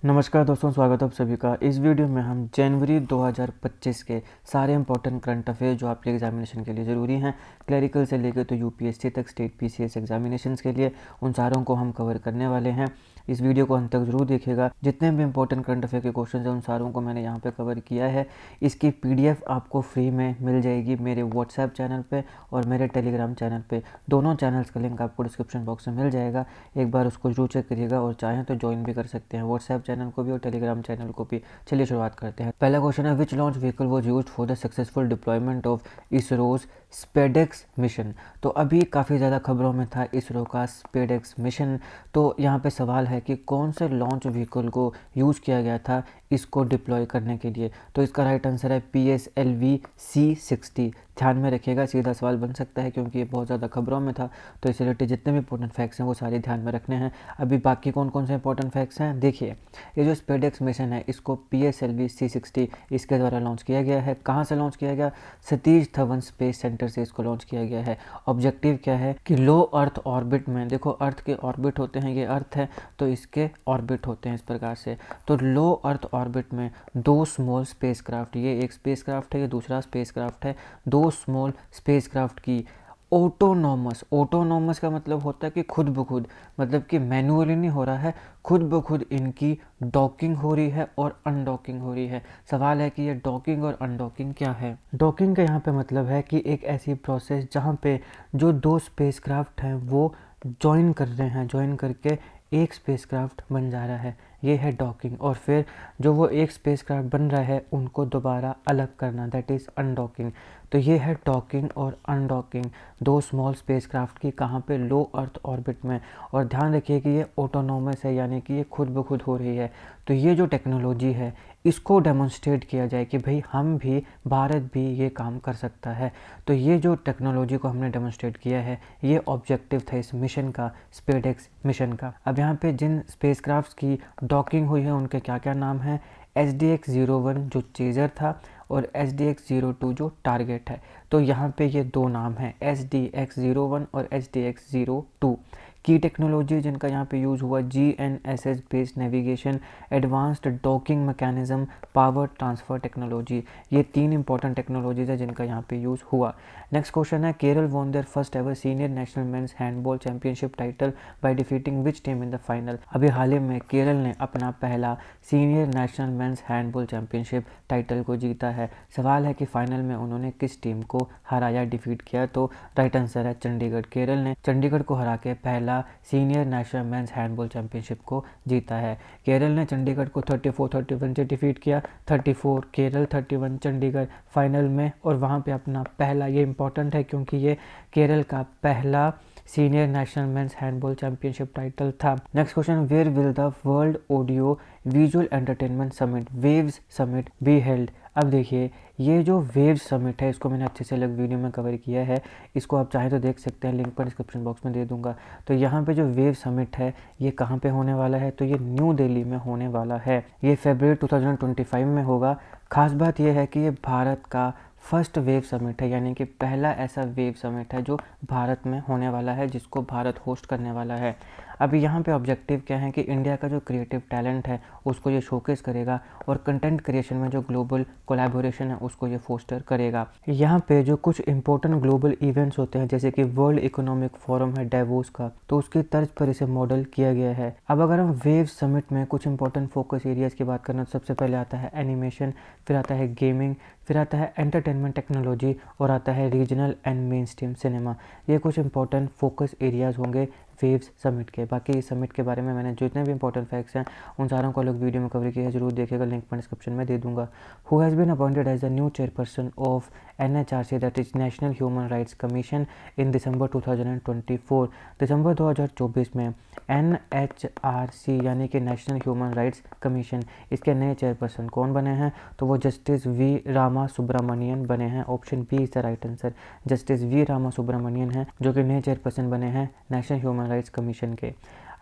नमस्कार दोस्तों, स्वागत है आप सभी का। इस वीडियो में हम जनवरी 2025 के सारे इंपॉर्टेंट करंट अफेयर जो आपके एग्जामिनेशन के लिए ज़रूरी हैं, क्लरिकल से लेकर तो यूपीएससी तक, स्टेट पीसीएस एग्जामिनेशंस के लिए, उन सारों को हम कवर करने वाले हैं। इस वीडियो को अंत तक जरूर देखिएगा। जितने भी इंपॉर्टेंट करंट अफेयर के क्वेश्चन हैं उन सारों को मैंने यहाँ पे कवर किया है। इसकी पीडीएफ आपको फ्री में मिल जाएगी मेरे व्हाट्सएप चैनल पे और मेरे टेलीग्राम चैनल पे। दोनों चैनल्स का लिंक आपको डिस्क्रिप्शन बॉक्स में मिल जाएगा। एक बार उसको जरूर चेक करिएगा और चाहें तो ज्वाइन भी कर सकते हैं व्हाट्सएप चैनल को भी और टेलीग्राम चैनल को भी। चलिए शुरुआत करते हैं। पहला क्वेश्चन है, विच launch vehicle was used for the successful deployment of ISRO's SpaDeX mission. तो अभी काफ़ी ज़्यादा खबरों में था इसरो का स्पेडेक्स मिशन। तो यहाँ पे सवाल है कि कौन से लॉन्च व्हीकल को यूज़ किया गया था इसको डिप्लॉय करने के लिए। तो इसका राइट आंसर है PSLV C60। ध्यान में रखिएगा, सीधा सवाल बन सकता है क्योंकि ये बहुत ज़्यादा खबरों में था। तो इससे रिलेटेड जितने भी इंपॉर्टेंट फैक्ट्स हैं वो सारे ध्यान में रखने हैं। अभी बाकी कौन कौन से इंपॉर्टेंट फैक्ट्स हैं देखिए। ये जो स्पेडेक्स मिशन है इसको PSLV C60 इसके द्वारा लॉन्च किया गया है। कहाँ से लॉन्च किया गया? सतीश धवन स्पेस सेंटर से इसको लॉन्च किया गया है। ऑब्जेक्टिव क्या है कि लो अर्थ ऑर्बिट में, देखो अर्थ के ऑर्बिट होते हैं, ये अर्थ है तो इसके ऑर्बिट होते हैं इस प्रकार से। तो लो अर्थ ऑर्बिट में दो स्मॉल स्पेसक्राफ्ट, ये एक स्पेसक्राफ्ट है, ये दूसरा स्पेसक्राफ्ट है, दो स्मॉल स्पेसक्राफ्ट की ऑटोनॉमस का मतलब होता है कि खुद ब खुद, मतलब कि मैनुअली नहीं हो रहा है, खुद ब खुद इनकी डॉकिंग हो रही है और अनडॉकिंग हो रही है। सवाल है कि ये डॉकिंग और अनडॉकिंग क्या है। डॉकिंग का यहाँ पे मतलब है कि एक ऐसी प्रोसेस जहाँ पे जो दो स्पेसक्राफ्ट हैं वो ज्वाइन कर रहे हैं, ज्वाइन करके एक स्पेसक्राफ्ट बन जा रहा है, ये है डॉकिंग। और फिर जो वो एक स्पेसक्राफ्ट बन रहा है उनको दोबारा अलग करना, दैट इज़ अनडॉकिंग। तो ये है डॉकिंग और अनडॉकिंग दो स्मॉल स्पेसक्राफ्ट की, कहाँ पे? लो अर्थ ऑर्बिट में। और ध्यान रखिए कि ये ऑटोनोमस है, यानी कि ये खुद ब खुद हो रही है। तो ये जो टेक्नोलॉजी है इसको डेमोन्स्ट्रेट किया जाए कि भाई हम भी, भारत भी ये काम कर सकता है। तो ये जो टेक्नोलॉजी को हमने डेमोन्स्ट्रेट किया है, ये ऑब्जेक्टिव था इस मिशन का, स्पेडेक्स मिशन का। अब यहाँ पे जिन स्पेसक्राफ्ट्स की डॉकिंग हुई है उनके क्या क्या नाम हैं? SDX-01 जो चेजर था और SDX-02 जो टारगेट है। तो यहाँ पे ये दो नाम हैं, SDX-01 और SDX-02। की टेक्नोलॉजी जिनका यहाँ पे यूज़ हुआ, GNSS based navigation, advanced docking mechanism, power transfer technology. ये तीन इंपॉर्टेंट टेक्नोलॉजीज है जिनका यहाँ पे यूज़ हुआ। नेक्स्ट क्वेश्चन है, Kerala won their first ever senior national men's handball championship title by defeating which team in the final. अभी हाल ही में केरल ने अपना पहला senior national men's handball championship title को जीता है। सवाल है कि फाइनल में उन्होंने किस टीम को हराया, डिफीट किया। तो राइट आंसर है चंडीगढ़। केरल ने चंडीगढ़ को हरा के पहला senior national men's handball championship को जीता है। केरल ने चंडीगढ़ को 34-31 से डिफीट किया, 34 केरल, 31 चंडीगढ़ फाइनल में। और वहाँ पे अपना पहला, ये इंपॉर्टेंट है क्योंकि ये केरल का पहला senior national men's handball championship title था। Next question, where will the world audio visual entertainment summit waves summit be held. अब देखिए, ये जो वेव्स समिट है इसको मैंने अच्छे से अलग वीडियो में कवर किया है, इसको आप चाहें तो देख सकते हैं, लिंक पर डिस्क्रिप्शन बॉक्स में दे दूंगा। तो यहाँ पे जो वेव समिट है ये कहाँ पे होने वाला है? तो ये न्यू दिल्ली में होने वाला है। ये फरवरी 2025 में होगा। खास बात यह है कि ये भारत का फर्स्ट वेव समिट है, यानी कि पहला ऐसा वेव समिट है जो भारत में होने वाला है, जिसको भारत होस्ट करने वाला है। अभी यहाँ पे ऑब्जेक्टिव क्या है कि इंडिया का जो क्रिएटिव टैलेंट है उसको ये शोकेस करेगा और कंटेंट क्रिएशन में जो ग्लोबल कोलैबोरेशन है उसको ये फोस्टर करेगा। यहाँ पे जो कुछ इंपॉर्टेंट ग्लोबल इवेंट्स होते हैं, जैसे कि वर्ल्ड इकोनॉमिक फोरम है डेवोस का, तो उसकी तर्ज पर इसे मॉडल किया गया है। अब अगर हम वेव समिट में कुछ इंपॉर्टेंट फोकस एरियाज़ की बात करना, तो सबसे पहले आता है एनिमेशन, फिर आता है गेमिंग, फिर आता है एंटरटेनमेंट टेक्नोलॉजी और आता है regional and main stream cinema. ये कुछ इंपॉर्टेंट फोकस एरियाज़ होंगे वेव्स समिट के। बाकी इस समिट के बारे में मैंने जितने भी इंपॉर्टेंट फैक्ट्स हैं उन सारों को अलग वीडियो में कवर किया है, जरूर देखिएगा, लिंक मैं डिस्क्रिप्शन में दे दूंगा। Who has been appointed as the new chairperson of NHRC that is national human rights commission in December 2024। दिसंबर 2024 में NHRC यानी कि नेशनल ह्यूमन राइट्स कमीशन, इसके नए चेयरपर्सन कौन बने हैं? तो वो जस्टिस V रामा सुब्रमणियन बने हैं। Option B is the right answer, justice V Rama Subramanian हैं जो कि नए चेयरपर्सन बने हैं नेशनल ह्यूमन राइट्स कमीशन के।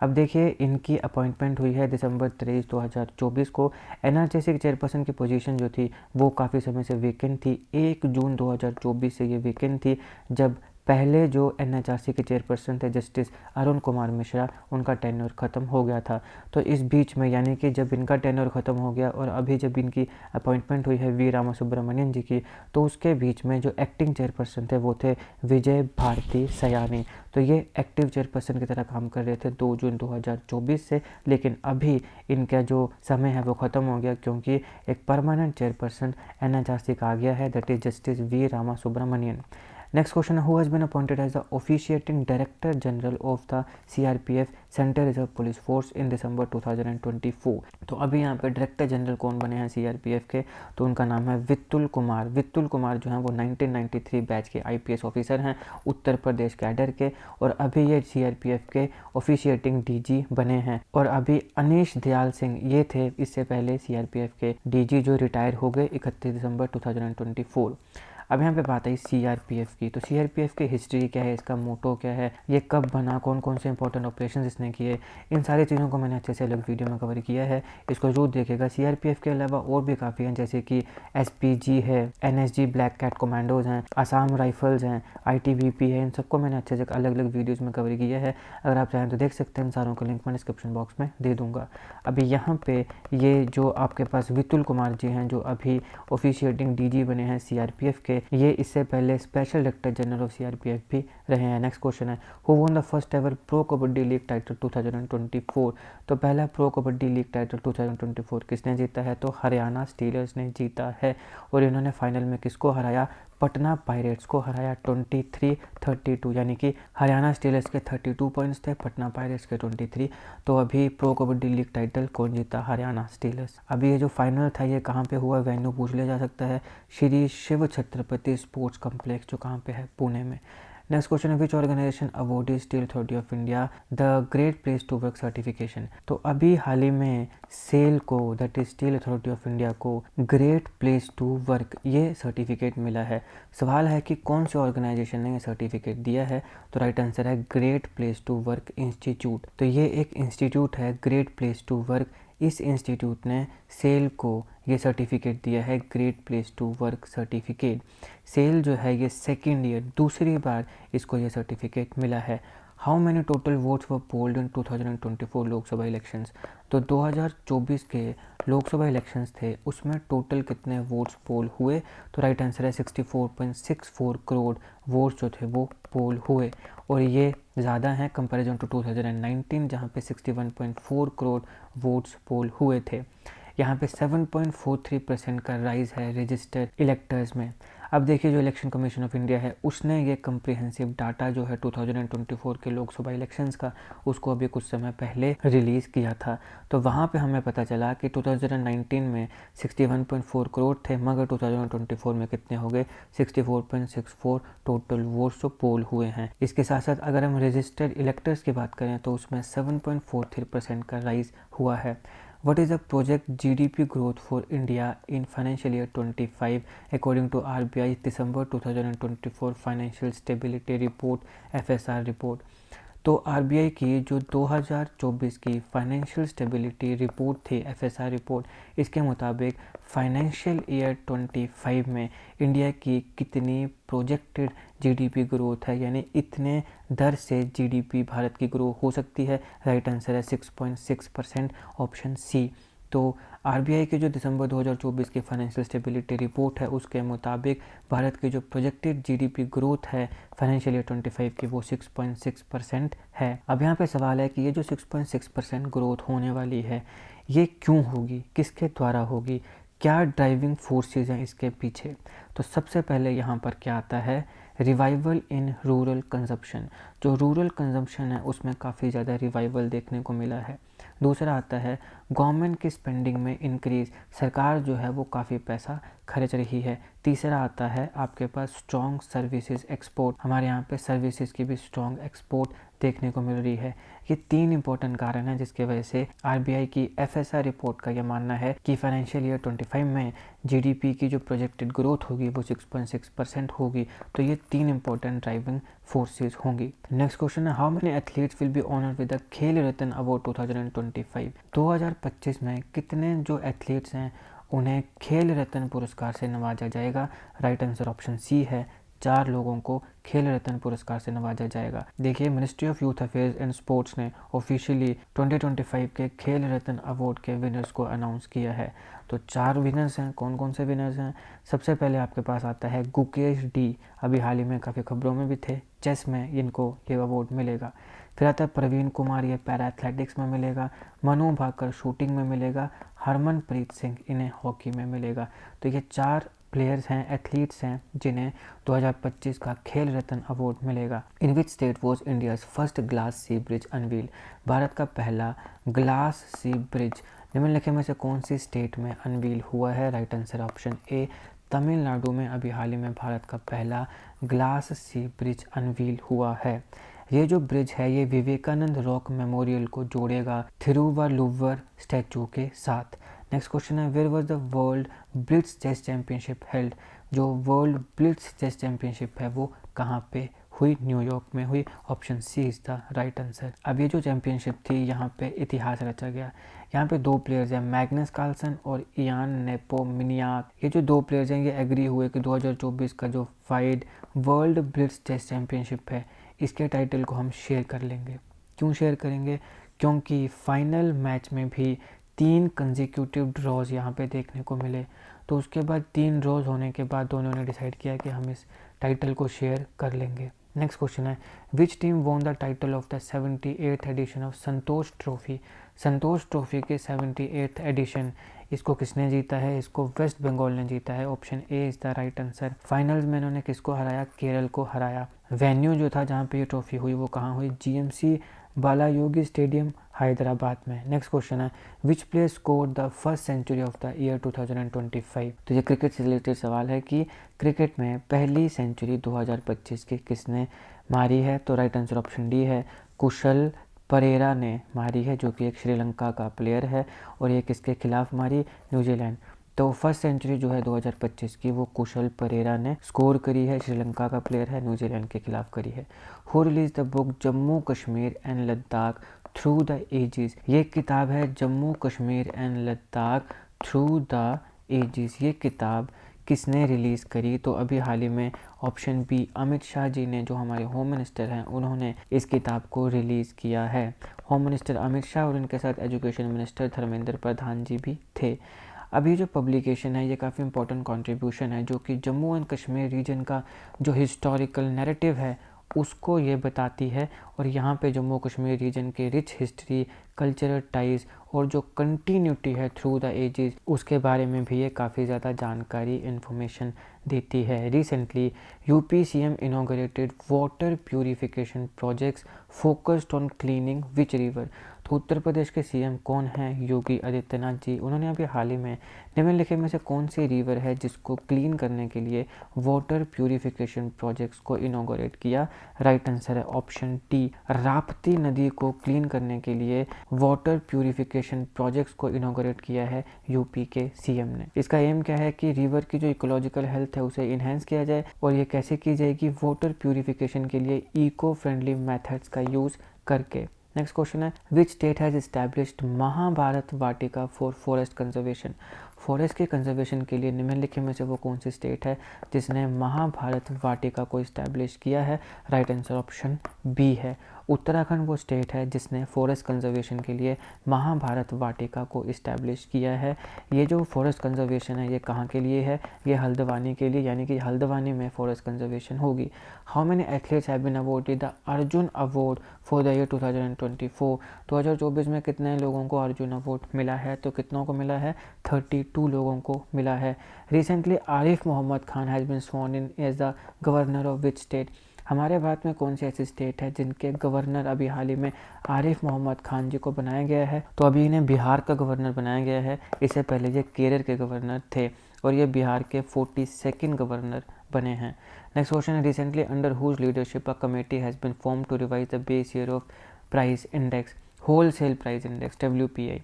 अब देखिए, इनकी अपॉइंटमेंट हुई है दिसंबर 23, 2024 को। NRCC के चेयरपर्सन की पोजीशन जो थी वो काफ़ी समय से वेकेंट थी। 1 जून 2024 से ये वेकेंट थी, जब पहले जो NHRC के चेयरपर्सन थे जस्टिस अरुण कुमार मिश्रा, उनका टेन्योर ख़त्म हो गया था। तो इस बीच में यानी कि जब इनका टेन्योर ख़त्म हो गया और अभी जब इनकी अपॉइंटमेंट हुई है वी रामासुब्रमण्यन जी की, तो उसके बीच में जो एक्टिंग चेयरपर्सन थे वो थे विजय भारती सयानी। तो ये एक्टिव चेयरपर्सन की तरह काम कर रहे थे 2 जून 2024 से, लेकिन अभी इनका जो समय है वो ख़त्म हो गया क्योंकि एक परमानेंट चेयरपर्सन NHRC का आ गया है, that is justice V Ramasubramanian. Next question है, who has been appointed as the officiating director general of the CRPF central reserve police force in December 2024। तो अभी यहाँ पे डायरेक्टर जनरल कौन बने हैं CRPF के, तो उनका नाम है वित्तुल कुमार। वित्तुल कुमार जो हैं वो 1993 बैच के IPS ऑफिसर हैं, उत्तर प्रदेश कैडर के, और अभी ये CRPF के ऑफिशिएटिंग DG बने हैं। और अभी अनीश दयाल सिंह ये थे इससे पहले CRPF के DG जो रिटायर हो गए 31 दिसंबर 2024। अब यहाँ पे बात आई CRPF की। तो CRPF की हिस्ट्री क्या है, इसका मोटो क्या है, ये कब बना, कौन कौन से इंपॉर्टेंट ऑपरेशन इसने किए, इन सारी चीज़ों को मैंने अच्छे से अलग वीडियो में कवर किया है, इसको जरूर देखेगा। CRPF के अलावा और भी काफ़ी हैं, जैसे कि SPG है, NSG ब्लैक कैट कमांडोज हैं, आसाम राइफल्स हैं, ITBP है, इन सबको मैंने अच्छे से अलग अलग वीडियोज़ में कवर किया है। अगर आप चाहें तो देख सकते हैं, इन सारों का लिंक मैं डिस्क्रिप्शन बॉक्स में दे दूँगा। अभी यहाँ पे ये जो आपके पास वित्तुल कुमार जी हैं जो अभी ऑफिशिएटिंग DG बने हैं CRPF के, ये इससे पहले special director general of CRPF भी रहे हैं। नेक्स्ट क्वेश्चन है, who won the first ever pro kabaddi league title 2024। तो पहला प्रो कबड्डी लीग टाइटल 2024 किसने जीता है, तो हरियाणा स्टीलर्स ने जीता है। और इन्होंने फाइनल में किसको हराया, पटना पायरेट्स को हराया 23-32, यानी कि हरियाणा स्टीलर्स के 32 पॉइंट्स थे, पटना पायरेट्स के 23। तो अभी प्रो कबड्डी लीग टाइटल कौन जीता, हरियाणा स्टीलर्स। अभी ये जो फाइनल था ये कहाँ पे हुआ, वेन्यू पूछ लिया जा सकता है, श्री शिव छत्रपति स्पोर्ट्स कॉम्प्लेक्स जो कहाँ पे है, पुणे में। नेक्स्ट क्वेश्चन है, which organization awarded steel authority of India the great place to work certification. तो अभी हाल ही में सेल को, that is steel authority of India को, ग्रेट प्लेस टू वर्क ये सर्टिफिकेट मिला है। सवाल है कि कौन से ऑर्गेनाइजेशन ने ये सर्टिफिकेट दिया है, तो राइट आंसर है great place to work institute. तो ये एक इंस्टीट्यूट है ग्रेट प्लेस टू वर्क, इस इंस्टीट्यूट ने सेल को ये सर्टिफिकेट दिया है, great place to work certificate. SAIL जो है ये सेकेंड ईयर, दूसरी बार इसको ये सर्टिफिकेट मिला है। How many total votes were polled in 2024 Lok Sabha elections. तो 2024 के लोकसभा इलेक्शंस थे, उसमें टोटल कितने वोट्स पोल हुए, तो राइट आंसर है 64.64 करोड़ वोट्स जो थे वो पोल हुए। और ये ज़्यादा हैं कंपैरिजन टू 2019 जहाँ पे 61.4 करोड़ वोट्स पोल हुए थे। यहाँ पे 7.43% का राइज़ है रजिस्टर्ड इलेक्टर्स में। अब देखिए जो इलेक्शन कमीशन ऑफ इंडिया है उसने ये कम्प्रिहेंसिव डाटा जो है 2024 के लोकसभा इलेक्शंस का, उसको अभी कुछ समय पहले रिलीज़ किया था। तो वहाँ पे हमें पता चला कि 2019 में 61.4 करोड़ थे, मगर 2024 में कितने हो गए, 64.64 टोटल वोट्स जो पोल हुए हैं। इसके साथ साथ अगर हम रजिस्टर्ड इलेक्टर्स की बात करें तो उसमें 7.43% का राइज़ हुआ है। What is the project GDP growth for India in financial year 25 according to RBI December 2024 Financial Stability Report FSR report। तो RBI की जो 2024 की फाइनेंशियल स्टेबिलिटी रिपोर्ट थी, FSR रिपोर्ट, इसके मुताबिक फाइनेंशियल ईयर 25 में इंडिया की कितनी प्रोजेक्टेड GDP ग्रोथ है, यानी इतने दर से GDP भारत की ग्रो हो सकती है। राइट आंसर है 6.6%, ऑप्शन सी। तो RBI की जो दिसंबर 2024 की फाइनेंशियल स्टेबिलिटी रिपोर्ट है उसके मुताबिक भारत की जो प्रोजेक्टेड GDP ग्रोथ है फाइनेंशियल ईयर 25 की वो 6.6% है। अब यहाँ पे सवाल है कि ये जो 6.6% ग्रोथ होने वाली है ये क्यों होगी, किसके द्वारा होगी, क्या ड्राइविंग फोर्सेस हैं इसके पीछे। तो सबसे पहले यहाँ पर क्या आता है, रिवाइवल इन रूरल कंजप्शन। जो रूरल कंजप्शन है उसमें काफ़ी ज़्यादा रिवाइवल देखने को मिला है। दूसरा आता है गवर्नमेंट की स्पेंडिंग में इंक्रीज़, सरकार जो है वो काफ़ी पैसा खर्च रही है। तीसरा आता है आपके पास स्ट्रॉन्ग सर्विसेज एक्सपोर्ट, हमारे यहाँ पे सर्विसेज की भी स्ट्रॉन्ग एक्सपोर्ट देखने को मिल रही है। ये तीन इंपॉर्टेंट कारण हैं जिसकी वजह से RBI की FSR रिपोर्ट का यह मानना है कि फाइनेंशियल ईयर 25 में GDP की जो प्रोजेक्टेड ग्रोथ होगी वो 6.6% होगी। तो ये तीन इंपॉर्टेंट ड्राइविंग फोर्सेस होंगी। नेक्स्ट क्वेश्चन है, how many athletes will be honoured with the खेल रत्न अवार्ड 2025। 2025 में कितने जो एथलीट्स हैं उन्हें खेल रत्न पुरस्कार से नवाजा जाएगा। राइट आंसर ऑप्शन सी है 4 लोगों को खेल रत्न पुरस्कार से नवाजा जाएगा। देखिए, ministry of youth affairs and sports ने ऑफिशियली 2025 के खेल रत्न अवार्ड के विनर्स को अनाउंस किया है। तो 4 विनर्स हैं। कौन कौन से विनर्स हैं? सबसे पहले आपके पास आता है गुकेश डी, अभी हाल ही में काफ़ी खबरों में भी थे, चेस में इनको ये अवार्ड मिलेगा। फिर आता है प्रवीण कुमार, ये पैरा एथलेटिक्स में मिलेगा। मनु भाकर शूटिंग में मिलेगा। हरमनप्रीत सिंह इन्हें हॉकी में मिलेगा। तो ये 4 प्लेयर्स हैं, एथलीट्स हैं, जिन्हें 2025 का खेल रत्न अवार्ड मिलेगा। In which state was India's first glass sea bridge unveil? Bharat का पहला ग्लास सी ब्रिज निम्नलिखित में से कौन सी स्टेट में अनवील हुआ है? Right answer option A, Tamil Nadu में अभी हाल ही में भारत का पहला ग्लास सी ब्रिज अनवील हुआ है। ये जो ब्रिज है ये विवेकानंद रॉक मेमोरियल को जोड़ेगा थिरुवल्लुवर स्टैचू के साथ। नेक्स्ट क्वेश्चन है, where was the world blitz chess championship held? जो वर्ल्ड ब्लिट्ज चेस चैंपियनशिप है वो कहाँ पे हुई? न्यूयॉर्क में हुई। Option C is the right answer. अब ये जो चैंपियनशिप थी यहाँ पे इतिहास रचा गया। यहाँ पे 2 प्लेयर्स हैं, मैग्नस कार्लसन और इयान नेपोमिनियाक। ये जो 2 प्लेयर्स हैं ये एग्री हुए कि 2024 का जो FIDE world blitz chess championship है इसके टाइटल को हम शेयर कर लेंगे। क्यों शेयर करेंगे? क्योंकि फाइनल मैच में भी 3 कंसेक्यूटिव ड्रॉज यहाँ पे देखने को मिले। तो उसके बाद 3 ड्रॉज होने के बाद दोनों ने डिसाइड किया कि हम इस टाइटल को शेयर कर लेंगे। नेक्स्ट क्वेश्चन है, which team won the title of the 78th edition of Santosh trophy? Santosh trophy के 78th एडिशन इसको किसने जीता है? इसको वेस्ट बंगाल ने जीता है। Option A is the right answer. Finals में इन्होंने किसको हराया? केरल को हराया। वेन्यू जो था जहाँ पे ये ट्रॉफी हुई वो कहाँ हुई? जीएमसी बालायोगी स्टेडियम हैदराबाद में। नेक्स्ट क्वेश्चन है, which player score the first century of the year 2025? तो ये क्रिकेट से रिलेटेड सवाल है कि क्रिकेट में पहली सेंचुरी 2025 की किसने मारी है? तो राइट आंसर ऑप्शन डी है, कुशल परेरा ने मारी है, जो कि एक श्रीलंका का प्लेयर है। और ये किसके खिलाफ मारी? न्यूजीलैंड। तो फर्स्ट सेंचुरी जो है 2025 की वो कुशल परेरा ने स्कोर करी है, श्रीलंका का प्लेयर है, न्यूजीलैंड के खिलाफ करी है। Who release the book Jammu Kashmir and Ladakh through the ages? ये किताब है Jammu Kashmir and Ladakh through the ages. ये किताब किसने रिलीज़ करी? तो अभी हाल ही में ऑप्शन बी, अमित शाह जी ने, जो हमारे होम मिनिस्टर हैं, उन्होंने इस किताब को रिलीज़ किया है। होम मिनिस्टर अमित शाह और उनके साथ एजुकेशन मिनिस्टर धर्मेंद्र प्रधान जी भी थे। अभी जो पब्लिकेशन है ये काफ़ी इंपॉर्टेंट कंट्रीब्यूशन है, जो कि जम्मू एंड कश्मीर रीजन का जो हिस्टोरिकल नैरेटिव है उसको ये बताती है। और यहाँ पे जम्मू कश्मीर रीजन के रिच हिस्ट्री, कल्चरल टाइज और जो कंटिन्यूटी है थ्रू द एजेस उसके बारे में भी ये काफ़ी ज़्यादा जानकारी इन्फॉर्मेशन देती है। Recently UP CM inaugurated water purification projects focused on cleaning which river? तो उत्तर प्रदेश के सीएम कौन हैं? योगी आदित्यनाथ जी। उन्होंने अभी हाल ही में निम्नलिखित में से कौन सी रिवर है जिसको क्लीन करने के लिए वाटर प्यूरिफिकेशन प्रोजेक्ट्स को इनॉग्रेट किया? राइट आंसर है ऑप्शन टी, राप्ती नदी को क्लीन करने के लिए वाटर प्यूरिफिकेशन प्रोजेक्ट्स को इनॉग्रेट किया है यूपी के सीएम ने। इसका एम क्या है कि रिवर की जो इकोलॉजिकल हेल्थ है उसे इन्हेंस किया जाए। और ये कैसे की जाएगी? वाटर प्यूरिफिकेशन के लिए इको फ्रेंडली मेथड्स का यूज़ करके। नेक्स्ट क्वेश्चन है, which state has established Mahabharata Vatika for forest conservation? Forest के कंजर्वेशन के लिए निम्नलिखित में से वो कौन सी स्टेट है जिसने महाभारत वाटिका को इस्टेब्लिश किया है? राइट आंसर ऑप्शन बी है, उत्तराखंड वो स्टेट है जिसने फॉरेस्ट कंजर्वेशन के लिए महाभारत वाटिका को इस्टेब्लिश किया है। ये जो फॉरेस्ट कंजर्वेशन है ये कहाँ के लिए है? ये हल्द्वानी के लिए, यानी कि हल्द्वानी में फॉरेस्ट कंजर्वेशन होगी। How many athletes have been awarded the Arjuna award for the year 2024? 2024 में कितने लोगों को अर्जुन अवार्ड मिला है? तो कितनों को मिला है? 32 लोगों को मिला है। Recently Arif Mohammad Khan has been sworn in as the governor of which state? हमारे भारत में कौन सी ऐसी स्टेट है जिनके गवर्नर अभी हाल ही में आरिफ मोहम्मद खान जी को बनाया गया है? तो अभी इन्हें बिहार का गवर्नर बनाया गया है। इससे पहले ये केरल के गवर्नर थे और ये बिहार के 42nd गवर्नर बने हैं। नेक्स्ट क्वेश्चन है, recently under whose leadership a committee has been form to revise the base year of price index, whole sale price index WPI?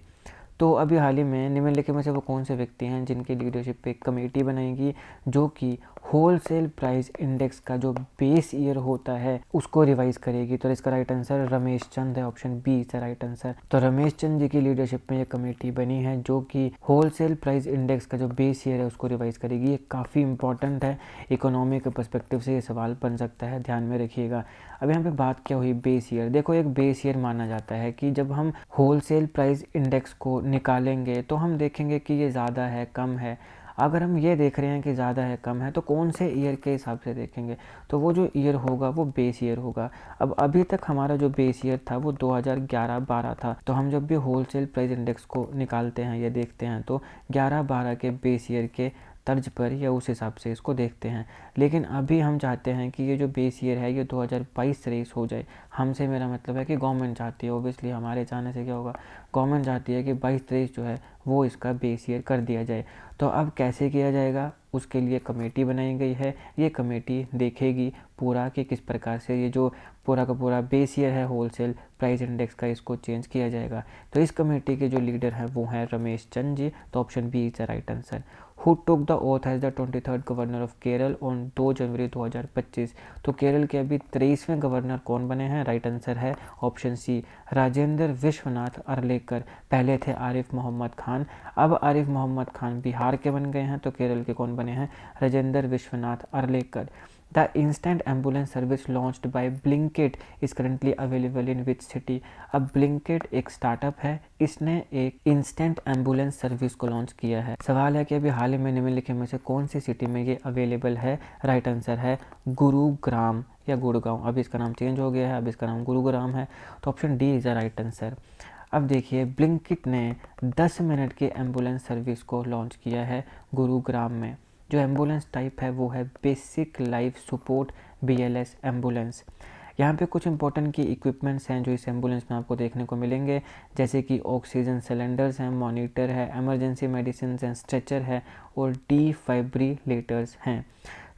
तो अभी हाल ही में निम्नलिखित में से वो कौन से व्यक्ति हैं जिनकी लीडरशिप पे एक कमेटी बनाएगी जो कि होलसेल प्राइस इंडेक्स का जो बेस ईयर होता है उसको रिवाइज करेगी। तो इसका राइट आंसर रमेश चंद है, option B is the right answer. तो रमेश चंद जी की लीडरशिप में ये कमेटी बनी है जो कि होलसेल प्राइस इंडेक्स का जो बेस ईयर है उसको रिवाइज करेगी। ये काफ़ी इंपॉर्टेंट है, इकोनॉमी के पर्सपेक्टिव से ये सवाल बन सकता है, ध्यान में रखिएगा। अब यहाँ पे बात क्या हुई, बेस ईयर। देखो एक बेस ईयर माना जाता है कि जब हम होलसेल प्राइस इंडेक्स को निकालेंगे तो हम देखेंगे कि ये ज़्यादा है कम है। अगर हम ये देख रहे हैं कि ज़्यादा है कम है तो कौन से ईयर के हिसाब से देखेंगे, तो वो जो ईयर होगा वो बेस ईयर होगा। अब अभी तक हमारा जो बेस ईयर था वो 2011-12 था। तो हम जब भी होलसेल प्राइस इंडेक्स को निकालते हैं या देखते हैं तो 11-12 के बेस ईयर के तर्ज पर या उस हिसाब से इसको देखते हैं। लेकिन अभी हम चाहते हैं कि ये जो बेस ईयर है ये 2022-23 हो जाए। हमसे मेरा मतलब है कि गवर्नमेंट चाहती है, ओबियसली हमारे चाहने से क्या होगा, गवर्नमेंट चाहती है कि 22-23 जो है वो इसका बेस ईयर कर दिया जाए। तो अब कैसे किया जाएगा, उसके लिए कमेटी बनाई गई है। ये कमेटी देखेगी पूरा कि किस प्रकार से ये जो पूरा का पूरा बेस ईयर है होलसेल प्राइस इंडेक्स का इसको चेंज किया जाएगा। तो इस कमेटी के जो लीडर हैं वो हैं रमेश चंद जी। तो option B is the right answer. Who took the oath as the 23rd governor of Kerala on 2 January 2025। तो केरल के अभी 23वें गवर्नर कौन बने हैं, राइट आंसर है ऑप्शन सी राजेंद्र विश्वनाथ अर्लेकर। पहले थे आरिफ मोहम्मद खान, अब आरिफ मोहम्मद खान बिहार के बन गए हैं, तो केरल के कौन बने हैं, Rajendra Vishwanath Arlekar. The instant ambulance service launched by Blinkit is currently available in which city. अब ब्लिंकिट एक स्टार्टअप है, इसने एक इंस्टेंट एम्बुलेंस सर्विस को लॉन्च किया है। सवाल है कि अभी हाल ही में निम्नलिखित में से कौन सी सिटी में ये अवेलेबल है, राइट आंसर है गुरुग्राम या गुड़गांव। अब इसका नाम चेंज हो गया है, अब इसका नाम गुरुग्राम है। तो option D is the right answer. अब देखिए ब्लिंकिट ने 10 मिनट की एम्बुलेंस सर्विस को लॉन्च किया है गुरुग्राम में। जो एम्बुलेंस टाइप है वो है basic life support BLS ambulance. यहाँ पे कुछ इंपॉर्टेंट की इक्विपमेंट्स हैं जो इस एम्बुलेंस में आपको देखने को मिलेंगे, जैसे कि ऑक्सीजन सिलेंडर्स हैं, मॉनिटर है, इमरजेंसी मेडिसिन हैं, स्ट्रेचर है और डिफाइब्रिलेटर्स हैं।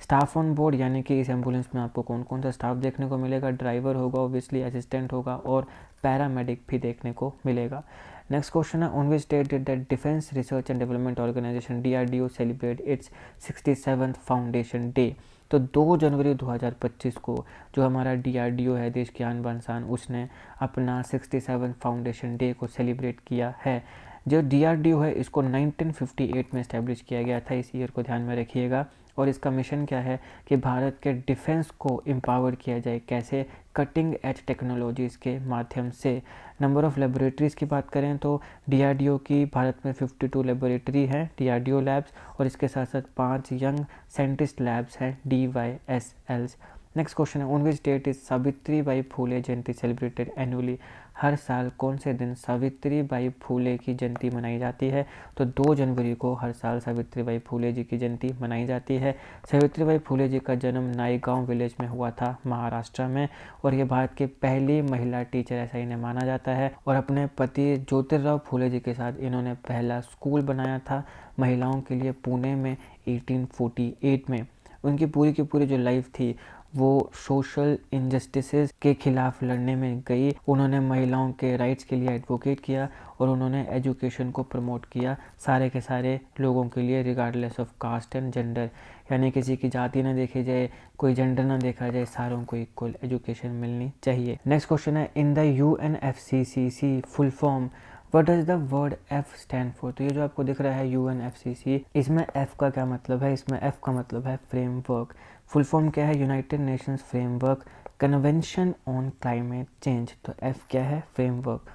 स्टाफ ऑन बोर्ड यानी कि इस एम्बुलेंस में आपको कौन कौन सा स्टाफ देखने को मिलेगा, ड्राइवर होगा, ओबियसली असिस्टेंट होगा और पैरामेडिक भी देखने को मिलेगा। नेक्स्ट क्वेश्चन है, on which date did the defence research and development organisation DRDO celebrate its 67th foundation day. तो 2 जनवरी 2025 को जो हमारा DRDO है, देश की आन बान शान, उसने अपना 67 फाउंडेशन डे को सेलिब्रेट किया है। जो DRDO है इसको 1958 में इस्टेब्लिश किया गया था, इस ईयर को ध्यान में रखिएगा। और इसका मिशन क्या है कि भारत के डिफेंस को एम्पावर किया जाए, कैसे, कटिंग एज टेक्नोलॉजीज़ के माध्यम से। नंबर ऑफ़ लेबोरेटरीज़ की बात करें तो DRDO की भारत में 52 लेबोरेटरी है, DRDO लैब्स, और इसके साथ साथ 5 यंग साइंटिस्ट लैब्स हैं, DYSLs। नेक्स्ट क्वेश्चन है, on which date is Savitri Bai Phule Jayanti celebrated annually. हर साल कौन से दिन सावित्री बाई फूले की जयंती मनाई जाती है, तो 2 जनवरी को हर साल सावित्री बाई फूले जी की जयंती मनाई जाती है। सावित्री बाई फूले जी का जन्म नाईगांव विलेज में हुआ था, महाराष्ट्र में, और ये भारत की पहली महिला टीचर ऐसा इन्हें माना जाता है। और अपने पति ज्योतिराव फूले जी के साथ इन्होंने पहला स्कूल बनाया था महिलाओं के लिए पुणे में 1848 में। उनकी पूरी की पूरी जो लाइफ थी वो सोशल इनजस्टिसेस के खिलाफ लड़ने में गई। उन्होंने महिलाओं के राइट्स के लिए एडवोकेट किया और उन्होंने एजुकेशन को प्रमोट किया सारे के सारे लोगों के लिए, regardless of caste and gender, यानी किसी की जाति ना देखी जाए, कोई जेंडर ना देखा जाए, सारों को इक्वल एजुकेशन मिलनी चाहिए। नेक्स्ट क्वेश्चन है, in the UNFCCC full form what does the word F stand for. तो ये जो आपको दिख रहा है UNFCCC, इसमें F का क्या मतलब है, इसमें F का मतलब है फ्रेमवर्क। फुल फॉर्म क्या है, United Nations framework convention on climate change. तो F क्या है, फ्रेमवर्क।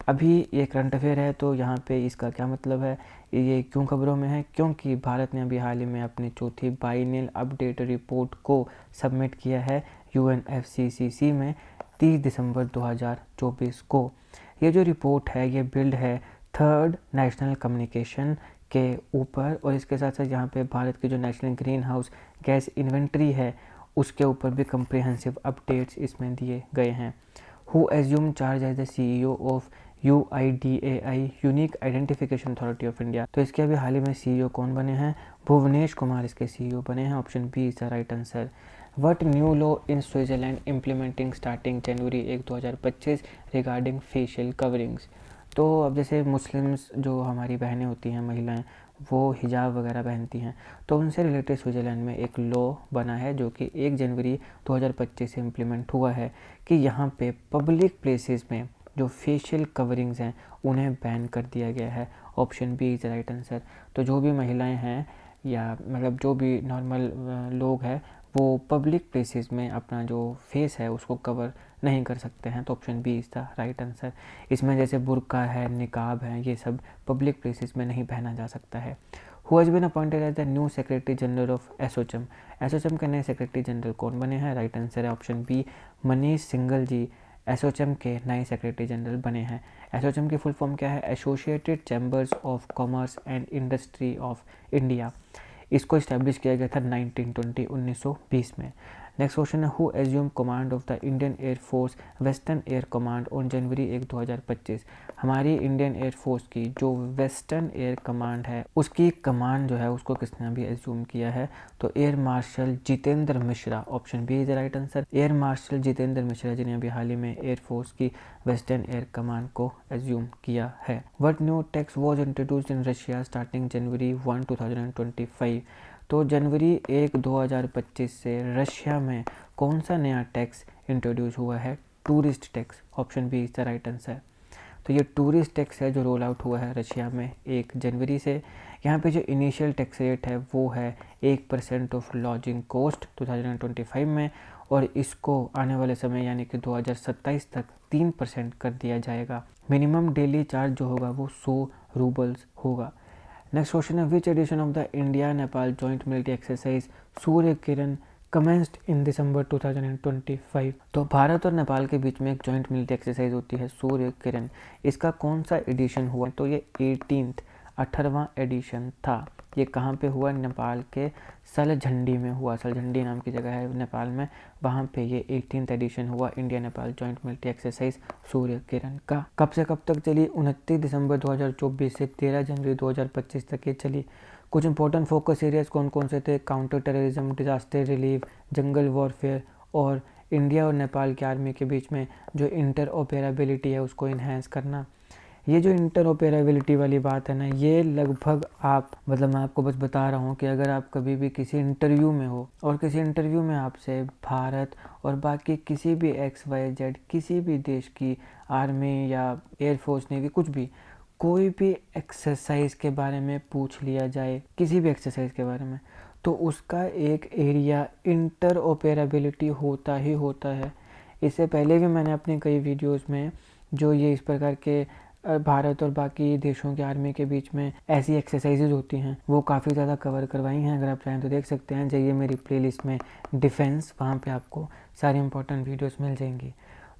अभी ये करंट अफेयर है तो यहाँ पे इसका क्या मतलब है, ये क्यों खबरों में है, क्योंकि भारत ने अभी हाल ही में अपनी चौथी बाइनियल अपडेट रिपोर्ट को सबमिट किया है UNFCCC में 30 दिसंबर 2024 को। ये जो रिपोर्ट है ये बिल्ड है 3rd नेशनल कम्युनिकेशन के ऊपर, और इसके साथ साथ यहाँ पे भारत की जो national green house gas inventory है उसके ऊपर भी कंप्रिहेंसिव अपडेट्स इसमें दिए गए हैं। Who assume charge as the CEO of UIDAI unique identification authority of India. तो इसके अभी हाल ही में CEO कौन बने हैं, भुवनेश कुमार इसके CEO बने हैं। Option B is the right answer. What new law in Switzerland implementing starting January 1, 2025 regarding facial coverings. तो अब जैसे मुस्लिम्स जो हमारी बहनें होती हैं, महिलाएं, वो हिजाब वगैरह पहनती हैं, तो उनसे रिलेटेड स्विट्ज़रलैंड में एक लॉ बना है जो कि 1 जनवरी 2025 से इम्प्लीमेंट हुआ है कि यहाँ पे पब्लिक प्लेसेस में जो फेशियल कवरिंग्स हैं उन्हें बैन कर दिया गया है। Option B is right answer. तो जो भी महिलाएं हैं या मतलब जो भी नॉर्मल लोग हैं वो पब्लिक प्लेसेस में अपना जो फेस है उसको कवर नहीं कर सकते हैं, तो option B is the right answer. इसमें जैसे बुर्का है, निकाब है, ये सब पब्लिक प्लेसेस में नहीं पहना जा सकता है। Who has been appointed as the new secretary general of ASSOCHAM. ASSOCHAM के नए सेक्रेटरी जनरल कौन बने हैं? राइट आंसर है ऑप्शन बी, मनीष सिंघल जी एसोचम के नए सेक्रेटरी जनरल बने हैं। एसोचम की फुल फॉर्म क्या है? Associated chambers of commerce and industry of India. इसको इस्टेब्लिश किया गया था 1920 में। नेक्स्ट क्वेश्चन है, who assume command of the Indian air force western air command on January 1, 2025। हमारी इंडियन एयर फोर्स की जो वेस्टर्न एयर कमांड है उसकी कमांड जो है उसको किसने अभी एज्यूम किया है? तो air marshal Jitendra Mishra. Option B is the right answer. Air marshal Jitendra Mishra ji ने अभी हाल ही में एयर फोर्स की वेस्टर्न एयर कमांड को एज्यूम किया है। What new tax was introduced in Russia starting January 1, 2025। तो जनवरी 1, 2025 से रशिया में कौन सा नया टैक्स इंट्रोड्यूस हुआ है? Tourist tax. Option B is the right answer. तो ये टूरिस्ट टैक्स है जो रोल आउट हुआ है रशिया में 1 जनवरी से। यहाँ पे जो इनिशियल टैक्स रेट है वो है 1% ऑफ लॉजिंग कॉस्ट 2025 में, और इसको आने वाले समय यानी कि 2027 तक 3% कर दिया जाएगा। मिनिमम डेली चार्ज जो होगा वो 100 रूबल्स होगा। नेक्स्ट क्वेश्चन है, which edition of the India Nepal joint military exercise Surya Kiran commenced in December 2025। तो भारत और नेपाल के बीच में एक जॉइंट मिलिट्री एक्सरसाइज होती है सूर्य किरण। इसका कौन सा एडिशन हुआ? तो ये 18वां एडिशन था। ये कहाँ पे हुआ? नेपाल के सलझंडी में हुआ। सलझंडी नाम की जगह है नेपाल में, वहाँ पे ये 18th एडिशन हुआ India Nepal joint military exercise Surya Kiran का। कब से कब तक चली? 29 दिसंबर 2024 से 13 जनवरी 2025 तक ये चली। कुछ इंपॉर्टेंट फोकस एरियाज कौन कौन से थे? काउंटर टेररिज्म, डिजास्टर रिलीफ, जंगल वॉरफेयर, और इंडिया और नेपाल की आर्मी के बीच में जो इंटरऑपरेबिलिटी है उसको इन्हेंस करना। ये जो इंटरऑपरेबिलिटी वाली बात है ना, ये लगभग आप मतलब मैं आपको बस बता रहा हूँ कि अगर आप कभी भी किसी इंटरव्यू में हो और किसी इंटरव्यू में आपसे भारत और बाकी किसी भी XYZ किसी भी देश की आर्मी या एयरफोर्स नेवी कुछ भी कोई भी एक्सरसाइज के बारे में पूछ लिया जाए, किसी भी एक्सरसाइज के बारे में, तो उसका एक एरिया इंटरऑपरेबिलिटी होता ही होता है। इससे पहले भी मैंने अपने कई वीडियोस में जो ये इस प्रकार के भारत और बाकी देशों के आर्मी के बीच में ऐसी एक्सरसाइजेज होती हैं वो काफ़ी ज़्यादा कवर करवाई हैं। अगर आप चाहें तो देख सकते हैं, जाइए मेरी प्लेलिस्ट में डिफेंस, वहाँ पे आपको सारी इंपॉर्टेंट वीडियोस मिल जाएंगी।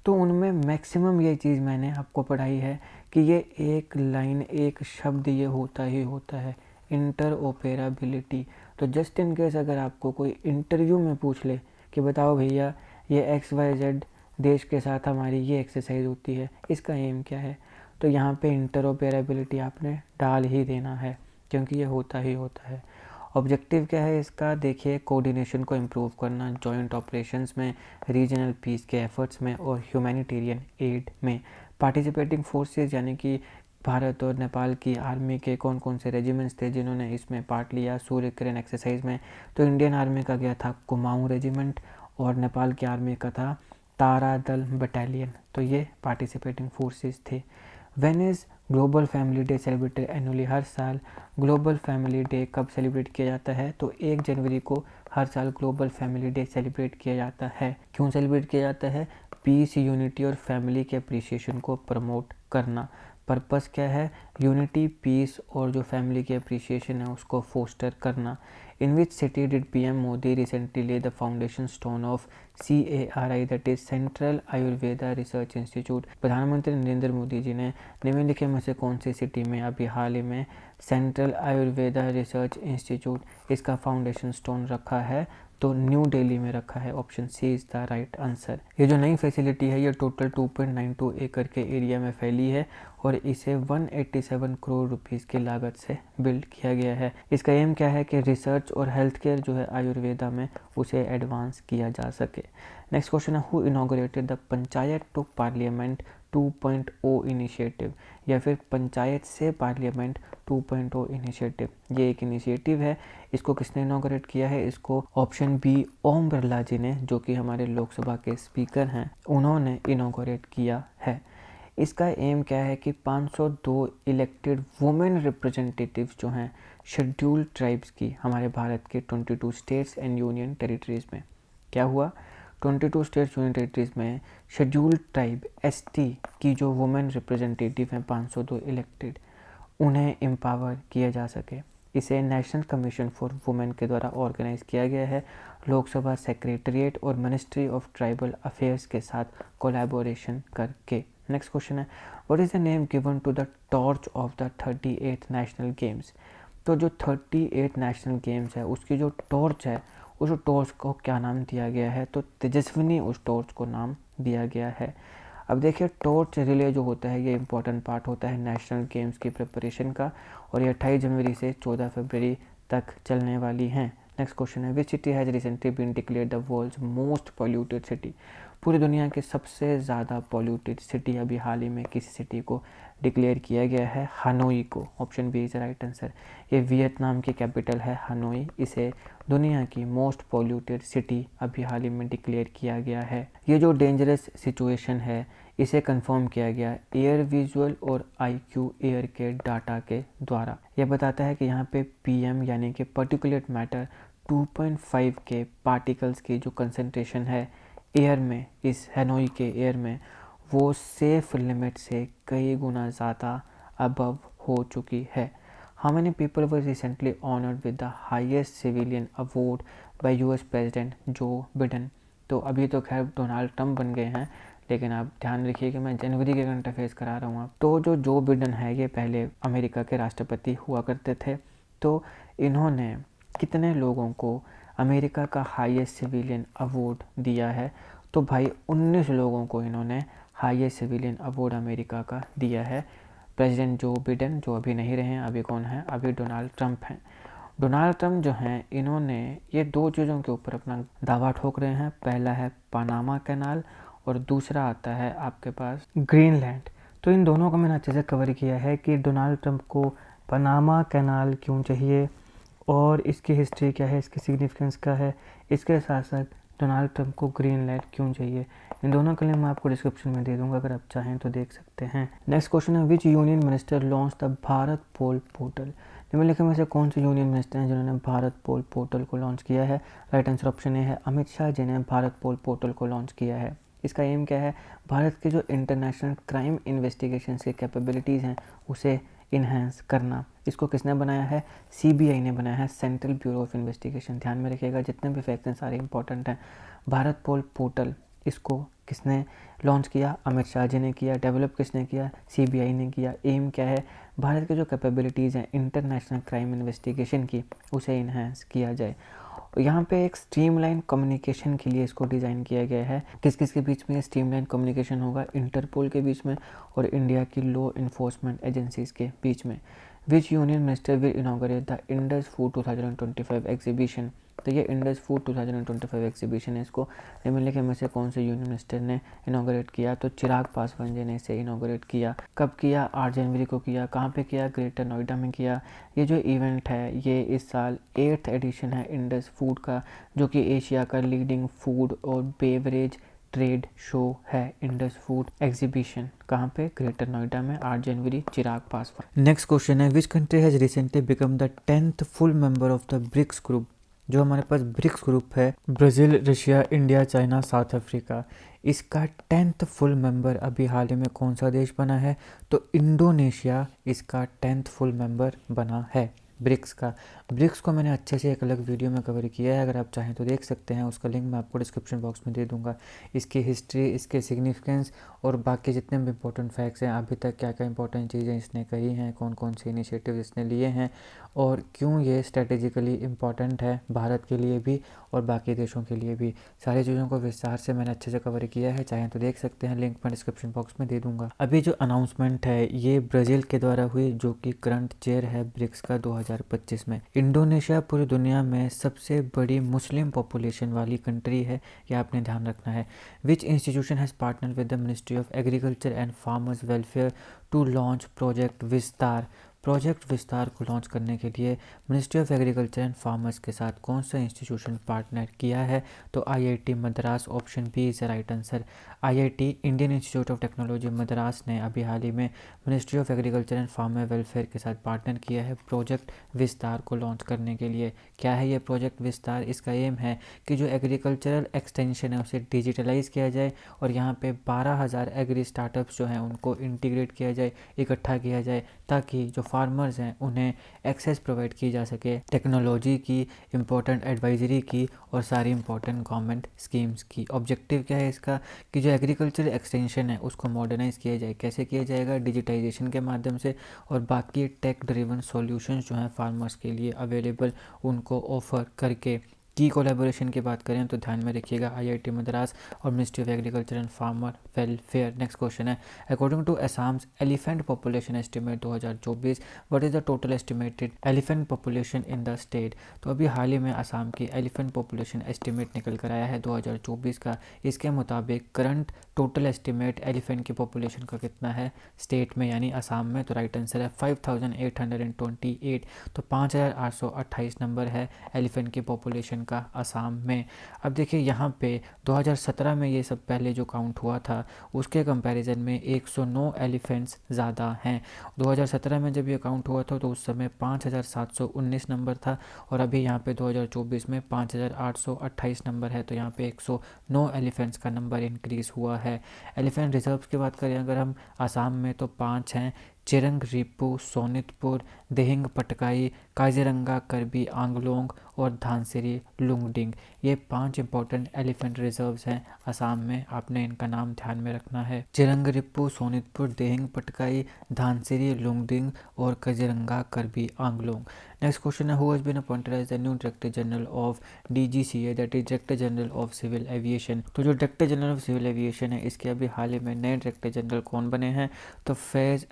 तो उनमें मैक्सिमम ये चीज़ मैंने आपको पढ़ाई है कि ये एक लाइन, एक शब्द ये होता ही होता है, इंटरऑपरेबिलिटी। तो जस्ट इन केस अगर आपको कोई इंटरव्यू में पूछ ले कि बताओ भैया ये XYZ देश के साथ हमारी ये एक्सरसाइज होती है, इसका एम क्या है, तो यहाँ पे इंटरऑपरेबिलिटी आपने डाल ही देना है क्योंकि ये होता ही होता है। ऑब्जेक्टिव क्या है इसका? देखिए, कोऑर्डिनेशन को इम्प्रूव करना जॉइंट ऑपरेशंस में, रीजनल पीस के एफर्ट्स में और ह्यूमैनिटेरियन एड में। पार्टिसिपेटिंग फोर्सेस यानी कि भारत और नेपाल की आर्मी के कौन कौन से रेजिमेंट्स थे जिन्होंने इसमें पार्ट लिया सूर्य किरण एक्सरसाइज में? तो इंडियन आर्मी का गया था कुमाऊं रेजिमेंट और नेपाल की आर्मी का था तारा दल बटालियन। तो ये पार्टिसिपेटिंग फोर्सेस थे। When is global family day celebrated annually? हर साल ग्लोबल फैमिली डे कब सेलिब्रेट किया जाता है? तो 1 जनवरी को हर साल ग्लोबल फैमिली डे सेलिब्रेट किया जाता है। क्यों सेलिब्रेट किया जाता है? पीस, यूनिटी और फैमिली के अप्रिसिएशन को प्रमोट करना। पर्पस क्या है? यूनिटी, पीस और जो फैमिली की अप्रिसिएशन है उसको फोस्टर करना। In which city did PM Modi recently lay the foundation stone of CARI that is central Ayurveda research institute? प्रधानमंत्री नरेंद्र मोदी जी ने निम्नलिखित में से कौन सी सिटी में अभी हाल ही में सेंट्रल आयुर्वेदा रिसर्च इंस्टीट्यूट इसका फाउंडेशन स्टोन रखा है? तो न्यू दिल्ली में रखा है। Option C is the right answer. ये जो नई फैसिलिटी है ये टोटल 2.92 एकड़ के एरिया में फैली है और इसे 187 करोड़ रुपीस की लागत से बिल्ड किया गया है। इसका एम क्या है कि रिसर्च और हेल्थ केयर जो है आयुर्वेदा में उसे एडवांस किया जा सके। नेक्स्ट क्वेश्चन है, who inaugurated the panchayat to parliament 2.0 initiative या फिर पंचायत से पार्लियामेंट 2.0 इनिशिएटिव, ये एक इनिशिएटिव है। इसको किसने इनॉग्रेट किया है? इसको ऑप्शन बी ओम बिरला जी ने, जो कि हमारे लोकसभा के स्पीकर हैं, उन्होंने इनॉग्रेट किया है। इसका एम क्या है कि 502 इलेक्टेड वुमेन रिप्रेजेंटेटिव्स जो हैं शेड्यूल्ड ट्राइब्स की, हमारे भारत के 22 स्टेट्स एंड यूनियन टेरिटरीज़ में क्या हुआ, 22 स्टेट्स यूनियन टेरिटरीज़ में शेड्यूल्ड ट्राइब एसटी की जो वुमेन रिप्रेजेंटेटिव हैं 502 इलेक्टेड, उन्हें एम्पावर किया जा सके। इसे नेशनल कमीशन फॉर वुमेन के द्वारा ऑर्गेनाइज किया गया है, लोकसभा सेक्रेटरीट और मिनिस्ट्री ऑफ ट्राइबल अफेयर्स के साथ कोलैबोरेशन करके। नेक्स्ट क्वेश्चन है, what is the name given to the torch of the 38th national games? तो जो 38 नेशनल गेम्स है उसकी जो टॉर्च है, उस टॉर्च को क्या नाम दिया गया है? तो तेजस्विनी उस टॉर्च को नाम दिया गया है। अब देखिए, टॉर्च रिले जो होता है ये इंपॉर्टेंट पार्ट होता है नेशनल गेम्स की प्रिपरेशन का, और ये 28 जनवरी से 14 फरवरी तक चलने वाली हैं। नेक्स्ट क्वेश्चन है, which city has recently been declared the world's most polluted city? पूरी दुनिया की सबसे ज़्यादा पॉल्यूटेड सिटी अभी हाल ही में किसी सिटी को डिक्लेयर किया गया है? हनोई को। Option B is right answer. ये वियतनाम की कैपिटल है हनोई, इसे दुनिया की मोस्ट पॉल्यूटेड सिटी अभी हाल ही में डिक्लेयर किया गया है। ये जो डेंजरस सिचुएशन है इसे कंफर्म किया गया एयर विजुअल और IQ एयर के डाटा के द्वारा। यह बताता है कि यहाँ पे PM यानी कि पर्टिकुलेट मैटर 2.5 के पार्टिकल्स की जो कंसंट्रेशन है एयर में, इस हनोई के एयर में, वो सेफ लिमिट से कई गुना ज़्यादा अबव हो चुकी है। How many people were recently honoured with the highest civilian award bye US president Joe Biden? तो अभी तो खैर डोनाल्ड ट्रंप बन गए हैं, लेकिन आप ध्यान रखिए कि मैं जनवरी के करंट अफेयर्स करा रहा हूँ आप। तो जो बिडेन है ये पहले अमेरिका के राष्ट्रपति हुआ करते थे। तो इन्होंने कितने लोगों को अमेरिका का हाईएस्ट सिविलियन अवार्ड दिया है? तो भाई 19 लोगों को इन्होंने हाईएस्ट सिविलियन अवार्ड अमेरिका का दिया है। प्रेसिडेंट जो बिडेन जो अभी नहीं रहे हैं, अभी कौन है? अभी डोनाल्ड ट्रंप हैं। डोनाल्ड ट्रंप जो हैं इन्होंने ये दो चीज़ों के ऊपर अपना दावा ठोक रहे हैं। पहला है पनामा कैनाल और दूसरा आता है आपके पास ग्रीनलैंड। तो इन दोनों को मैंने अच्छे से कवर किया है कि डोनाल्ड ट्रंप को पनामा कैनाल क्यों चाहिए और इसकी हिस्ट्री क्या है, इसकी सिग्निफिकेंस क्या है, इसके साथ साथ डोनाल्ड ट्रंप को ग्रीनलैंड क्यों चाहिए। इन दोनों के लिए मैं आपको डिस्क्रिप्शन में दे दूंगा, अगर आप चाहें तो देख सकते हैं। नेक्स्ट क्वेश्चन है, विच union minister launch the Bharat pole portal? निम्नलिखित में से कौन से यूनियन मिनिस्टर हैं जिन्होंने भारत पोल पोर्टल को लॉन्च किया है? राइट आंसर ऑप्शन ए है अमित शाह जी ने भारत पोल पोर्टल को लॉन्च किया है। इसका एम क्या है? भारत के जो इंटरनेशनल क्राइम इन्वेस्टिगेशन के कैपेबिलिटीज़ हैं उसे इन्हेंस करना। इसको किसने बनाया है? CBI ने बनाया है, सेंट्रल ब्यूरो ऑफ इन्वेस्टिगेशन। ध्यान में रखिएगा, जितने भी फैक्ट्स हैं सारे इंपॉर्टेंट हैं। भारत पोल पोर्टल इसको किसने लॉन्च किया? अमित शाह जी ने किया। डेवलप किसने किया? CBI ने किया। एम क्या है? भारत के जो कैपेबिलिटीज़ हैं इंटरनेशनल क्राइम इन्वेस्टिगेशन की, उसे इन्हेंस किया जाए। यहाँ पे एक स्ट्रीमलाइन कम्युनिकेशन के लिए इसको डिज़ाइन किया गया है। किस किस के बीच में स्ट्रीमलाइन कम्युनिकेशन होगा? इंटरपोल के बीच में और इंडिया की लॉ इन्फोर्समेंट एजेंसीज़ के बीच में। विच union minister will inaugurate the Indus food 2025 exhibition? तो ये इंडस फूड 2025 एग्जीबिशन है, इसको निम्नलिखित में से कौन से यूनियन मिनिस्टर ने इनॉग्रेट किया? तो चिराग पासवान जी ने इसे इनॉग्रेट किया। कब किया? 8 जनवरी को किया। कहाँ पे किया? ग्रेटर नोएडा में किया। ये जो इवेंट है ये इस साल 8th एडिशन है इंडस फूड का, जो कि एशिया का लीडिंग फूड और बेवरेज ट्रेड शो है। इंडस फूड एग्जीबिशन कहाँ पे? ग्रेटर नोएडा में, 8 जनवरी, चिराग पासवान। नेक्स्ट क्वेश्चन है, which country has recently become the 10th full member of the BRICS group? जो हमारे पास ब्रिक्स ग्रुप है, Brazil, Russia, India, China, South Africa, इसका 10th फुल मेंबर अभी हाल ही में कौन सा देश बना है? तो इंडोनेशिया इसका 10th फुल मेंबर बना है ब्रिक्स का। ब्रिक्स को मैंने अच्छे से एक अलग वीडियो में कवर किया है, अगर आप चाहें तो देख सकते हैं, उसका लिंक मैं आपको डिस्क्रिप्शन बॉक्स में दे दूंगा। इसकी हिस्ट्री, इसके सिग्निफिकेंस और बाकी जितने भी इंपॉर्टेंट फैक्ट्स हैं, अभी तक क्या क्या इंपॉर्टेंट चीज़ें इसने कही हैं, कौन कौन से इनिशिएटिव इसने लिए हैं और क्यों ये स्ट्रेटेजिकली इम्पॉर्टेंट है भारत के लिए भी और बाकी देशों के लिए भी, सारी चीज़ों को विस्तार से मैंने अच्छे से कवर किया है। चाहें तो देख सकते हैं, लिंक मैं डिस्क्रिप्शन बॉक्स में दे दूंगा। अभी जो अनाउंसमेंट है ये ब्राज़ील के द्वारा हुई, जो कि करंट चेयर है ब्रिक्स का 2025 में। इंडोनेशिया पूरी दुनिया में सबसे बड़ी मुस्लिम पॉपुलेशन वाली कंट्री है, यह आपने ध्यान रखना है। Which institution has partner with the ministry of agriculture and farmers welfare to launch project Vistaar. Project Vistaar को लॉन्च करने के लिए ministry of agriculture and farmers के साथ कौन सा इंस्टीट्यूशन पार्टनर किया है? तो IIT Madras, option B is the right answer. IIT Indian Institute of Technology Madras ने अभी हाल ही में ministry of agriculture and farmer welfare के साथ पार्टनर किया है प्रोजेक्ट विस्तार को लॉन्च करने के लिए। क्या है ये प्रोजेक्ट विस्तार? इसका एम है कि जो एग्रीकल्चरल एक्सटेंशन है उसे डिजिटलाइज किया जाए और यहाँ पे 12,000 एग्री स्टार्टअप्स जो हैं उनको इंटीग्रेट किया जाए, इकट्ठा किया जाए, ताकि जो फार्मर्स हैं उन्हें एक्सेस प्रोवाइड की जा सके टेक्नोलॉजी की, इम्पोर्टेंट एडवाइजरी की और सारी इंपॉर्टेंट गवर्नमेंट स्कीम्स की। ऑब्जेक्टिव क्या है इसका? कि जो एग्रीकल्चर एक्सटेंशन है उसको मॉडर्नाइज किया जाए। कैसे किया जाएगा? डिजिटाइजेशन के माध्यम से, और बाकी टेक ड्रिवन सॉल्यूशंस जो हैं फार्मर्स के लिए अवेलेबल उनको ऑफर करके। की कोलैबोरेशन की बात करें तो ध्यान में रखिएगा आईआईटी मद्रास और ministry of agriculture and farmer welfare. Next question है, according to Assam's elephant population estimate 2024, what is the total estimated elephant population in the state? तो अभी हाल ही में असम की एलिफेंट पॉपुलेशन एस्टिमेट निकल कर आया है 2024 का। इसके मुताबिक करंट टोटल एस्टिमेट एलिफेंट की पॉपुलेशन का कितना है स्टेट में, यानी असम में? तो राइट आंसर है 5,828। तो 5,828 नंबर है एलिफेंट की पॉपुलेशन का असम में। अब देखिए यहाँ पे 2017 में ये सब पहले जो काउंट हुआ था उसके कंपैरिजन में 109 एलिफेंट्स ज़्यादा हैं। 2017 में जब ये काउंट हुआ था तो उस समय 5,719 नंबर था और अभी यहाँ पे 2024 में 5,828 नंबर है। तो यहाँ पे 109 एलिफेंट्स का नंबर इंक्रीज़ हुआ है। एलिफेंट रिजर्व्स की बात करें अगर हम असम में तो 5 हैं, चिरंग रिपू, सोनितपुर, दिहिंग पटकाई, काजीरंगा करबी आंगलोंग और धानसिरी लुंगडिंग। ये 5 इंपॉर्टेंट एलिफेंट रिजर्व्स हैं असम में, आपने इनका नाम ध्यान में रखना है। चिरंग रिपू, सोनितपुर, दिहिंग पटकाई, धानसिरी लुंगडिंग और काजीरंगा करबी आंगलोंग। नेक्स्ट क्वेश्चन है, who has been appointed as the new director general of DGCA, that is director general of civil aviation. तो जो director general of civil aviation है इसके अभी हाल ही में नए डायरेक्टर जनरल कौन बने हैं? तो फैज़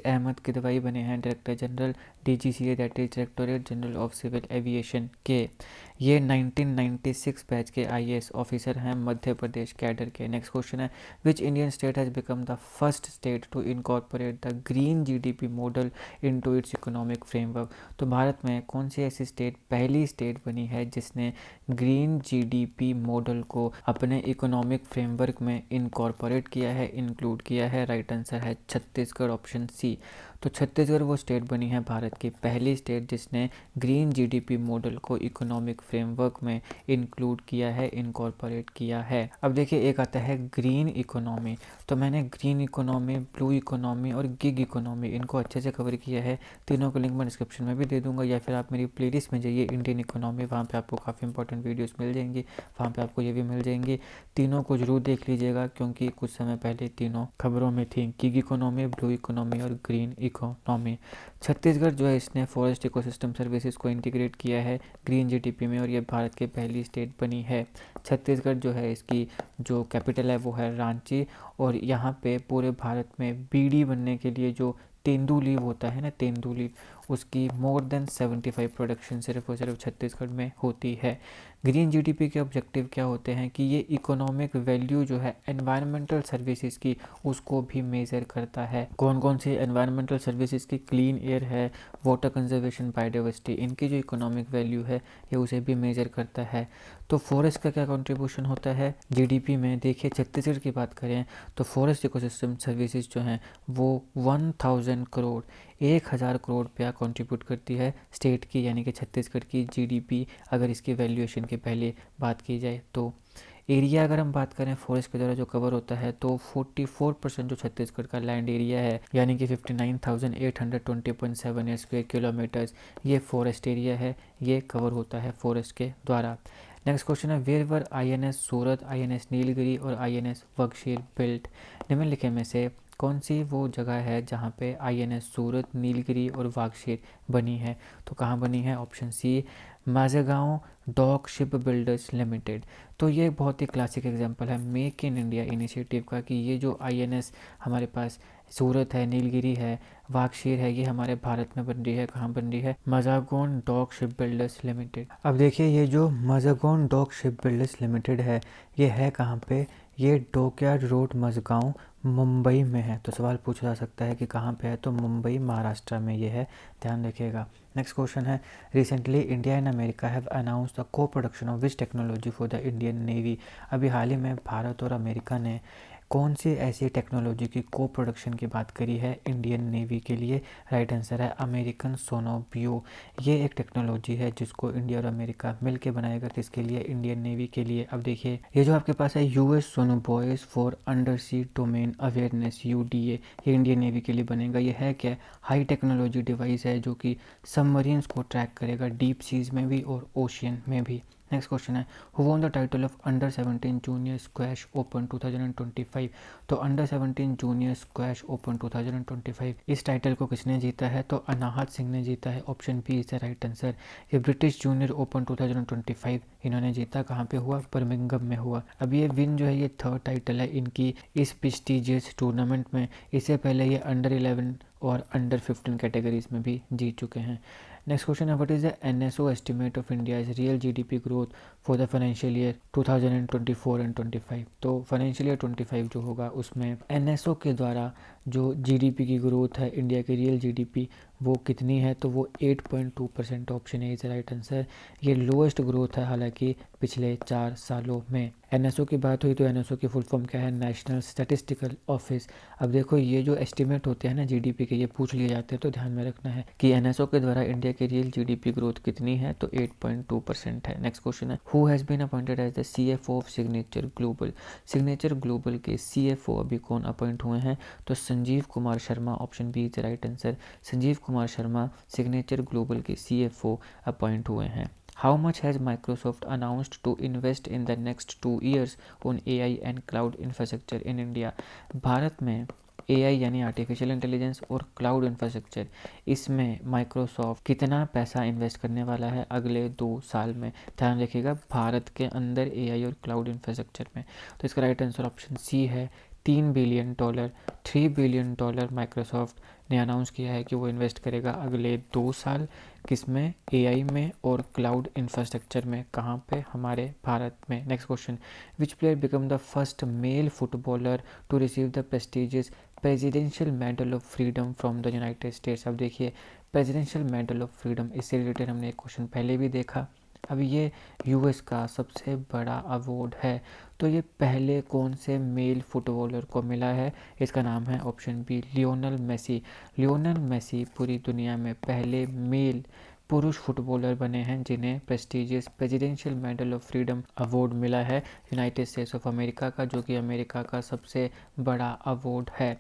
अहमद किदवई बने हैं director general DGCA, that is directorate general of civil aviation के। ये 1996 बैच के आईएएस ऑफिसर हैं मध्य प्रदेश कैडर के। नेक्स्ट क्वेश्चन है, which Indian state has become the first state to incorporate the green GDP model into its economic framework? तो भारत में कौन सी ऐसी स्टेट पहली स्टेट बनी है जिसने ग्रीन जीडीपी मॉडल को अपने इकोनॉमिक फ्रेमवर्क में इनकॉर्पोरेट किया है, इंक्लूड किया है? राइट आंसर है छत्तीसगढ़, ऑप्शन सी। तो छत्तीसगढ़ वो स्टेट बनी है भारत की पहली स्टेट जिसने ग्रीन जीडीपी मॉडल को इकोनॉमिक फ्रेमवर्क में इंक्लूड किया है, इनकॉर्पोरेट किया है। अब देखिए एक आता है ग्रीन इकोनॉमी। तो मैंने ग्रीन इकोनॉमी, ब्लू इकोनॉमी और गिग इकोनॉमी इनको अच्छे से कवर किया है। तीनों को लिंक मैं डिस्क्रिप्शन में भी दे दूंगा, या फिर आप मेरी प्लेलिस्ट में जाइए इंडियन इकोनॉमी, वहाँ पे आपको काफ़ी इंपॉर्टेंट वीडियोस मिल जाएंगी, वहाँ पे आपको ये भी मिल जाएंगी। तीनों को जरूर देख लीजिएगा क्योंकि कुछ समय पहले तीनों खबरों में थी, गिग इकोनॉमी, ब्लू इकोनॉमी और ग्रीन इकोनॉमी। छत्तीसगढ़ जो है इसने फॉरेस्ट इकोसिस्टम सर्विसेज को इंटीग्रेट किया है ग्रीन जीडीपी में और ये भारत की पहली स्टेट बनी है। छत्तीसगढ़ जो है इसकी जो कैपिटल है वो है रांची, और यहाँ पे पूरे भारत में बीड़ी बनने के लिए जो तेंदुलीव होता है ना, तेंदुलीव, उसकी मोर देन 75 प्रोडक्शन सिर्फ और सिर्फ छत्तीसगढ़ में होती है। ग्रीन जीडीपी के ऑब्जेक्टिव क्या होते हैं कि ये इकोनॉमिक वैल्यू जो है एनवायरमेंटल सर्विसेज की उसको भी मेज़र करता है। कौन कौन सी एनवायरमेंटल सर्विसेज की? क्लीन एयर है, वाटर कंजर्वेशन, बायोडाइवर्सिटी, इनकी जो इकोनॉमिक वैल्यू है ये उसे भी मेज़र करता है। तो फॉरेस्ट का क्या कंट्रीब्यूशन होता है जीडीपी में? देखिए छत्तीसगढ़ की बात करें तो फॉरेस्ट इकोसिस्टम सर्विसेज जो हैं वो 1000 करोड़ 1000 करोड़ रुपया कंट्रीब्यूट करती है स्टेट की, यानी कि छत्तीसगढ़ की जीडीपी, अगर इसकी वैल्यूएशन की पहले बात की जाए तो। एरिया अगर हम बात करें फॉरेस्ट के द्वारा जो कवर होता है तो 44% जो छत्तीसगढ़ का लैंड एरिया है यानी कि 59,820.7 स्क्वायर किलोमीटर्स, ये फॉरेस्ट एरिया है, ये कवर होता है फॉरेस्ट के द्वारा। नेक्स्ट क्वेश्चन है, where were INS Surat, INS Nilgiri और आईएनएस बगशीर बिल्ट? निम्नलिखित में से कौन सी वो जगह है जहाँ पे आईएनएस सूरत, नीलगिरी और वागशीर बनी है? तो कहाँ बनी है? Option C, Mazagon dock ship builders limited. तो ये बहुत ही क्लासिक एग्जांपल है मेक इन इंडिया इनिशिएटिव का कि ये जो आईएनएस हमारे पास सूरत है, नीलगिरी है, वागशीर है, ये हमारे भारत में बन रही है। कहाँ बन रही है? मज़ागॉन डॉक शिप बिल्डर्स लिमिटेड। अब देखिए ये जो मज़ागॉन डॉक शिप बिल्डर्स लिमिटेड है, ये है कहाँ पे? ये डॉकयार्ड रोड मज़गांव मुंबई में है। तो सवाल पूछा जा सकता है कि कहाँ पे है, तो मुंबई महाराष्ट्र में ये है, ध्यान रखिएगा। नेक्स्ट क्वेश्चन है, recently India and America have announce the co production of which technology for the Indian navy. अभी हाल ही में भारत और अमेरिका ने कौन सी ऐसी टेक्नोलॉजी की को प्रोडक्शन की बात करी है इंडियन नेवी के लिए? राइट आंसर है अमेरिकन सोनोबियो। ये एक टेक्नोलॉजी है जिसको इंडिया और अमेरिका मिलके बनाएगा, किसके लिए? इंडियन नेवी के लिए। अब देखिए ये जो आपके पास है US sonobuoys for under sea domain awareness UDA, ये इंडियन नेवी के लिए बनेगा। ये है क्या? हाई टेक्नोलॉजी डिवाइस है जो कि सबमरीन्स को ट्रैक करेगा, डीप सीज में भी और ओशियन में भी। नेक्स्ट क्वेश्चन है, who won the title of under 17 junior squash open 2025। तो अंडर 17 जूनियर स्क्वैश ओपन 2025, इस टाइटल को किसने जीता है? तो अनाहत सिंह ने जीता है। Option B is the right answer. ये ब्रिटिश जूनियर ओपन 2025 इन्होंने जीता। कहाँ पे हुआ? बर्मिंघम में हुआ। अब ये विन जो है ये थर्ड टाइटल है इनकी इस प्रेस्टिजियस टूर्नामेंट में। इससे पहले ये अंडर 11 और अंडर 15 कैटेगरीज में भी जीत चुके हैं। नेक्स्ट क्वेश्चन है, what is the NSO estimate of India's real GDP growth for the financial year 2024 and 25। तो फाइनेंशियल ईयर 25 जो होगा उसमें एनएसओ के द्वारा जो जीडीपी की ग्रोथ है, इंडिया की रियल जीडीपी वो कितनी है? तो वो 8.2%। Option A is right answer. ये लोएस्ट ग्रोथ है हालांकि पिछले 4 सालों में। एनएसओ की बात हुई तो एनएसओ की फुल फॉर्म क्या है? National statistical office. अब देखो ये जो एस्टिमेट होते हैं ना जीडीपी के, ये पूछ लिए जाते हैं, तो ध्यान में रखना है कि एनएसओ के द्वारा इंडिया की रियल जीडीपी ग्रोथ कितनी है? तो 8.2% है। नेक्स्ट क्वेश्चन है, who has been appointed as the CFO of Signature Global. Signature Global के सीएफओ अभी कौन अपॉइंट हुए हैं? तो Sanjeev Kumar Sharma. Option B is right answer. Sanjeev Kumar Sharma Signature Global के सीएफओ अपॉइंट हुए हैं। How much has Microsoft announced to invest in the next 2 years on AI and cloud infrastructure in India? Bharat में AI यानी आर्टिफिशियल इंटेलिजेंस और cloud infrastructure, इसमें Microsoft कितना पैसा invest करने वाला है अगले 2 साल में? ध्यान रखिएगा, भारत के अंदर AI और क्लाउड इंफ्रास्ट्रक्चर में। तो इसका राइट आंसर ऑप्शन सी है, $3 बिलियन। $3 बिलियन माइक्रोसॉफ्ट ने अनाउंस किया है कि वो इन्वेस्ट करेगा अगले 2 साल, किसमें? एआई में और क्लाउड इंफ्रास्ट्रक्चर में। कहाँ पे? हमारे भारत में। Next question, which player become the first male footballer to receive the prestigious presidential medal of freedom from the United States. अब देखिए प्रेसिडेंशियल मेडल ऑफ फ्रीडम, इससे रिलेटेड हमने एक क्वेश्चन पहले भी देखा। अब ये यूएस का सबसे बड़ा अवार्ड है, तो ये पहले कौन से मेल फुटबॉलर को मिला है? इसका नाम है option B Lionel Messi. Lionel Messi पूरी दुनिया में पहले मेल पुरुष फुटबॉलर बने हैं जिन्हें prestigious presidential medal of freedom award मिला है यूनाइटेड स्टेट्स ऑफ अमेरिका का, जो कि अमेरिका का सबसे बड़ा अवार्ड है।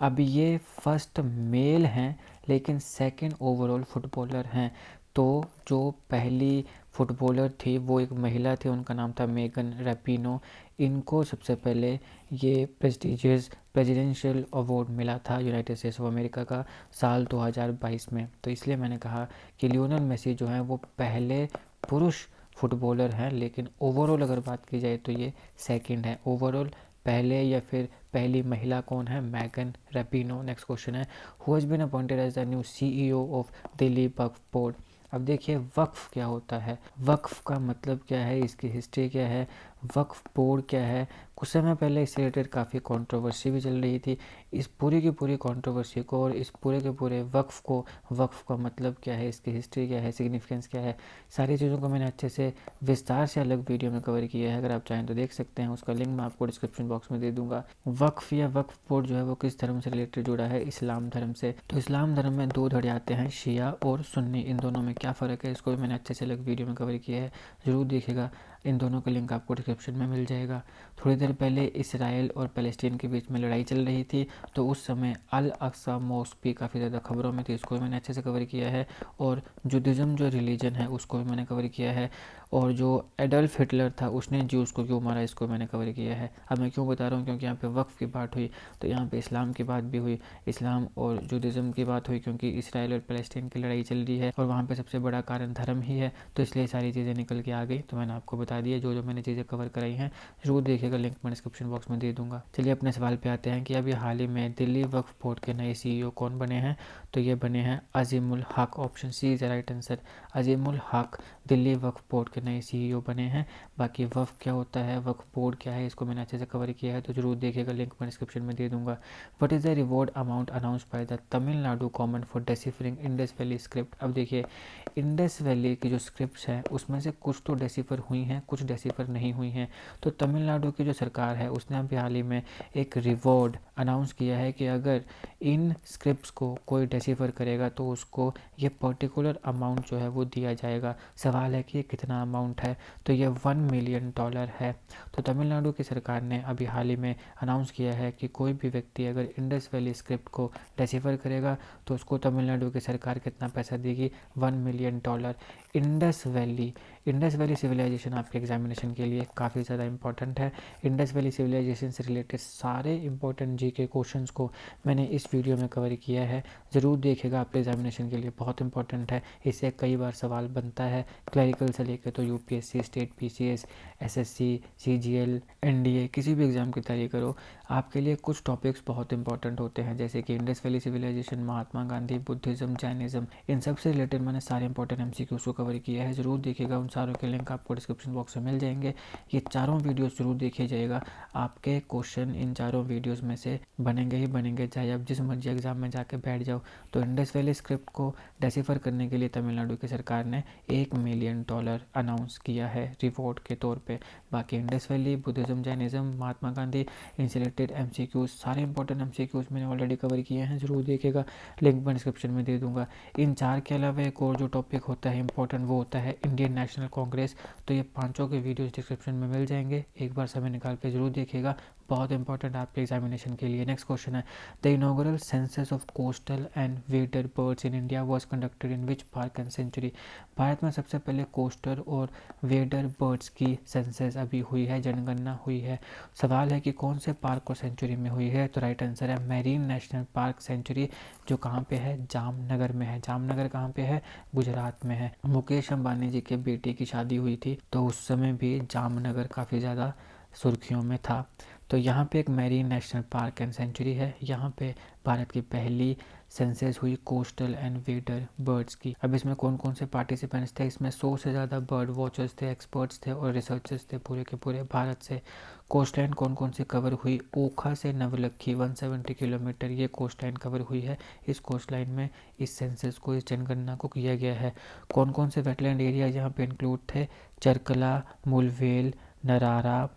अब ये फर्स्ट मेल हैं लेकिन सेकंड ओवरऑल फुटबॉलर हैं। तो जो पहली फुटबॉलर थी वो एक महिला थी, उनका नाम था मेगन रैपिनो। इनको सबसे पहले ये प्रेस्टिजियस प्रेसिडेंशियल अवार्ड मिला था यूनाइटेड स्टेट्स ऑफ अमेरिका का साल 2022 में। तो इसलिए मैंने कहा कि लियोनल मेसी जो हैं वो पहले पुरुष फुटबॉलर हैं, लेकिन ओवरऑल अगर बात की जाए तो ये सेकंड है। ओवरऑल पहले या फिर पहली महिला कौन है? Megan Rapinoe. नेक्स्ट क्वेश्चन है, who has been appointed as the new CEO of Delhi Waqf board. अब देखिए वक्फ क्या होता है, वक्फ का मतलब क्या है, इसकी हिस्ट्री क्या है, वक्फ बोर्ड क्या है। कुछ समय पहले इससे रिलेटेड काफ़ी कंट्रोवर्सी भी चल रही थी। इस पूरी की पूरी कंट्रोवर्सी को और इस पूरे के पूरे वक्फ को, वक्फ का मतलब क्या है, इसकी हिस्ट्री क्या है, सिग्निफिकेंस क्या है, सारी चीज़ों को मैंने अच्छे से विस्तार से अलग वीडियो में कवर किया है। अगर आप चाहें तो देख सकते हैं, उसका लिंक मैं आपको डिस्क्रिप्शन बॉक्स में दे दूंगा। वक्फ या वक्फ बोर्ड जो है वो किस धर्म से रिलेटेड जुड़ा है? इस्लाम धर्म से। तो इस्लाम धर्म में 2 धड़े आते हैं, शिया और सुन्नी। इन दोनों में क्या फ़र्क है इसको भी मैंने अच्छे से अलग वीडियो में कवर किया है, ज़रूर देखिएगा। इन दोनों का लिंक आपको डिस्क्रिप्शन में मिल जाएगा। थोड़ी देर पहले इसराइल और पैलेस्टीन के बीच में लड़ाई चल रही थी, तो उस समय अल अक्सा मॉस्क भी काफ़ी ज़्यादा खबरों में थी, इसको भी मैंने अच्छे से कवर किया है। और जुडिज़म जो रिलीजन है उसको भी मैंने कवर किया है। और जो एडल्फ हिटलर था उसने ज्यूज़ को क्यों मारा, इसको मैंने कवर किया है। अब मैं क्यों बता रहा हूँ, क्योंकि यहाँ पे वक्फ की बात हुई तो यहाँ पे इस्लाम की बात भी हुई, इस्लाम और जुडिज़म की बात हुई, क्योंकि इसराइल और पैलेस्टीन की लड़ाई चल रही है और वहाँ पे सबसे बड़ा कारण धर्म ही है। तो इसलिए सारी चीज़ें निकल के आ गई, तो मैंने आपको बता दिया। जो जो मैंने चीज़ें कवर कराई हैं ज़रूर देखिएगा, लिंक मैं डिस्क्रिप्शन बॉक्स में दे दूँगा। चलिए अपने सवाल पे आते हैं कि अभी हाल ही में दिल्ली वक्फ बोर्ड के नए सीईओ कौन बने हैं? तो ये बने हैं Azimul Haq. Option C is the right answer. Azimul Haq Delhi Waqf board के नए सीईओ बने हैं। बाकी वक्फ क्या होता है, वक्फ बोर्ड क्या है, इसको मैंने अच्छे से कवर किया है, तो जरूर देखिएगा, लिंक मैं डिस्क्रिप्शन में दे दूंगा। What is the reward amount announce by the Tamil Nadu government for deciphering Indus valley script? अब देखिए, इंडस वैली की जो स्क्रिप्ट्स हैं उसमें से कुछ तो डेसिफर हुई हैं, कुछ डेसिफर नहीं हुई हैं। तो तमिलनाडु की जो सरकार है उसने अभी हाल ही में एक रिवॉर्ड अनाउंस किया है कि अगर इन स्क्रिप्ट्स को कोई डेसिफर करेगा तो उसको ये पर्टिकुलर अमाउंट जो है वो दिया जाएगा। सवाल है कि ये कितना अमाउंट है, तो ये $1 मिलियन है। तो तमिलनाडु की सरकार ने अभी हाल ही में अनाउंस किया है कि कोई भी व्यक्ति अगर इंडस वैली स्क्रिप्ट को डेसिफर करेगा तो उसको तमिलनाडु की सरकार कितना पैसा देगी? $1 मिलियन। इंडस वैली सिविलाइजेशन आपके एग्जामिनेशन के लिए काफ़ी ज़्यादा इंपॉर्टेंट है। इंडस वैली सिविलाइजेशन से रिलेटेड सारे इंपॉर्टेंट जीके क्वेश्चंस को मैंने इस वीडियो में कवर किया है, ज़रूर देखिएगा, आपके एग्जामिनेशन के लिए बहुत इंपॉर्टेंट है। इससे कई बार सवाल बनता है, क्लरिकल से लेकर तो UPSC, state PCS, SSC, CGL, NDA, किसी भी एग्ज़ाम की तैयारी करो, आपके लिए कुछ टॉपिक्स बहुत इंपॉर्टेंट होते हैं, जैसे कि Indus valley civilisation, Mahatma Gandhi, Buddhism, Jainism, इन सब से रिलेटेड मैंने सारे इंपॉर्टेंट एमसीक्यूज़ को कवर किया है। ज़रूर देखिएगा, उन सारों के लिंक आपको डिस्क्रिप्शन बॉक्स में मिल जाएंगे। ये चारों वीडियोस ज़रूर देखिए जाएगा, आपके क्वेश्चन इन चारों वीडियोस में से बनेंगे ही बनेंगे, चाहे आप जिस मर्जी एग्जाम में जाके बैठ जाओ। तो इंडस वैली स्क्रिप्ट को डेसिफर करने के लिए तमिलनाडु की सरकार ने $1 मिलियन अनाउंस किया है रिवॉर्ड के तौर पे। बाकी Indus valley, Buddhism, Jainism, Mahatma Gandhi, इनसे रिलेटेड एमसीक्यूज, सारे इंपॉर्टेंट एमसीक्यूज मैंने ऑलरेडी कवर किए हैं, ज़रूर देखिएगा, लिंक मैं डिस्क्रिप्शन में दे दूंगा। इन चार के अलावा एक और जो टॉपिक होता है इंपॉर्टेंट, वो होता है इंडियन नेशनल कांग्रेस। तो ये पांचों के वीडियोस डिस्क्रिप्शन में मिल जाएंगे, एक बार समय निकाल के जरूर देखिएगा, बहुत इंपॉर्टेंट आपके एग्जामिनेशन के लिए। नेक्स्ट क्वेश्चन है, the inaugural census of coastal and wader birds in India was conducted in which park and sanctuary? Bharat में सबसे पहले कोस्टल और वेडर बर्ड्स की सेंसस अभी हुई है, जनगणना हुई है। सवाल है कि कौन से पार्क और सेंचुरी में हुई है? तो राइट आंसर है मेरीन नेशनल पार्क सेंचुरी, जो कहाँ पे है? जामनगर में है। जामनगर कहाँ पे है? गुजरात में है। मुकेश अंबानी जी के बेटे की शादी हुई थी, तो उस समय भी जामनगर काफ़ी ज़्यादा सुर्खियों में था। तो यहाँ पे एक marine national park and sanctuary है, यहाँ पे भारत की पहली सेंसस हुई कोस्टल एंड वेडर बर्ड्स की। अब इसमें कौन कौन से पार्टिसिपेंट्स थे? इसमें 100 से ज़्यादा बर्ड वॉचर्स थे, एक्सपर्ट्स थे और रिसर्चर्स थे पूरे के पूरे भारत से। कोस्ट लाइन कौन कौन सी कवर हुई? ओखा से नवलखी 170 किलोमीटर ये कोस्ट लाइन कवर हुई है। इस कोस्ट लाइन में इस सेंसस को, इस जनगणना को किया गया है। कौन कौन से वेटलैंड एरिया यहाँ पे इंक्लूड थे? चरकला, मुलवेल, नरारा,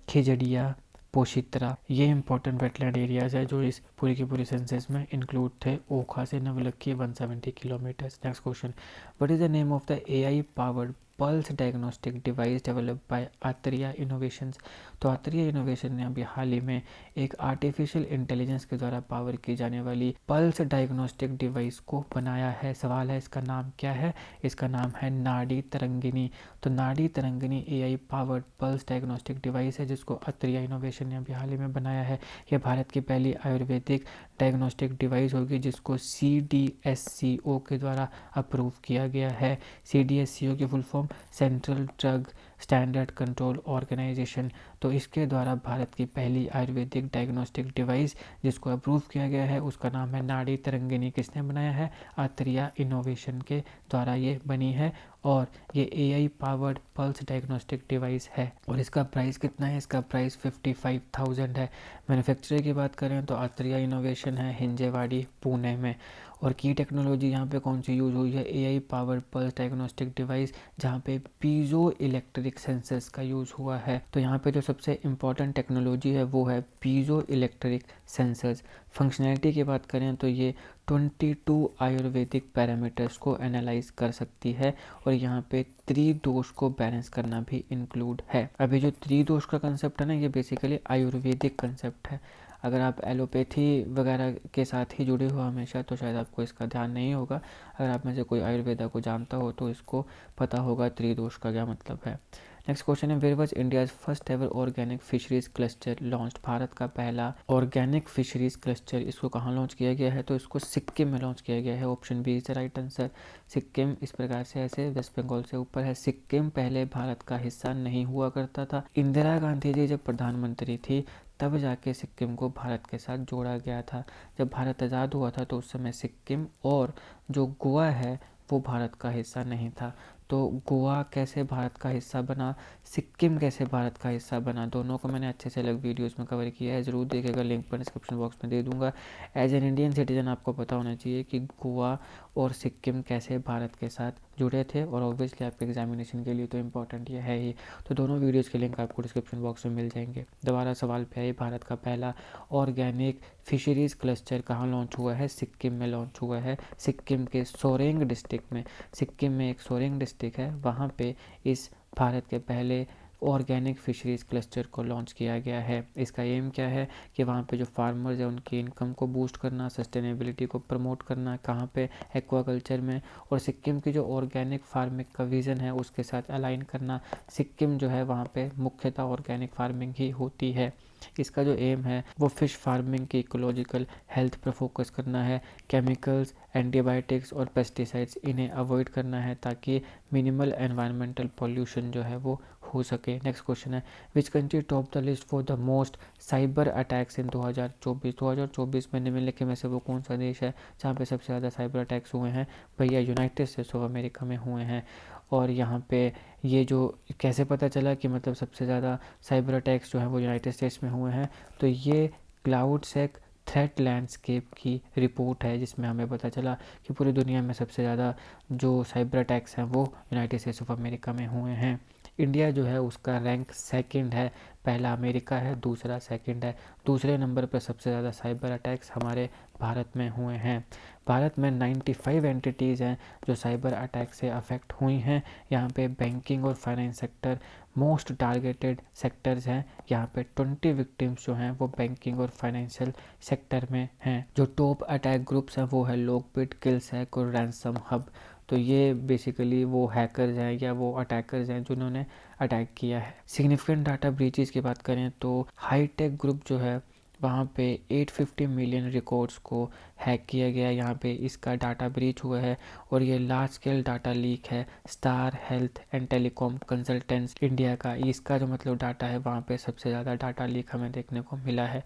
खिजड़िया, पोशित्रा, ये इंपॉर्टेंट वेटलैंड एरियाज है जो इस पूरी की पूरी सेंसस में इंक्लूड थे। ओखा से नवलखी 170 kilometres. Next question, what is the name of the AI powered pulse diagnostic device developed by Atreya innovations? तो आत्रेया इनोवेशन ने अभी हाल ही में एक आर्टिफिशियल इंटेलिजेंस के द्वारा पावर की जाने वाली पल्स डायग्नोस्टिक डिवाइस को बनाया है। सवाल है इसका नाम क्या है? इसका नाम है नाड़ी तरंगिनी। तो नाड़ी Tarangini AI powered pulse diagnostic device है जिसको आत्रेया इनोवेशन ने अभी हाल ही में बनाया है। यह भारत की पहली आयुर्वेदिक डायग्नोस्टिक डिवाइस होगी जिसको CDSCO के द्वारा अप्रूव किया गया है। CDSCO की full form central drug standard control organisation. तो इसके द्वारा भारत की पहली आयुर्वेदिक डायग्नोस्टिक डिवाइस जिसको अप्रूव किया गया है उसका नाम है नाड़ी तरंगिनी। किसने बनाया है? आत्रेया इनोवेशन के द्वारा ये बनी है और ये AI powered pulse diagnostic device है। और इसका प्राइस कितना है? इसका प्राइस 55,000 है। मैन्युफैक्चरर की बात करें तो आत्रेया इनोवेशन है हिंजेवाड़ी, पुणे में। और की टेक्नोलॉजी यहाँ पे कौन सी यूज़ हुई है? AI powered pulse diagnostic device, जहाँ पे पीजो इलेक्ट्रिक सेंसर्स का यूज़ हुआ है। तो यहाँ पे जो सबसे इम्पॉर्टेंट टेक्नोलॉजी है वो है पीजो इलेक्ट्रिक सेंसर्स। फंक्शनैलिटी की बात करें तो ये 22 आयुर्वेदिक पैरामीटर्स को एनालाइज कर सकती है और यहाँ पे त्रिदोष को बैलेंस करना भी इंक्लूड है। अभी जो त्रिदोष का कंसेप्ट है ना, ये बेसिकली आयुर्वेदिक कंसेप्ट है। अगर आप एलोपैथी वगैरह के साथ ही जुड़े हो हमेशा तो शायद आपको इसका ध्यान नहीं होगा। अगर आप में से कोई आयुर्वेदा को जानता हो तो इसको पता होगा त्रिदोष का क्या मतलब है। नेक्स्ट क्वेश्चन है, where was India's first ever organic fisheries cluster launched? Bharat का पहला ऑर्गेनिक फिशरीज क्लस्टर इसको कहाँ लॉन्च किया गया है? तो इसको सिक्किम में लॉन्च किया गया है। Option B is the right answer. Sikkim इस प्रकार से ऐसे वेस्ट बंगाल से ऊपर है। सिक्किम पहले भारत का हिस्सा नहीं हुआ करता था। इंदिरा गांधी जी जब प्रधानमंत्री थी तब जाके सिक्किम को भारत के साथ जोड़ा गया था। जब भारत आज़ाद हुआ था तो उस समय सिक्किम और जो गोवा है वो भारत का हिस्सा नहीं था। तो गोवा कैसे भारत का हिस्सा बना, सिक्किम कैसे भारत का हिस्सा बना, दोनों को मैंने अच्छे से अलग वीडियोस में कवर किया है, ज़रूर देखिएगा, लिंक पर डिस्क्रिप्शन बॉक्स में दे दूंगा। एज एन इंडियन सिटीजन आपको पता होना चाहिए कि गोवा और सिक्किम कैसे भारत के साथ जुड़े थे, और ऑब्वियसली आपके एग्जामिनेशन के लिए तो इम्पोर्टेंट ये है ही। तो दोनों वीडियोज़ के लिंक आपको डिस्क्रिप्शन बॉक्स में मिल जाएंगे। दोबारा सवाल पे आए, भारत का पहला ऑर्गेनिक फिशरीज़ क्लस्टर कहाँ लॉन्च हुआ है? सिक्किम में लॉन्च हुआ है, सिक्किम के सोरेंग डिस्ट्रिक्ट में। सिक्किम में एक सोरेंग डिस्ट्रिक्ट है, वहाँ पे इस भारत के पहले ऑर्गेनिक फिशरीज़ क्लस्टर को लॉन्च किया गया है। इसका एम क्या है कि वहाँ पे जो फार्मर्स हैं उनकी इनकम को बूस्ट करना, सस्टेनेबिलिटी को प्रमोट करना, कहाँ पे? एक्वाकल्चर में, और सिक्किम की जो ऑर्गेनिक फार्मिंग का विज़न है उसके साथ अलाइन करना। सिक्किम जो है वहाँ पे मुख्यतः ऑर्गेनिक फार्मिंग ही होती है। इसका जो एम है वो फ़िश फार्मिंग की इकोलॉजिकल हेल्थ पर फोकस करना है, केमिकल्स, एंटीबायोटिक्स और पेस्टिसाइड्स इन्हें अवॉइड करना है ताकि मिनिमल एनवायरमेंटल पॉल्यूशन जो है वो हो सके। नेक्स्ट क्वेश्चन है, which country top the list for the most cyber attacks in 2024? 2024 में निम्नलिखित में से वो कौन सा देश है जहाँ पे सबसे ज़्यादा साइबर अटैक्स हुए हैं? भैया यूनाइटेड स्टेट्स ऑफ अमेरिका में हुए हैं। और यहाँ पे ये जो कैसे पता चला कि मतलब सबसे ज़्यादा साइबर अटैक्स जो हैं वो यूनाइटेड स्टेट्स में हुए हैं? तो ये क्लाउडसेक थ्रेट लैंडस्केप की रिपोर्ट है जिसमें हमें पता चला कि पूरी दुनिया में सबसे ज़्यादा जो साइबर अटैक्स हैं वो यूनाइटेड स्टेट्स ऑफ अमेरिका में हुए हैं। इंडिया जो है उसका रैंक सेकंड है, पहला अमेरिका है, दूसरा सेकंड है। दूसरे नंबर पर सबसे ज़्यादा साइबर अटैक्स हमारे भारत में हुए हैं। भारत में 95 एंटिटीज़ हैं जो साइबर अटैक से अफेक्ट हुई हैं। यहाँ पे बैंकिंग और finance sector most targeted sectors हैं। यहाँ पे 20 विक्टिम्स जो हैं वो बैंकिंग और फाइनेंशियल सेक्टर में हैं। जो टॉप अटैक ग्रुप्स हैं वो है लोकबिट, किलसैक और रैंसम हब। तो ये बेसिकली वो हैकर्स हैं या वो अटैकर्स हैं जिन्होंने अटैक किया है। सिग्निफिकेंट डाटा ब्रीचेस की बात करें तो हाईटेक ग्रुप जो है वहाँ पे 850 मिलियन रिकॉर्ड्स को हैक किया गया है। यहाँ पे इसका डाटा ब्रीच हुआ है और ये लार्ज स्केल डाटा लीक है। Star health and telecom consultants India का इसका जो मतलब डाटा है वहाँ पे सबसे ज़्यादा डाटा लीक हमें देखने को मिला है।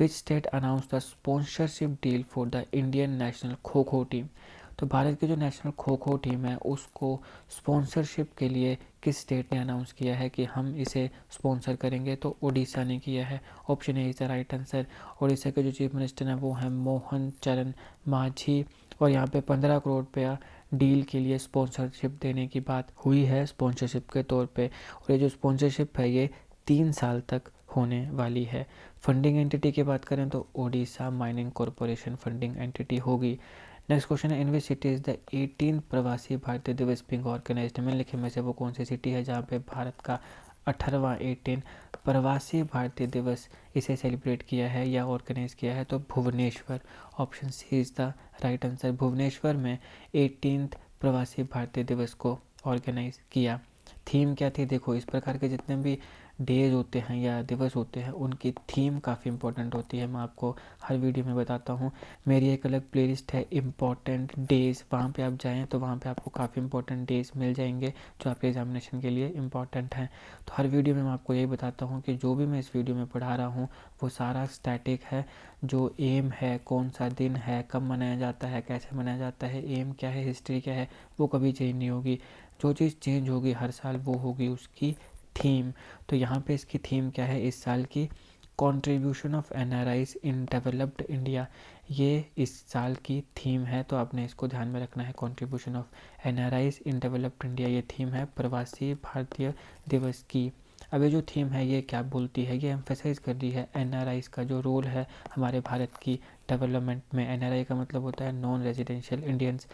Which state announce the sponsorship deal for the Indian national kho kho team? तो भारत की जो नेशनल खो खो टीम है उसको स्पॉन्सरशिप के लिए किस स्टेट ने अनाउंस किया है कि हम इसे स्पॉन्सर करेंगे? तो उड़ीसा ने किया है। Option A is the right answer. Orissa के जो चीफ मिनिस्टर हैं वो हैं मोहन चरण मांझी, और यहाँ पे 15 करोड़ रुपया डील के लिए स्पॉन्सरशिप देने की बात हुई है स्पॉन्सरशिप के तौर पे। और ये जो स्पॉन्सरशिप है ये 3 साल तक होने वाली है। फंडिंग एंटिटी की बात करें तो Odisha mining corporation funding entity होगी। नेक्स्ट क्वेश्चन है, in which city is the 18 प्रवासी भारतीय दिवस बिंग ऑर्गेनाइज? निम्नलिखित में से वो कौन सी सिटी है जहाँ पे भारत का 18वां 18 प्रवासी भारतीय दिवस इसे सेलिब्रेट किया है या ऑर्गेनाइज किया है? तो Bhubaneswar. Option C is the right answer. Bhubaneswar में 18th प्रवासी भारतीय दिवस को ऑर्गेनाइज किया। थीम क्या थी? देखो, इस प्रकार के जितने भी डेज होते हैं या दिवस होते हैं उनकी थीम काफ़ी इंपॉर्टेंट होती है। मैं आपको हर वीडियो में बताता हूँ। मेरी एक अलग प्लेलिस्ट है इम्पॉर्टेंट डेज़, वहाँ पे आप जाएँ तो वहाँ पे आपको काफ़ी इंपॉर्टेंट डेज़ मिल जाएंगे जो आपके एग्जामिनेशन के लिए इम्पॉर्टेंट हैं। तो हर वीडियो में मैं आपको यही बताता हूँ कि जो भी मैं इस वीडियो में पढ़ा रहा हूँ वो सारा स्टैटिक है। जो एम है, कौन सा दिन है, कब मनाया जाता है, कैसे मनाया जाता है, एम क्या है, हिस्ट्री क्या है, वो कभी चेंज नहीं होगी। जो चीज़ चेंज होगी हर साल वो होगी उसकी थीम। तो यहाँ पे इसकी थीम क्या है इस साल की? Contribution of NRIs in developed India, ये इस साल की थीम है। तो आपने इसको ध्यान में रखना है, contribution of NRIs in developed India ये थीम है प्रवासी भारतीय दिवस की। अब ये जो थीम है ये क्या बोलती है? ये एम्फेसाइज कर रही है एनआरआईज का जो रोल है हमारे भारत की डेवलपमेंट में। एनआरआई का मतलब होता है non residential Indians.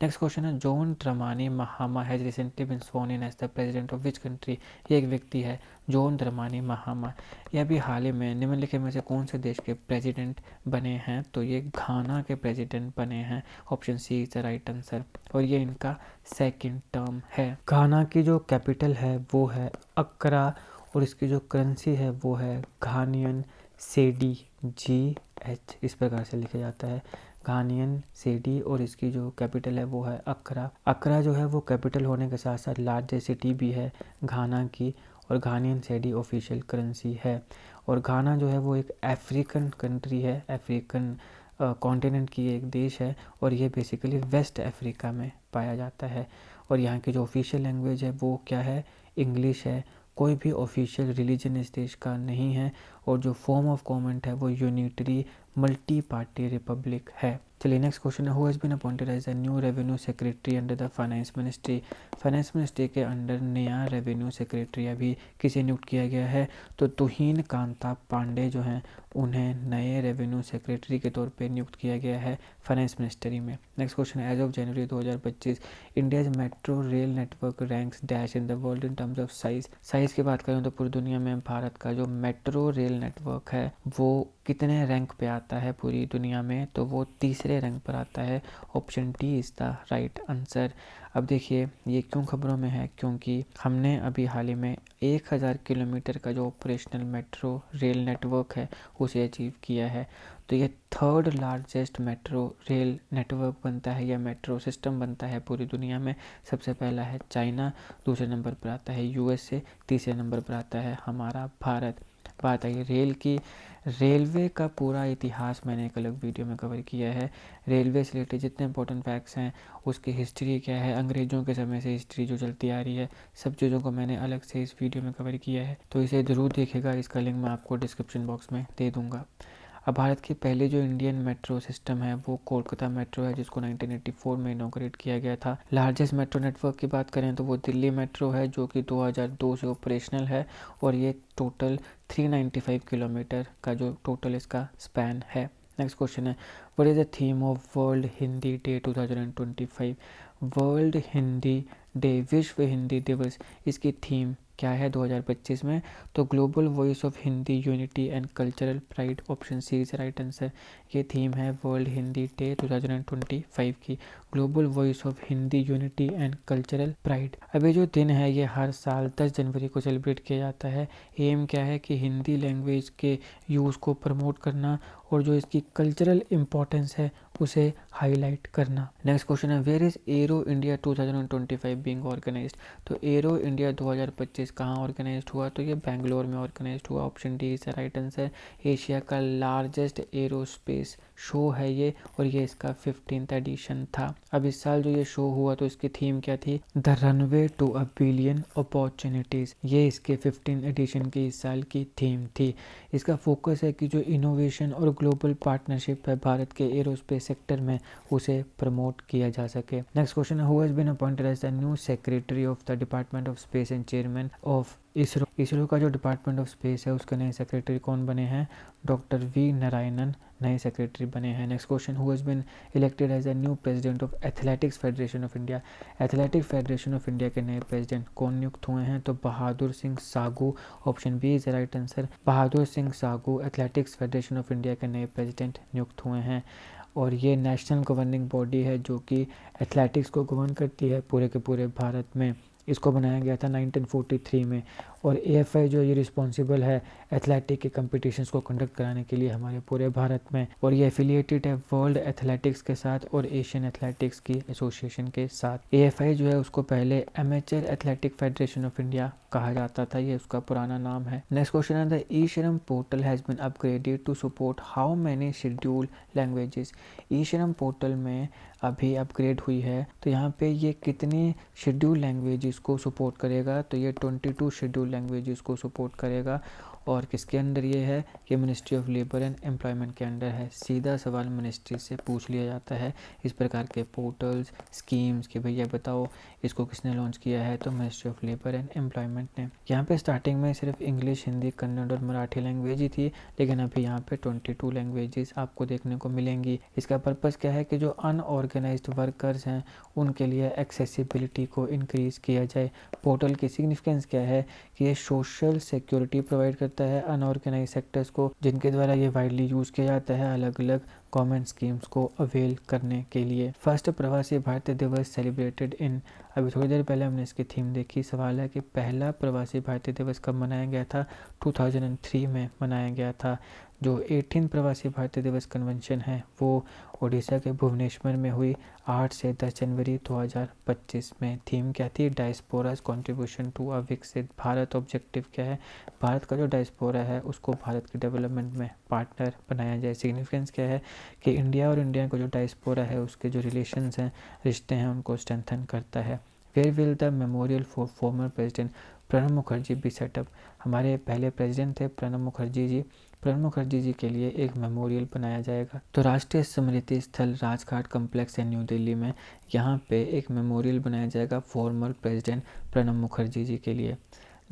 Next question है, John Dramani Mahama has recently been sworn in as the president of which country? ये एक व्यक्ति है जॉन द्रमानी महामा, ये अभी हाल ही में निम्नलिखित में से कौन से देश के प्रेसिडेंट बने हैं? तो ये घाना के प्रेसिडेंट बने हैं। Option C is the right answer, और ये इनका सेकंड टर्म है। घाना की जो कैपिटल है वो है अक्रा, और इसकी जो करेंसी है वो है घानियन सेडी, GH इस प्रकार से लिखा जाता है, घानियन सेडी, और इसकी जो कैपिटल है वो है अक्रा। अक्रा जो है वो कैपिटल होने के साथ साथ लार्जेस्ट सिटी भी है घाना की, और घानियन सेडी ऑफिशियल करेंसी है। और घाना जो है वो एक अफ्रीकन कंट्री है, अफ्रीकन कॉन्टिनेंट की एक देश है और ये बेसिकली वेस्ट अफ्रीका में पाया जाता है। और यहाँ की जो ऑफिशियल लैंग्वेज है वो क्या है, इंग्लिश है। कोई भी ऑफिशियल रिलीजन इस देश का नहीं है और जो फॉर्म ऑफ गवर्नमेंट है वो यूनिटरी मल्टी पार्टी रिपब्लिक है। चलिए नेक्स्ट क्वेश्चन है, who has been appointed as the new revenue secretary under the finance ministry. Finance ministry के अंडर नया रेवेन्यू सेक्रेटरी अभी किसे नियुक्त किया गया है, तो तुहीन कांता पांडे जो हैं उन्हें नए रेवेन्यू सेक्रेटरी के तौर पे नियुक्त किया गया है फाइनेंस मिनिस्ट्री में। नेक्स्ट क्वेश्चन है, as of January 2025 India's metro rail network ranks dash in the world in terms of size. Size की बात करें तो पूरी दुनिया में भारत का जो मेट्रो रेल नेटवर्क है वो कितने रैंक पे आता है पूरी दुनिया में, तो वो तीसरे रैंक पर आता है। Option D is the right answer. अब देखिए ये क्यों खबरों में है, क्योंकि हमने अभी हाल ही में 1000 किलोमीटर का जो ऑपरेशनल मेट्रो रेल नेटवर्क है उसे अचीव किया है। तो ये third largest metro rail network बनता है या मेट्रो सिस्टम बनता है पूरी दुनिया में। सबसे पहला है चाइना, दूसरे नंबर पर आता है यूएसए, तीसरे नंबर पर आता है हमारा भारत। बात आई रेल की, रेलवे का पूरा इतिहास मैंने एक अलग वीडियो में कवर किया है। रेलवे से रिलेटेड जितने इंपॉर्टेंट फैक्ट्स हैं, उसकी हिस्ट्री क्या है, अंग्रेज़ों के समय से हिस्ट्री जो चलती आ रही है, सब चीज़ों को मैंने अलग से इस वीडियो में कवर किया है, तो इसे ज़रूर देखिएगा। इसका लिंक मैं आपको डिस्क्रिप्शन बॉक्स में दे दूँगा। अब भारत की पहली जो इंडियन मेट्रो सिस्टम है वो कोलकाता मेट्रो है, जिसको 1984 में इनॉग्रेट किया गया था। लार्जेस्ट मेट्रो नेटवर्क की बात करें तो वो दिल्ली मेट्रो है, जो कि 2002 से ऑपरेशनल है और ये टोटल 395 किलोमीटर का जो टोटल इसका स्पैन है। नेक्स्ट क्वेश्चन है, what is the theme of world Hindi day 2025। World Hindi day, विश्व हिंदी दिवस, इसकी थीम क्या है 2025 में, तो global voice of Hindi unity and cultural pride. Option C is right answer. ये थीम है वर्ल्ड हिंदी डे 2025 की, global voice of Hindi unity and cultural pride. अब ये जो दिन है ये हर साल 10 जनवरी को सेलिब्रेट किया जाता है। एम क्या है कि हिंदी लैंग्वेज के यूज़ को प्रमोट करना और जो इसकी कल्चरल इम्पोर्टेंस है उसे हाईलाइट करना। नेक्स्ट क्वेश्चन है, where is Aero India 2025 being organised. तो एरो इंडिया 2025 कहाँ ऑर्गेनाइज्ड हुआ, तो ये बेंगलोर में ऑर्गेनाइज्ड हुआ। Option D is right answer. Asia का लार्जेस्ट एरोस्पेस शो है ये और ये इसका 15th एडिशन था। अब इस साल जो ये शो हुआ तो इसकी थीम क्या थी, the runway to a billion opportunities. ये इसके 15th एडिशन की इस साल की थीम थी। इसका फोकस है कि जो इनोवेशन और ग्लोबल पार्टनरशिप है भारत के एरोस्पेस सेक्टर में उसे प्रमोट किया जा सके। नेक्स्ट क्वेश्चन है, who has been appointed as the new secretary of the department of space and chairman of ISRO. ISRO का जो डिपार्टमेंट ऑफ स्पेस है उसके नए सेक्रेटरी कौन बने हैं, डॉक्टर वी नारायणन नए सेक्रेटरी बने हैं। Next question, who has been elected as a new president of athletics federation of India. Athletics federation of India के नए प्रेसिडेंट कौन नियुक्त हुए हैं, तो Bahadur Singh Sagoo. Option B is right answer. Bahadur Singh Sagoo athletics federation of India के नए प्रेसिडेंट नियुक्त हुए हैं। और ये नेशनल गवर्निंग बॉडी है जो कि एथलेटिक्स को गवर्न करती है पूरे के पूरे भारत में। इसको बनाया गया था 1943 में। और एएफआई जो ये रिस्पॉन्सिबल है एथलेटिक के कंपटीशंस को कंडक्ट कराने के लिए हमारे पूरे भारत में। और ये एफिलिएटेड है वर्ल्ड एथलेटिक्स के साथ और एशियन एथलेटिक्स की एसोसिएशन के साथ। एएफआई जो है उसको पहले amateur athletic federation of India कहा जाता था, ये उसका पुराना नाम है। नेक्स्ट क्वेश्चन है, the eShram portal has been upgraded to support how many schedule languages. EShram portal में अभी अपग्रेड हुई है तो यहाँ पे ये कितनी शेड्यूल लैंग्वेजेस को सपोर्ट करेगा, तो ये 22 शेड्यूल लैंग्वेजेस को सपोर्ट करेगा। और किसके अंडर ये है, ये ministry of labour and employment के अंडर है। सीधा सवाल मिनिस्ट्री से पूछ लिया जाता है इस प्रकार के पोर्टल्स स्कीम्स कि भैया बताओ इसको किसने लॉन्च किया है, तो ministry of labour and employment ने। यहाँ पे स्टार्टिंग में सिर्फ इंग्लिश, हिंदी, कन्नड़ और मराठी लैंग्वेज ही थी, लेकिन अभी यहाँ पे 22 लैंग्वेजेस आपको देखने को मिलेंगी। इसका पर्पज़ क्या है कि जो अनऑर्गेनाइज्ड वर्कर्स हैं उनके लिए एक्सेसिबिलिटी को इंक्रीज़ किया जाए। पोर्टल की सिग्निफिकेंस क्या है कि ये सोशल सिक्योरिटी प्रोवाइड करता है अनऑर्गेनाइज सेक्टर्स को, जिनके द्वारा ये वाइडली यूज़ किया जाता है अलग अलग गवर्नमेंट स्कीम्स को अवेल करने के लिए। फर्स्ट प्रवासी भारतीय दिवस सेलिब्रेटेड इन, अभी थोड़ी देर पहले हमने इसकी थीम देखी। सवाल है कि पहला प्रवासी भारतीय दिवस कब मनाया गया था, 2003 में मनाया गया था। जो 18 प्रवासी भारतीय दिवस कन्वेंशन है वो ओडिशा के भुवनेश्वर में हुई 8 से 10 जनवरी 2025 में। थीम क्या थी? डायस्पोराज कंट्रीब्यूशन टू अ विकसित भारत। ऑब्जेक्टिव क्या है? भारत का जो डायस्पोरा है उसको भारत के डेवलपमेंट में पार्टनर बनाया जाए। सिग्निफिकेंस क्या है कि इंडिया और इंडिया का जो डायस्पोरा है उसके जो रिलेशंस हैं, रिश्ते हैं, उनको स्ट्रेंथन करता है। Where will the memorial for former president Pranab Mukherjee be set up? हमारे पहले प्रेसिडेंट थे प्रणब मुखर्जी जी, प्रणब मुखर्जी जी के लिए एक मेमोरियल बनाया जाएगा। तो राष्ट्रीय स्मृति स्थल राजघाट कम्प्लेक्स है न्यू दिल्ली में, यहाँ पे एक मेमोरियल बनाया जाएगा फॉर्मर प्रेसिडेंट प्रणब मुखर्जी जी के लिए।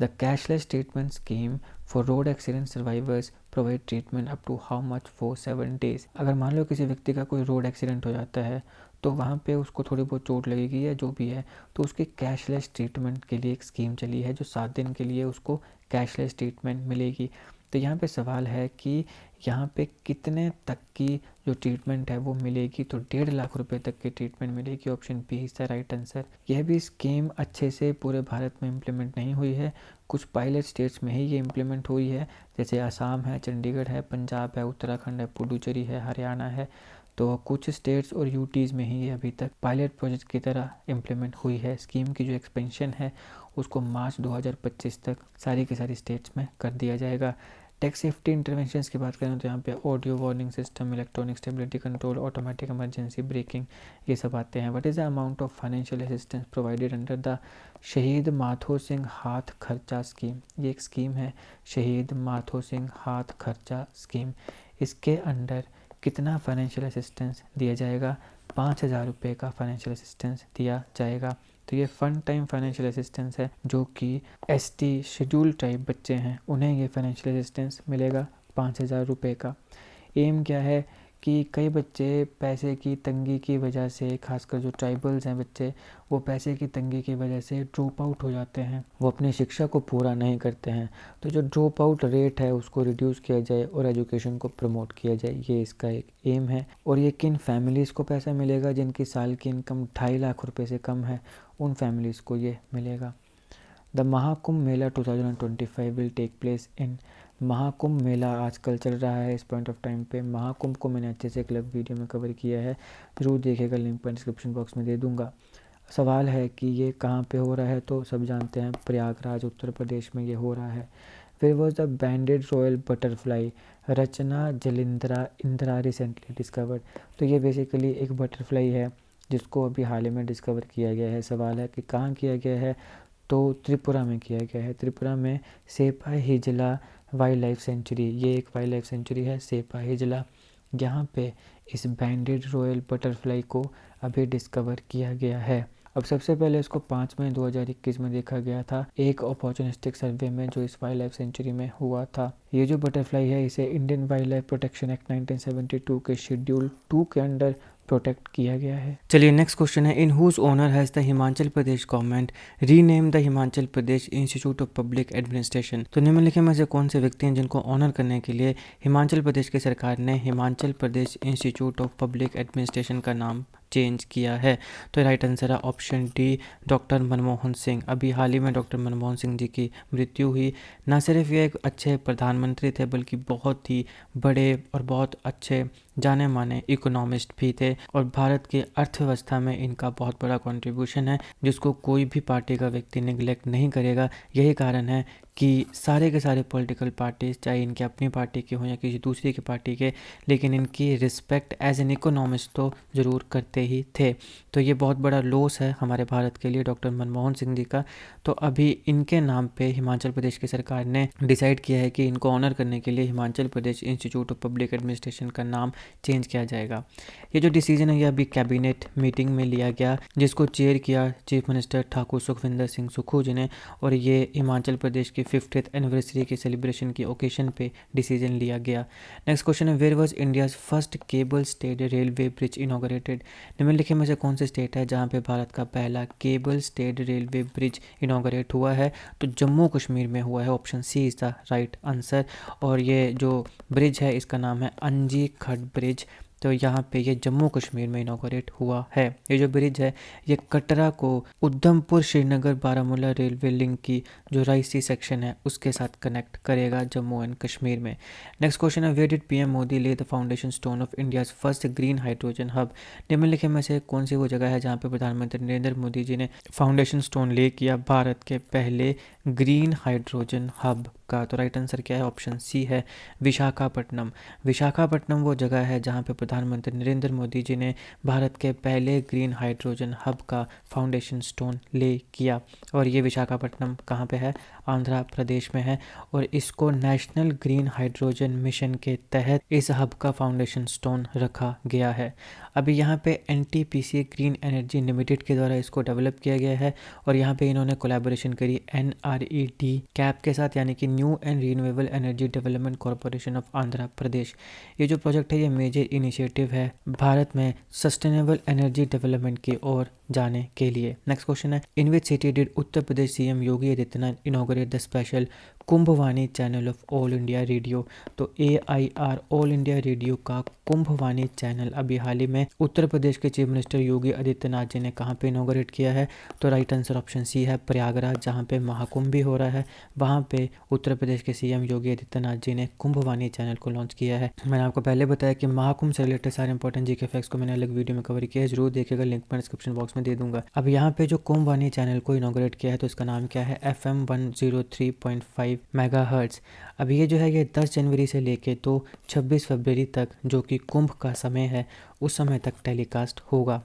The cashless treatment scheme for road accident survivors provide treatment up to how much for 7 days? अगर मान लो किसी व्यक्ति का कोई रोड एक्सीडेंट हो जाता है तो वहाँ पे उसको थोड़ी बहुत चोट लगेगी या जो भी है, तो उसकी कैशलेस ट्रीटमेंट के लिए एक स्कीम चली है जो 7 दिन के लिए उसको कैशलेस ट्रीटमेंट मिलेगी। तो यहाँ पे सवाल है कि यहाँ पे कितने तक की जो ट्रीटमेंट है वो मिलेगी? तो 1.5 लाख रुपए तक की ट्रीटमेंट मिलेगी। Option B is the right answer. यह भी स्कीम अच्छे से पूरे भारत में इम्प्लीमेंट नहीं हुई है, कुछ पायलट स्टेट्स में ही ये इम्प्लीमेंट हुई है, जैसे आसाम है, चंडीगढ़ है, पंजाब है, उत्तराखंड है, पुडुचेरी है, हरियाणा है। तो कुछ स्टेट्स और यूटीज़ में ही ये अभी तक पायलट प्रोजेक्ट की तरह इम्प्लीमेंट हुई है। स्कीम की जो एक्सपेंशन है उसको मार्च 2025 तक सारी की सारी स्टेट्स में कर दिया जाएगा। टेक सेफ्टी इंटरवेंशंस की बात करें तो यहाँ पे audio warning system, electronic stability control, automatic emergency breaking, ये सब आते हैं। What is the amount of financial assistance provided under the शहीद माधो सिंह हाथ खर्चा स्कीम? ये एक स्कीम है शहीद माधो सिंह हाथ खर्चा स्कीम। इसके अंडर कितना फाइनेंशियल असिस्टेंस दिया जाएगा? 5,000 रुपये का फाइनेंशियल असिस्टेंस दिया जाएगा। तो ये फन टाइम फाइनेंशियल असिस्टेंस है, जो कि एसटी शेड्यूल टाइप बच्चे हैं उन्हें ये फाइनेंशियल असिस्टेंस मिलेगा 5,000 रुपये का। एम क्या है कि कई बच्चे पैसे की तंगी की वजह से, खासकर जो ट्राइबल्स हैं बच्चे, वो पैसे की तंगी की वजह से ड्रॉप आउट हो जाते हैं, वो अपनी शिक्षा को पूरा नहीं करते हैं। तो जो ड्रॉप आउट रेट है उसको रिड्यूस किया जाए और एजुकेशन को प्रमोट किया जाए, ये इसका एक एम है। और ये किन फैमिलीज़ को पैसा मिलेगा? जिनकी साल की इनकम 2.5 लाख रुपये से कम है, उन फैमिलीज़ को ये मिलेगा। The Maha Kumbh Mela 2025 will take place in? Maha Kumbh Mela आजकल चल रहा है इस पॉइंट ऑफ टाइम पे। महाकुंभ को मैंने अच्छे से एक अलग वीडियो में कवर किया है, ज़रूर देखिएगा, लिंक मैं डिस्क्रिप्शन बॉक्स में दे दूंगा। सवाल है कि ये कहाँ पे हो रहा है, तो सब जानते हैं प्रयागराज उत्तर प्रदेश में ये हो रहा है। फिर was the banded royal butterfly Rachana Jalindra Indira recently discovered? तो ये बेसिकली एक बटरफ्लाई है जिसको अभी हाल ही में डिस्कवर किया गया है। सवाल है कि कहाँ किया गया है, तो त्रिपुरा में किया गया है। त्रिपुरा में Sepahijala wild life sanctuary, ये एक वाइल्ड लाइफ सेंचुरी है सेपा हिजला, यहाँ पे इस बैंडेड रॉयल बटरफ्लाई को अभी डिस्कवर किया गया है। अब सबसे पहले इसको 5 मई 2021 में देखा गया था एक अपॉर्चुनिस्टिक सर्वे में जो इस वाइल्ड लाइफ सेंचुरी में हुआ था। ये जो बटरफ्लाई है इसे Indian wild life protection act 1972 के शेड्यूल 2 के अंडर प्रोटेक्ट किया गया है। चलिए नेक्स्ट क्वेश्चन है, in whose honour has the Himachal Pradesh government rename the Himachal Pradesh institute of public administration? तो निम्नलिखित में से कौन से व्यक्ति हैं जिनको ऑनर करने के लिए हिमाचल प्रदेश की सरकार ने Himachal Pradesh institute of public administration का नाम चेंज किया है? तो राइट आंसर है option D, doctor Manmohan Singh. अभी हाल ही में डॉक्टर मनमोहन सिंह जी की मृत्यु हुई। ना सिर्फ ये एक अच्छे प्रधानमंत्री थे बल्कि बहुत ही बड़े और बहुत अच्छे जाने माने इकोनॉमिस्ट भी थे, और भारत की अर्थव्यवस्था में इनका बहुत बड़ा कंट्रीब्यूशन है जिसको कोई भी पार्टी का व्यक्ति निगलेक्ट नहीं करेगा। यही कारण है कि सारे के सारे पॉलिटिकल पार्टीज, चाहे इनके अपनी पार्टी के हों या किसी दूसरी की पार्टी के, लेकिन इनकी रिस्पेक्ट एज एन इकोनॉमिस्ट तो ज़रूर करते ही थे। तो ये बहुत बड़ा लॉस है हमारे भारत के लिए डॉक्टर मनमोहन सिंह जी का। तो अभी इनके नाम पे हिमाचल प्रदेश की सरकार ने डिसाइड किया है कि इनको ऑनर करने के लिए Himachal Pradesh institute of public administration का नाम चेंज किया जाएगा। ये जो डिसीजन है ये अभी कैबिनेट मीटिंग में लिया गया, जिसको चेयर किया चीफ मिनिस्टर ठाकुर सुखविंदर सिंह सुक्खू जी ने, और ये हिमाचल प्रदेश की 50th एनिवर्सरी के सेलिब्रेशन की ओकेशन पे डिसीजन लिया गया। नेक्स्ट क्वेश्चन है, where was India's first cable stayed railway bridge inaugurated? निम्नलिखित में से कौन से स्टेट है जहाँ पे भारत का पहला cable stayed railway bridge inaugurate हुआ है? तो जम्मू कश्मीर में हुआ है। Option C is the right answer. और ये जो ब्रिज है इसका नाम है अंजी खड ब्रिज। तो यहाँ पे ये जम्मू कश्मीर में इनॉग्रेट हुआ है। ये जो ब्रिज है ये कटरा को उधमपुर श्रीनगर बारामूला रेलवे लिंक की जो राइसी सेक्शन है उसके साथ कनेक्ट करेगा जम्मू एंड कश्मीर में। नेक्स्ट क्वेश्चन है, वेयर डिड पीएम मोदी ले the foundation stone of India's first green hydrogen hub. निम्नलिखित में से कौन सी वो जगह है जहाँ पे प्रधानमंत्री नरेंद्र मोदी जी ने फाउंडेशन स्टोन ले किया भारत के पहले ग्रीन हाइड्रोजन हब का? तो राइट आंसर क्या है? ऑप्शन सी है विशाखापट्टनम। विशाखापट्टनम वो जगह है जहाँ पे प्रधानमंत्री नरेंद्र मोदी जी ने भारत के पहले ग्रीन हाइड्रोजन हब का फाउंडेशन स्टोन ले किया। और ये विशाखापट्टनम कहाँ पे है? आंध्र प्रदेश में है। और इसको नेशनल ग्रीन हाइड्रोजन मिशन के तहत इस हब का फाउंडेशन स्टोन रखा गया है। अभी यहाँ पे एनटीपीसी ग्रीन एनर्जी लिमिटेड के द्वारा इसको डेवलप किया गया है और यहाँ पे इन्होंने कोलैबोरेशन करी NRED कैप के साथ, यानी कि new and renewable energy development corporation of Andhra Pradesh. ये जो प्रोजेक्ट है ये मेजर इनिशिएटिव है भारत में सस्टेनेबल एनर्जी डेवलपमेंट की ओर जाने के लिए। नेक्स्ट क्वेश्चन है, in which city did Uttar Pradesh CM Yogi Adityanath inaugurate the special Kumbhvani channel of all India radio. तो AIR ऑल इंडिया रेडियो का कुंभवाणी चैनल अभी हाल ही में उत्तर प्रदेश के चीफ मिनिस्टर योगी आदित्यनाथ जी ने कहाँ पे इनॉग्रेट किया है? तो राइट आंसर ऑप्शन सी है प्रयागराज, जहाँ पे महाकुंभ भी हो रहा है। वहाँ पे उत्तर प्रदेश के सीएम योगी आदित्यनाथ जी ने कुंभवाणी चैनल को लॉन्च किया है। मैंने आपको पहले बताया कि महाकुंभ से रिलेटेड सारे इंपॉर्टेंट जीके फैक्ट्स को मैंने अलग वीडियो में कवर किया है, जरूर देखिएगा, लिंक मैं डिस्क्रिप्शन बॉक्स में दे दूंगा। अब यहाँ पे जो कुंभवाणी चैनल को इनॉग्रेट किया है तो इसका नाम क्या है? FM 103.5 megahertz. अब ये जो है ये 10 जनवरी से लेके तो 26 फरवरी तक, जो कि कुंभ का समय है, उस समय तक टेलीकास्ट होगा।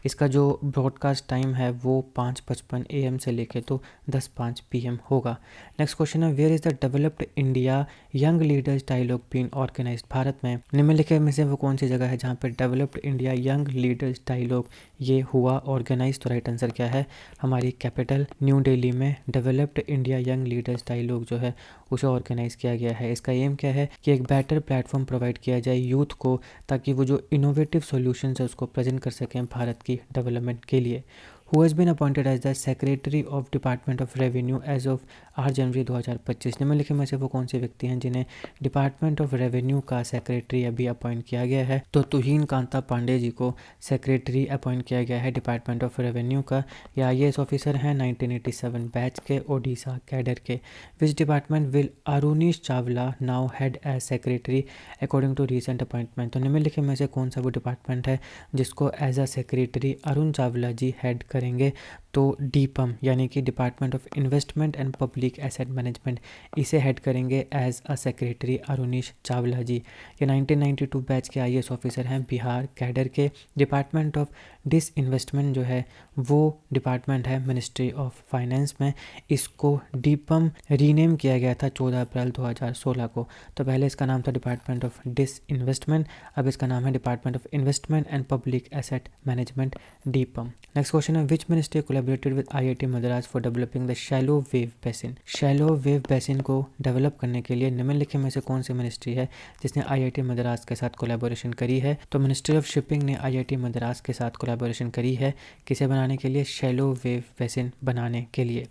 इसका जो ब्रॉडकास्ट टाइम है वो 5:55 AM से लेके तो 10:05 PM होगा। नेक्स्ट क्वेश्चन है, where is the developed India young leaders dialogue been organised. Bharat में निम्नलिखित में से वो कौन सी जगह है जहाँ पर developed India young leaders dialogue ये हुआ ऑर्गेनाइज? तो राइट आंसर क्या है? हमारी कैपिटल न्यू दिल्ली में developed India young leaders dialogue जो है उसे ऑर्गेनाइज किया गया है। इसका एम क्या है कि एक बेटर प्लेटफॉर्म प्रोवाइड किया जाए यूथ को, ताकि वो जो इनोवेटिव सॉल्यूशंस है उसको प्रेजेंट कर सकें भारत की डेवलपमेंट के लिए। Who has been appointed as the secretary of department of revenue as of 8 January 2025। निम्नलिखित में से वो कौन से व्यक्ति हैं जिन्हें डिपार्टमेंट ऑफ रेवेन्यू का सेक्रेटरी अभी अपॉइंट किया गया है? तो तुहीन कांता पांडे जी को सेक्रेटरी अपॉइंट किया गया है डिपार्टमेंट ऑफ रेवेन्यू का। या IAS ऑफिसर हैं 1987 बैच के ओडिशा कैडर के। Which department will Arunish Chawla now head as secretary according to recent appointment. तो निम्नलिखित में से कौन सा वो डिपार्टमेंट है जिसको as a secretary Arun Chawla ji head करेंगे? तो DIPAM यानी कि department of investment and public asset management, इसे हेड करेंगे as a secretary Arunish Chawla ji. ये 1992 बैच के IAS ऑफिसर हैं बिहार कैडर के। डिपार्टमेंट ऑफ डिसइन्वेस्टमेंट जो है वो डिपार्टमेंट है मिनिस्ट्री ऑफ फाइनेंस में। इसको DIPAM रीनेम किया गया था 14 अप्रैल 2016 को। तो पहले इसका नाम था डिपार्टमेंट ऑफ डिसइन्वेस्टमेंट, अब इसका नाम है department of investment and public asset management DIPAM। Next question है, which ministry collaborated with IIT Madras for developing the shallow wave basin. Shallow wave basin को डेवलप करने के लिए निम्नलिखित में से कौन सी मिनिस्ट्री है जिसने IIT मद्रास के साथ कोलैबोरेशन करी है? तो मिनिस्ट्री ऑफ शिपिंग ने IIT मद्रास के साथ कोलैबोरेशन करी है। किसे बनाने के लिए? शैलो वेव बेसिन बनाने के लिए।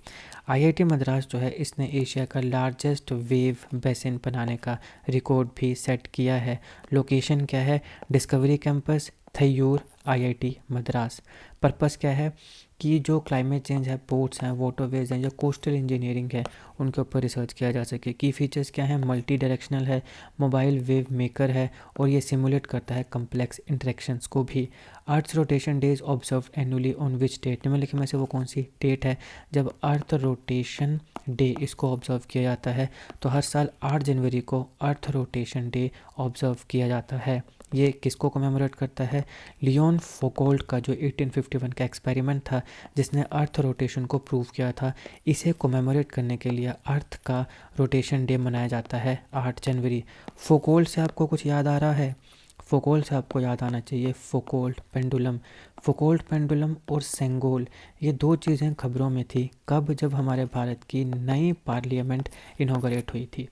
IIT मद्रास जो है इसने एशिया का लार्जेस्ट वेव बेसिन बनाने का रिकॉर्ड भी सेट किया है। लोकेशन क्या है? Discovery campus Thaiyur IIT Madras. Purpose क्या है कि जो क्लाइमेट चेंज है, पोर्ट्स हैं, वाटरवेज हैं या कोस्टल इंजीनियरिंग है, उनके ऊपर रिसर्च किया जा सके। की फीचर्स क्या हैं? मल्टी डायरेक्शनल है, मोबाइल वेव मेकर है और ये सिमुलेट करता है कम्प्लेक्स इंटरेक्शंस को भी। Earth rotation days observe annually on which date. निम्नलिखित में से वो कौन सी डेट है जब अर्थ रोटेशन डे इसको ऑब्जर्व किया जाता है? तो हर साल 8 जनवरी को अर्थ रोटेशन डे ऑब्जर्व किया जाता है। ये किसको कमेमोरेट करता है? लियोन फोकोल्ट का जो 1851 का एक्सपेरिमेंट था जिसने अर्थ रोटेशन को प्रूव किया था, इसे कमेमोरेट करने के लिए अर्थ का रोटेशन डे मनाया जाता है 8 जनवरी। फोकोल्ट से आपको कुछ याद आ रहा है? फोकोल्ट से आपको याद आना चाहिए फोकोल्ट पेंडुलम। फोकोल्ट पेंडुलम और सेंगोल, ये दो चीज़ें खबरों में थी। कब? जब हमारे भारत की नई पार्लियामेंट इनॉग्रेट हुई थी।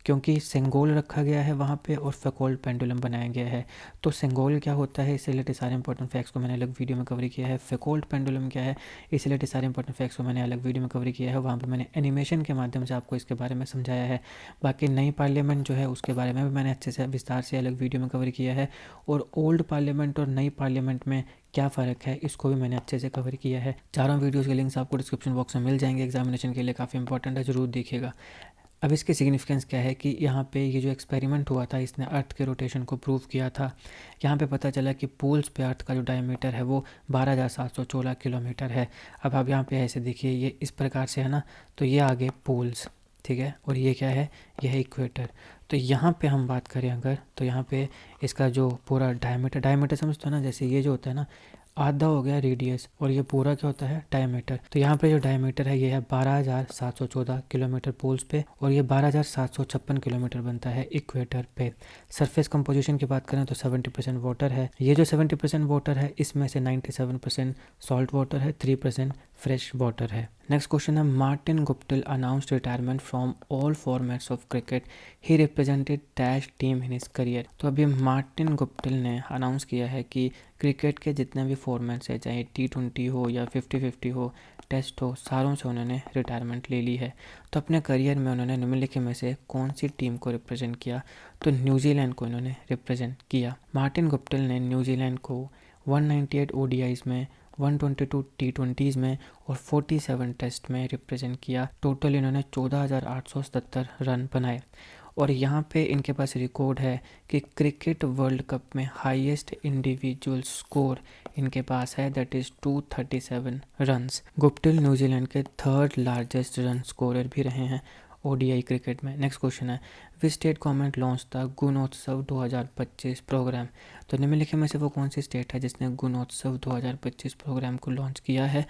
क्योंकि सेंगोल रखा गया है वहाँ पे और फैकोल्ट पेंडुलम बनाया गया है। तो सेंगोल क्या होता है, इससे रिलेटेड सारे इंपॉर्टेंट फैक्ट्स को मैंने अलग वीडियो में कवर किया है। फैकोल्ट पेंडुलम क्या है, इससे रिलेटेड सारे इंपॉर्टेंट फैक्ट्स को मैंने अलग वीडियो में कवर किया है, वहाँ पर मैंने एनिमेशन के माध्यम से आपको इसके बारे में समझाया है। बाकी नई पार्लियामेंट जो है उसके बारे में भी मैंने अच्छे से विस्तार से अलग वीडियो में कवर किया है, और ओल्ड पार्लियामेंट और नई पार्लियामेंट में क्या फ़र्क है इसको भी मैंने अच्छे से कवर किया है। चारों वीडियोज़ के लिंक्स आपको डिस्क्रिप्शन बॉक्स में मिल जाएंगे, एग्जामिनेशन के लिए काफ़ी इंपॉर्टेंट है, ज़रूर देखिएगा। अब इसकी सिग्निफिकेंस क्या है कि यहाँ पे ये जो एक्सपेरिमेंट हुआ था इसने अर्थ के रोटेशन को प्रूव किया था। यहाँ पे पता चला कि पोल्स पे अर्थ का जो डायमीटर है वो 12,714 किलोमीटर है। अब आप यहाँ पे ऐसे देखिए, ये इस प्रकार से है ना, तो ये आगे पोल्स, ठीक है, और ये क्या है, ये है इक्वेटर। तो यहाँ पे हम बात करें अगर, तो यहाँ पे इसका जो पूरा डायमीटर समझते हो ना, जैसे ये जो होता है ना, आधा हो गया रेडियस और ये पूरा क्या होता है, डायमीटर। तो यहाँ पे जो डायमीटर है ये है 12,714 किलोमीटर पोल्स पे, और ये 12,756 किलोमीटर बनता है इक्वेटर पे। सरफेस कंपोजिशन की बात करें तो 70% वाटर है। ये जो 70% वाटर है इसमें से 97% सॉल्ट वाटर है, 3% फ्रेश वाटर है। नेक्स्ट क्वेश्चन है, Martin Guptill announced retirement from all formats of cricket, he represented dash team in his career. तो अभी मार्टिन गुप्टिल ने अनाउंस किया है कि क्रिकेट के जितने भी फॉर्मेट्स है, चाहे T20 हो या 50-50 हो, टेस्ट हो, सारों से उन्होंने रिटायरमेंट ले ली है। तो अपने करियर में उन्होंने निम्नलिखित में से कौन सी टीम को रिप्रेजेंट किया, तो न्यूजीलैंड को इन्होंने रिप्रेजेंट किया। मार्टिन गुप्टिल ने न्यूजीलैंड को 198 ODIs में, 122 T20s में और 47 टेस्ट में रिप्रेजेंट किया। टोटल इन्होंने 14,877 रन बनाए। और यहाँ पे इनके पास रिकॉर्ड है कि क्रिकेट वर्ल्ड कप में हाईएस्ट इंडिविजुअल स्कोर इनके पास है, that is 237 runs. Guptill New Zealand के थर्ड लार्जेस्ट रन स्कोरर भी रहे हैं ODI क्रिकेट में। नेक्स्ट क्वेश्चन है, which state government launch the Gunotsav 2025 programme. तो निम्नलिखित में से वो कौन सी स्टेट है जिसने गुणोत्सव 2025 प्रोग्राम को लॉन्च किया है,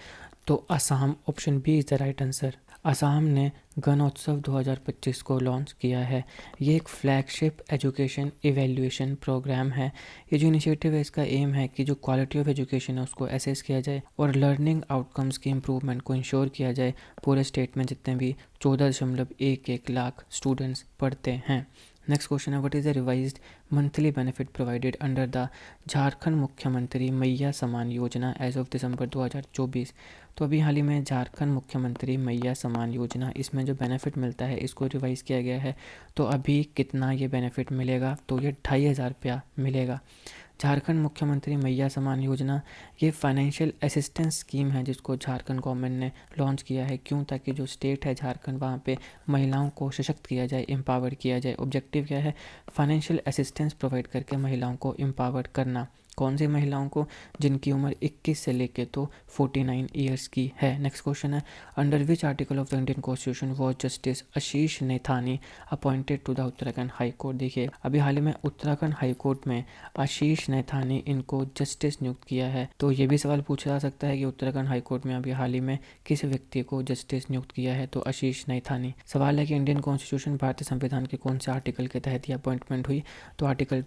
तो Assam, option B is the right answer. Assam ने गणोत्सव 2025 को लॉन्च किया है। ये एक फ्लैगशिप एजुकेशन इवैल्यूएशन प्रोग्राम है। ये जो इनिशिएटिव है इसका एम है कि जो क्वालिटी ऑफ एजुकेशन है उसको असेस किया जाए और लर्निंग आउटकम्स की इम्प्रूवमेंट को इंश्योर किया जाए पूरे स्टेट में जितने भी 14.11 लाख स्टूडेंट्स पढ़ते हैं। नेक्स्ट क्वेश्चन है, what is the revised monthly benefit provided under the Jharkhand मुख्यमंत्री मैया समान योजना एज ऑफ दिसंबर 2024। तो अभी हाल ही में झारखंड मुख्यमंत्री मैया समान योजना, इसमें जो बेनिफिट मिलता है इसको रिवाइज़ किया गया है। तो अभी कितना ये बेनिफिट मिलेगा, तो ये 2,500 रुपया मिलेगा। झारखंड मुख्यमंत्री मैया समान योजना ये फाइनेंशियल असिस्टेंस स्कीम है जिसको झारखंड गवर्नमेंट ने लॉन्च किया है। क्यों, ताकि जो स्टेट है झारखंड वहाँ पे महिलाओं को सशक्त किया जाए, एम्पावर किया जाए। ऑब्जेक्टिव क्या है, फाइनेंशियल असिस्टेंस प्रोवाइड करके महिलाओं को एम्पावर करना। कौन सी महिलाओं को, जिनकी उम्र 21 से लेके तो 49 ईयर्स की है। नेक्स्ट क्वेश्चन है, under which article of the Indian constitution was justice Ashish Nethani appointed to the Uttarakhand high court. देखिए अभी हाल ही में उत्तराखंड हाई कोर्ट में आशीष नेथानी इनको जस्टिस नियुक्त किया है। तो ये भी सवाल पूछा जा सकता है कि उत्तराखंड हाई कोर्ट में अभी हाल ही में किस व्यक्ति को जस्टिस नियुक्त किया है, तो आशीष नेथानी। सवाल है कि इंडियन कॉन्स्टिट्यूशन भारतीय संविधान के कौन से आर्टिकल के तहत ये अपॉइंटमेंट हुई, तो आर्टिकल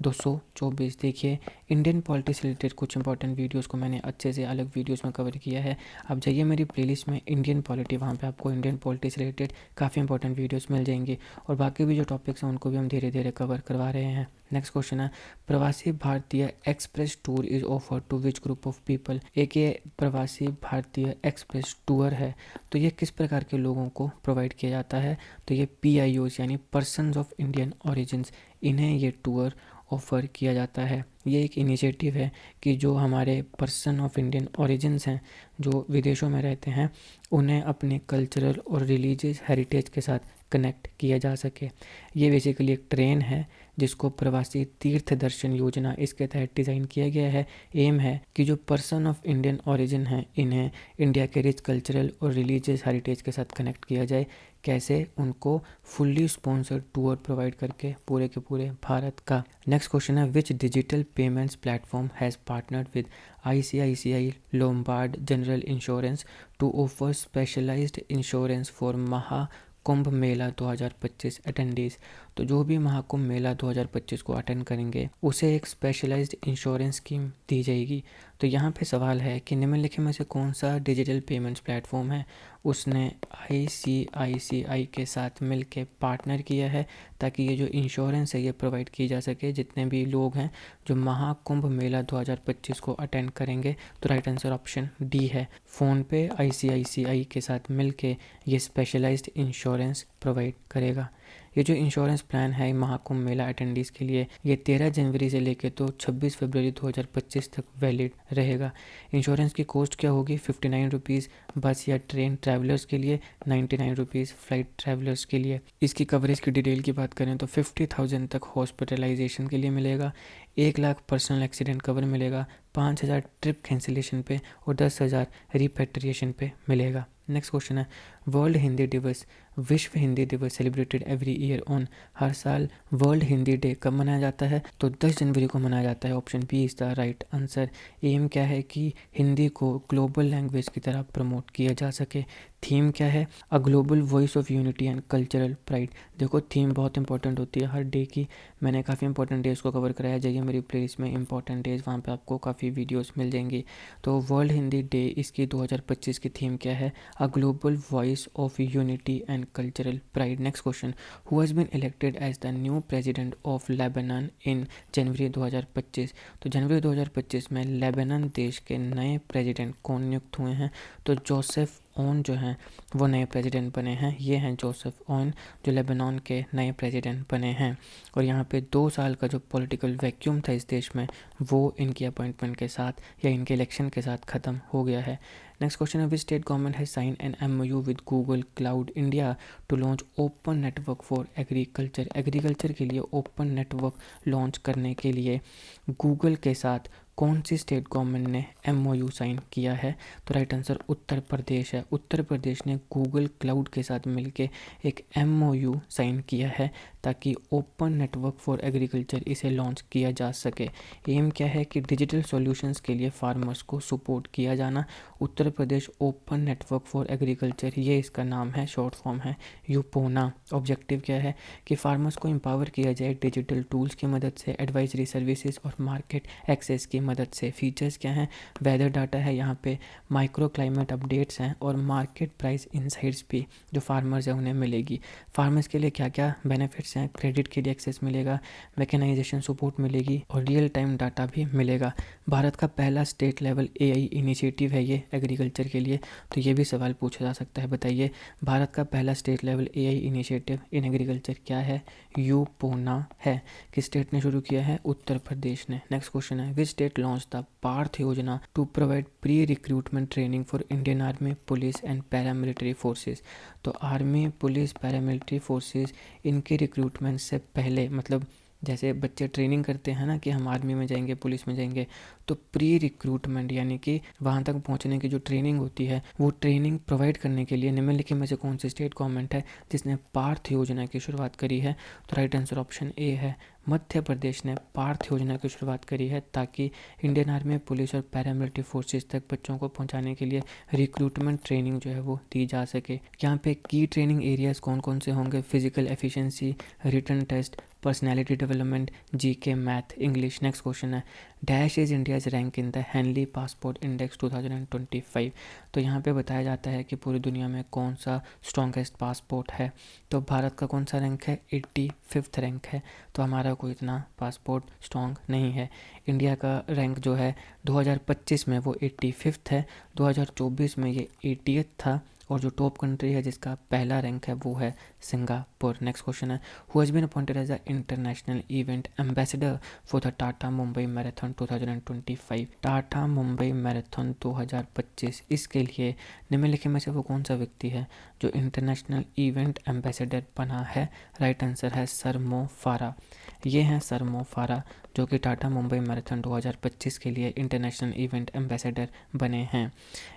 224 देखिए इंडियन पॉलिटी से रिलेटेड कुछ इंपॉर्टेंट वीडियोस को मैंने अच्छे से अलग वीडियोस में कवर किया है। आप जाइए मेरी प्लेलिस्ट में इंडियन पॉलिटी, वहाँ पे आपको इंडियन पॉलिटी से रिलेटेड काफ़ी इंपॉर्टेंट वीडियोस मिल जाएंगे और बाकी भी जो टॉपिक्स हैं उनको भी हम धीरे धीरे कवर करवा रहे हैं। नेक्स्ट क्वेश्चन है, Pravasi Bharatiya express tour is offer to which group of people. एक ये प्रवासी भारतीय एक्सप्रेस टूर है, तो ये किस प्रकार के लोगों को प्रोवाइड किया जाता है, तो ये PIOs यानी पर्सन्स ऑफ इंडियन ओरिजिन्स, इन्हें ये टूर ऑफ़र किया जाता है। ये एक इनिशिएटिव है कि जो हमारे पर्सन ऑफ इंडियन ओरिजिन्स हैं, जो विदेशों में रहते हैं, उन्हें अपने कल्चरल और रिलीजियस हेरिटेज के साथ कनेक्ट किया जा सके। ये बेसिकली एक ट्रेन है जिसको प्रवासी तीर्थ दर्शन योजना इसके तहत डिज़ाइन किया गया है। एम है कि जो पर्सन ऑफ इंडियन ओरिजिन हैं इन्हें इंडिया के रिच कल्चरल और रिलीजियस हेरिटेज के साथ कनेक्ट किया जाए। कैसे, उनको फुल्ली स्पॉन्सर्ड टूर प्रोवाइड करके पूरे के पूरे भारत का। नेक्स्ट क्वेश्चन है, which digital payments platform has partnered with ICICI Lombard general insurance to offer specialized insurance for Maha Kumbh Mela 2025 attendees. तो जो भी महाकुंभ मेला 2025 को अटेंड करेंगे उसे एक स्पेशलाइज्ड इंश्योरेंस स्कीम दी जाएगी। तो यहाँ पे सवाल है कि निम्नलिखित में से कौन सा डिजिटल पेमेंट्स प्लेटफॉर्म है उसने ICICI के साथ मिलके पार्टनर किया है ताकि ये जो इंश्योरेंस है ये प्रोवाइड की जा सके जितने भी लोग हैं जो महाकुंभ मेला 2025 को अटेंड करेंगे। तो राइट आंसर ऑप्शन डी है। फ़ोनपे ICICI के साथ मिलके ये स्पेशलाइज्ड इंश्योरेंस प्रोवाइड करेगा। ये जो इंश्योरेंस प्लान है महाकुंभ मेला अटेंडीज़ के लिए ये 13 जनवरी से लेकर तो 26 फरवरी 2025 तक वैलिड रहेगा। इंश्योरेंस की कॉस्ट क्या होगी? 59 रुपीज़ बस या ट्रेन ट्रैवलर्स के लिए, 99 रुपीज़ फ्लाइट ट्रैवलर्स के लिए। इसकी कवरेज की डिटेल की बात करें तो 50,000 तक हॉस्पिटलाइजेशन के लिए मिलेगा, 1 लाख पर्सनल एक्सीडेंट कवर मिलेगा, 5,000 ट्रिप कैंसिलेशन पे और 10,000 रिपेट्रिएशन पे मिलेगा। नेक्स्ट क्वेश्चन है वर्ल्ड हिंदी दिवस, विश्व हिंदी दिवस सेलिब्रेटेड एवरी ईयर ऑन, हर साल वर्ल्ड हिंदी डे कब मनाया जाता है? तो 10 जनवरी को मनाया जाता है। Option B is the right answer. M क्या है कि हिंदी को ग्लोबल लैंग्वेज की तरह प्रमोट किया जा सके। थीम क्या है? A global voice of unity and cultural pride. देखो थीम बहुत इंपॉर्टेंट होती है हर डे की, मैंने काफ़ी इंपॉर्टेंट डेज़ को कवर कराया, जाइए मेरी प्लेलिस्ट में इंपॉर्टेंट डेज़, वहाँ पे आपको काफ़ी वीडियोस मिल जाएंगी। तो वर्ल्ड हिंदी डे इसकी 2025 की थीम क्या है? A global voice of unity and cultural pride. Next question, who has been elected as the new president of Lebanon in January 2025। तो जनवरी 2025 में लेबनान देश के नए प्रेसिडेंट कौन नियुक्त हुए हैं? तो जोसेफ ओन जो हैं वो नए प्रेसिडेंट बने हैं। ये हैं जोसेफ ओन जो लेबनान के नए प्रेसिडेंट बने हैं। और यहाँ पे 2 साल का जो पॉलिटिकल वैक्यूम था इस देश में वो इनकी अपॉइंटमेंट के साथ या इनके इलेक्शन के साथ ख़त्म हो गया है। नेक्स्ट क्वेश्चन है which state government has sign an MOU with Google cloud India to launch open network for agriculture. Agriculture के लिए ओपन नेटवर्क लॉन्च करने के लिए गूगल के साथ कौन सी स्टेट गवर्नमेंट ने MOU साइन किया है? तो राइट आंसर उत्तर प्रदेश है। उत्तर प्रदेश ने गूगल क्लाउड के साथ मिलके एक MOU साइन किया है ताकि ओपन नेटवर्क फॉर एग्रीकल्चर इसे लॉन्च किया जा सके। एम क्या है कि डिजिटल सॉल्यूशंस के लिए फार्मर्स को सपोर्ट किया जाना। Uttar Pradesh open network for agriculture ये इसका नाम है, शॉर्ट फॉर्म है यूपोना। ऑब्जेक्टिव क्या है कि फार्मर्स को एम्पावर किया जाए डिजिटल टूल्स की मदद से, एडवाइजरी सर्विसेज और मार्केट एक्सेस की मदद से। फीचर्स क्या हैं? वेदर डाटा है यहाँ पे, माइक्रो क्लाइमेट अपडेट्स हैं और मार्केट प्राइस इंसाइट्स भी जो फार्मर्स हैं उन्हें मिलेगी। फार्मर्स के लिए क्या क्या बेनिफिट्स हैं? क्रेडिट के लिए एक्सेस मिलेगा, मैकेनाइजेशन सपोर्ट मिलेगी और रियल टाइम डाटा भी मिलेगा। भारत का पहला स्टेट लेवल AI इनिशिएटिव है ये एग्रीकल्चर के लिए। तो ये भी सवाल पूछा जा सकता है, बताइए भारत का पहला state level AI initiative in agriculture क्या है? यूपोना है। किस स्टेट ने शुरू किया है? उत्तर प्रदेश ने। नेक्स्ट क्वेश्चन है which state launch the Parth Yojana to provide pre recruitment training for Indian army, police and paramilitary forces. तो आर्मी, पुलिस, पैरामिलिट्री फोर्सेज इनके रिक्रूटमेंट से पहले, मतलब जैसे बच्चे ट्रेनिंग करते हैं ना कि हम आर्मी में जाएंगे, पुलिस में जाएंगे, तो प्री रिक्रूटमेंट यानी कि वहाँ तक पहुँचने की जो ट्रेनिंग होती है वो ट्रेनिंग प्रोवाइड करने के लिए निम्नलिखित में से कौन सी स्टेट गवर्नमेंट है जिसने पार्थ योजना की शुरुआत करी है? तो राइट आंसर ऑप्शन ए है, मध्य प्रदेश ने पार्थ योजना की शुरुआत करी है ताकि इंडियन आर्मी, पुलिस और पैरामिलिट्री फोर्सेज तक बच्चों को पहुंचाने के लिए रिक्रूटमेंट ट्रेनिंग जो है वो दी जा सके। यहाँ पे की ट्रेनिंग एरियाज कौन कौन से होंगे? Physical efficiency, written test, personality development, GK, math, English. Next question है dash is India's rank in the Henley passport index 2025। तो यहाँ पे बताया जाता है कि पूरी दुनिया में कौन सा स्ट्रॉन्गेस्ट पासपोर्ट है। तो भारत का कौन सा रैंक है? 85वां रैंक है। तो हमारा कोई इतना पासपोर्ट स्ट्रॉन्ग नहीं है। इंडिया का रैंक जो है 2025 में वो 85वां है, 2024 में ये 80th था और जो टॉप कंट्री है जिसका पहला रैंक है वो है सिंगापुर। नेक्स्ट क्वेश्चन है who has been appointed as the international event ambassador for the Tata Mumbai marathon 2025। Tata Mumbai marathon 2025 इसके लिए निम्नलिखित में से वो कौन सा व्यक्ति है जो इंटरनेशनल इवेंट एम्बेसडर बना है? राइट आंसर है सरमो फारा। ये हैं सरमो फारा जो कि टाटा मुंबई मैराथन 2025 के लिए इंटरनेशनल इवेंट एम्बेसडर बने हैं।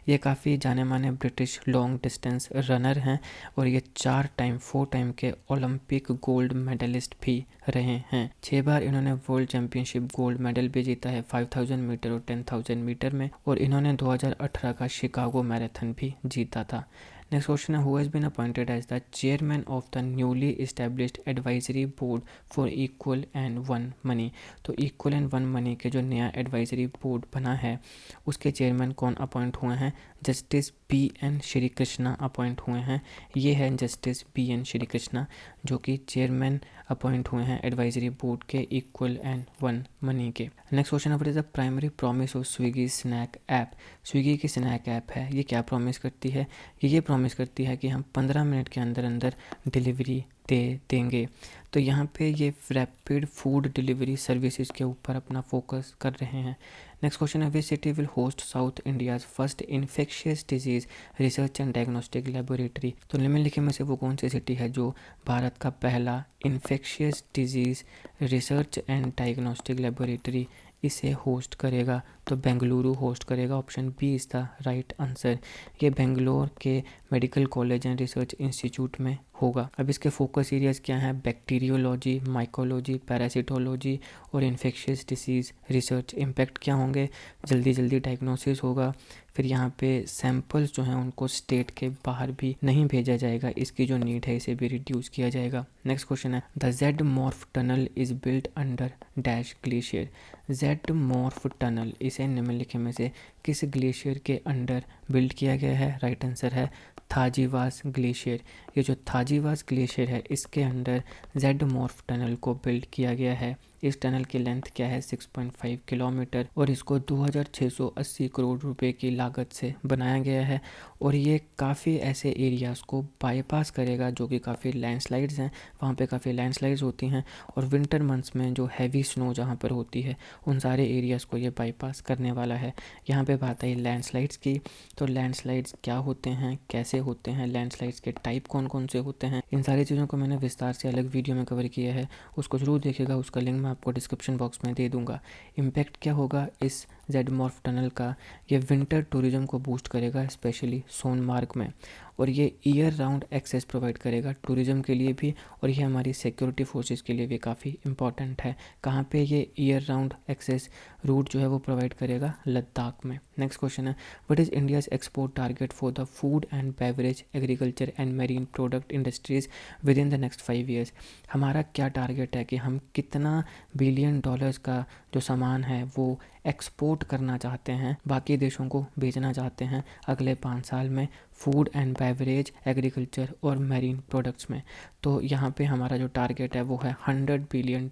ये काफ़ी जाने माने ब्रिटिश लॉन्ग डिस्टेंस रनर हैं और ये 4 टाइम के ओलंपिक गोल्ड मेडलिस्ट भी रहे हैं। 6 बार इन्होंने वर्ल्ड चैंपियनशिप गोल्ड मेडल भी जीता है 5000 मीटर और 10,000 मीटर में, और इन्होंने 2018 का शिकागो मैराथन भी जीता था। नेक्स्ट क्वेश्चन है, who has been appointed as the chairman of the newly established advisory board for equal and one money. तो इक्वल एंड वन मनी के जो नया एडवाइजरी बोर्ड बना है उसके चेयरमैन कौन अपॉइंट हुए हैं? Justice B N Srikrishna appoint हुए हैं। ये है justice B N Srikrishna जो कि चेयरमैन अपॉइंट हुए हैं एडवाइजरी बोर्ड के इक्वल एंड वन मनी के। नेक्स्ट क्वेश्चन है, what is the primary promise of Swiggy snack app. Swiggy की स्नैक ऐप है, ये क्या प्रॉमिस करती है? ये प्रॉमिस करती है कि हम 15 मिनट के अंदर अंदर डिलीवरी दे देंगे। तो यहाँ पे ये रैपिड फूड डिलीवरी सर्विसेज के ऊपर अपना फोकस कर रहे हैं। नेक्स्ट क्वेश्चन है, which city will host south India's first infectious disease research and diagnostic laboratory. तो निम्नलिखित में से वो कौन सी सिटी है जो भारत का पहला infectious disease research and diagnostic laboratory इसे होस्ट करेगा? तो बेंगलुरु होस्ट करेगा। Option B is the right answer. ये बेंगलोर के medical college and research institute में होगा। अब इसके फोकस एरियाज क्या हैं? बैक्टीरियोलॉजी, माइकोलॉजी, पैरासिटोलॉजी और इन्फेक्शियस डिसीज़ रिसर्च। इम्पैक्ट क्या होंगे? जल्दी जल्दी डायग्नोसिस होगा। फिर यहाँ पे सैंपल्स जो हैं उनको स्टेट के बाहर भी नहीं भेजा जाएगा, इसकी जो नीड है इसे भी रिड्यूस किया जाएगा। नेक्स्ट क्वेश्चन है, the Z morph tunnel is built under dash glacier. Z morph tunnel इसे निम्नलिखित में से किस ग्लेशियर के अंडर बिल्ड किया गया है? राइट आंसर है थाजीवास ग्लेशियर। ये जो थाजीवास ग्लेशियर है इसके अंडर जेड मॉर्फ टनल को बिल्ड किया गया है। इस टनल की लेंथ क्या है? 6.5 किलोमीटर और इसको 2680 करोड़ रुपए की लागत से बनाया गया है। और ये काफ़ी ऐसे एरियाज़ को बाईपास करेगा जो कि काफ़ी लैंडस्लाइड्स हैं, वहाँ पे काफ़ी लैंडस्लाइड्स होती हैं और विंटर मंथ्स में जो हैवी स्नो जहाँ पर होती है उन सारे एरियाज़ को ये बाईपास करने वाला है। यहाँ पे बात आई लैंडस्लाइड्स की, तो लैंडस्लाइड्स क्या होते हैं, कैसे होते हैं, लैंडस्लाइड्स के टाइप कौन कौन से होते हैं, इन सारी चीज़ों को मैंने विस्तार से अलग वीडियो में कवर किया है, उसको ज़रूर देखिएगा। उसका लिंक मैं आपको डिस्क्रिप्शन बॉक्स में दे दूंगा। इम्पैक्ट क्या होगा इस जेड मॉर्फ टनल का? ये विंटर टूरिज्म को बूस्ट करेगा स्पेशली सोनमार्ग में, और ये ईयर राउंड एक्सेस प्रोवाइड करेगा टूरिज्म के लिए भी, और ये हमारी सिक्योरिटी फोर्सेस के लिए भी काफ़ी इंपॉर्टेंट है। कहाँ पे ये ईयर राउंड एक्सेस रूट जो है वो प्रोवाइड करेगा? लद्दाख में। नेक्स्ट क्वेश्चन है, what is India's export target for the food and beverage agriculture and marine product industries with in the next 5 years. हमारा क्या टारगेट है कि हम कितना बिलियन डॉलर्स का जो सामान है वो एक्सपोर्ट करना चाहते हैं, बाकी देशों को भेजना चाहते हैं अगले 5 साल में फूड एंड बेवरेज एग्रीकल्चर और मैरीन प्रोडक्ट्स में। तो यहाँ पे हमारा जो टारगेट है वो है $100 बिलियन।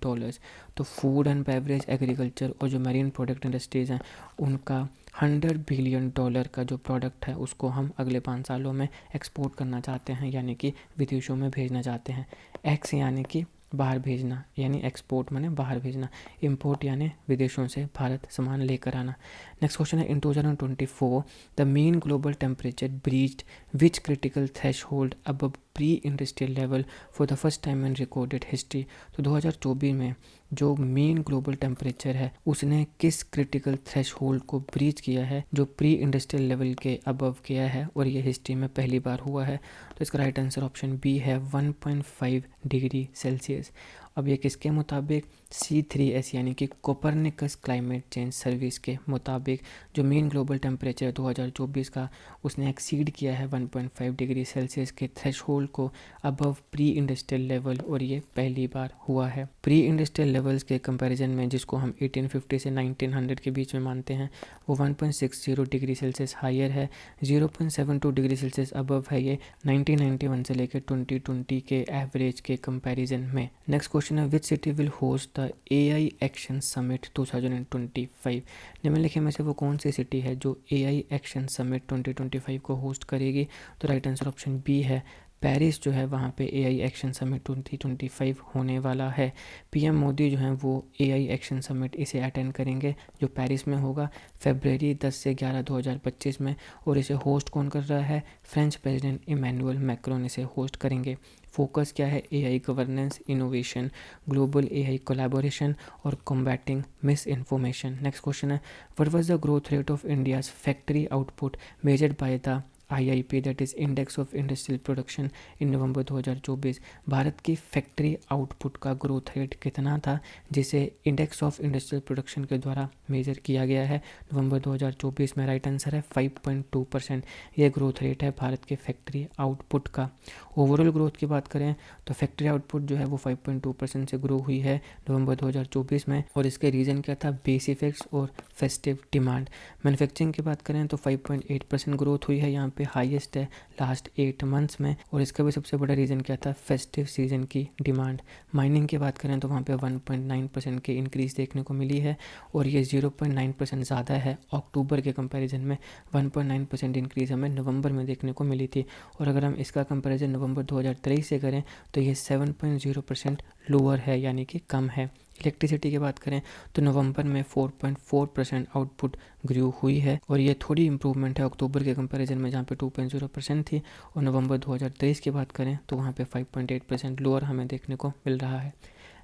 तो फूड एंड बेवरेज एग्रीकल्चर और जो मैरीन प्रोडक्ट इंडस्ट्रीज़ हैं उनका $100 बिलियन का जो प्रोडक्ट है उसको हम अगले 5 सालों में एक्सपोर्ट करना चाहते हैं, यानी कि विदेशों में भेजना चाहते हैं। एक्स यानी कि बाहर भेजना, यानी एक्सपोर्ट माने बाहर भेजना, इंपोर्ट यानी विदेशों से भारत सामान लेकर आना। नेक्स्ट क्वेश्चन है, इन 2024 the mean global temperature breached which critical threshold above pre industrial level for the first time in recorded history. तो 2024 में जो मीन ग्लोबल टेम्परेचर है उसने किस क्रिटिकल थ्रेशहोल्ड को ब्रीच किया है जो प्री इंडस्ट्रियल लेवल के अबव किया है, और ये हिस्ट्री में पहली बार हुआ है। तो इसका राइट आंसर ऑप्शन बी है 1.5 डिग्री सेल्सियस। अब ये किसके मुताबिक? C3S यानी कि कोपरनिकस क्लाइमेट चेंज सर्विस के मुताबिक जो मीन ग्लोबल टेम्परेचर 2024 का उसने एक्सीड किया है 1.5 डिग्री सेल्सियस के थ्रेशहोल्ड को अबव प्री इंडस्ट्रियल लेवल, और ये पहली बार हुआ है। प्री इंडस्ट्रियल लेवल्स के कंपैरिजन में जिसको हम 1850 से 1900 के बीच में मानते हैं वो 1.60 डिग्री सेल्सियस हायर है, 0.72 डिग्री सेल्सियस अबव है ये 1991 से लेकर 2020 के एवरेज के कंपैरिजन में। नेक्स्ट क्वेश्चन है, which city will host the AI action summit 2025। निम्नलिखित में से वो कौन सी सिटी है जो AI एक्शन समिट 2025 को होस्ट करेगी? तो राइट आंसर ऑप्शन बी है पेरिस जो है वहाँ पे AI एक्शन समिट 2025 होने वाला है। PM मोदी जो हैं वो AI एक्शन समिट इसे अटेंड करेंगे जो पेरिस में होगा फरवरी 10 से 11 2025 में, और इसे होस्ट कौन कर रहा है? फ्रेंच प्रेसिडेंट इमैनुअल मैक्रोन इसे होस्ट करेंगे। फोकस क्या है? AI governance, innovation, global AI collaboration और combating misinformation. Next question है, what was the growth rate of India's factory output measured by the IIP that is index of industrial production in November 2024, Bharat की factory output का growth rate कितना था जिसे index of industrial production के द्वारा major किया गया है नवंबर 2024 में? राइट आंसर है 5.2%। ये ग्रोथ रेट है भारत के फैक्ट्री आउटपुट का। ओवरऑल ग्रोथ की बात करें तो फैक्ट्री आउटपुट जो है वो 5.2% से ग्रो हुई है नवंबर 2024 में, और इसके रीज़न क्या था? बेस इफेक्ट्स और फेस्टिव डिमांड। मैन्युफैक्चरिंग की बात करें तो 5.8% ग्रोथ हुई है, यहाँ पे हाईएस्ट है लास्ट 8 मंथ्स में, और इसका भी सबसे बड़ा रीज़न क्या था? फेस्टिव सीजन की डिमांड। माइनिंग की बात करें तो वहाँ पे 1.9% की इंक्रीज़ देखने को मिली है, और ये 0.9% ज़्यादा है अक्टूबर के कंपैरिजन में। 1.9% इंक्रीज़ हमें नवंबर में देखने को मिली थी, और अगर हम इसका कंपैरिजन नवंबर 2023 से करें तो ये 7.0% लोअर है, यानी कि कम है। इलेक्ट्रिसिटी की बात करें तो नवंबर में 4.4% आउटपुट ग्रो हुई है, और ये थोड़ी इंप्रूवमेंट है अक्टूबर के कंपैरिजन में जहाँ पे 2.0% थी, और नवंबर 2023 की बात करें तो वहाँ पे 5.8% लोअर हमें देखने को मिल रहा है।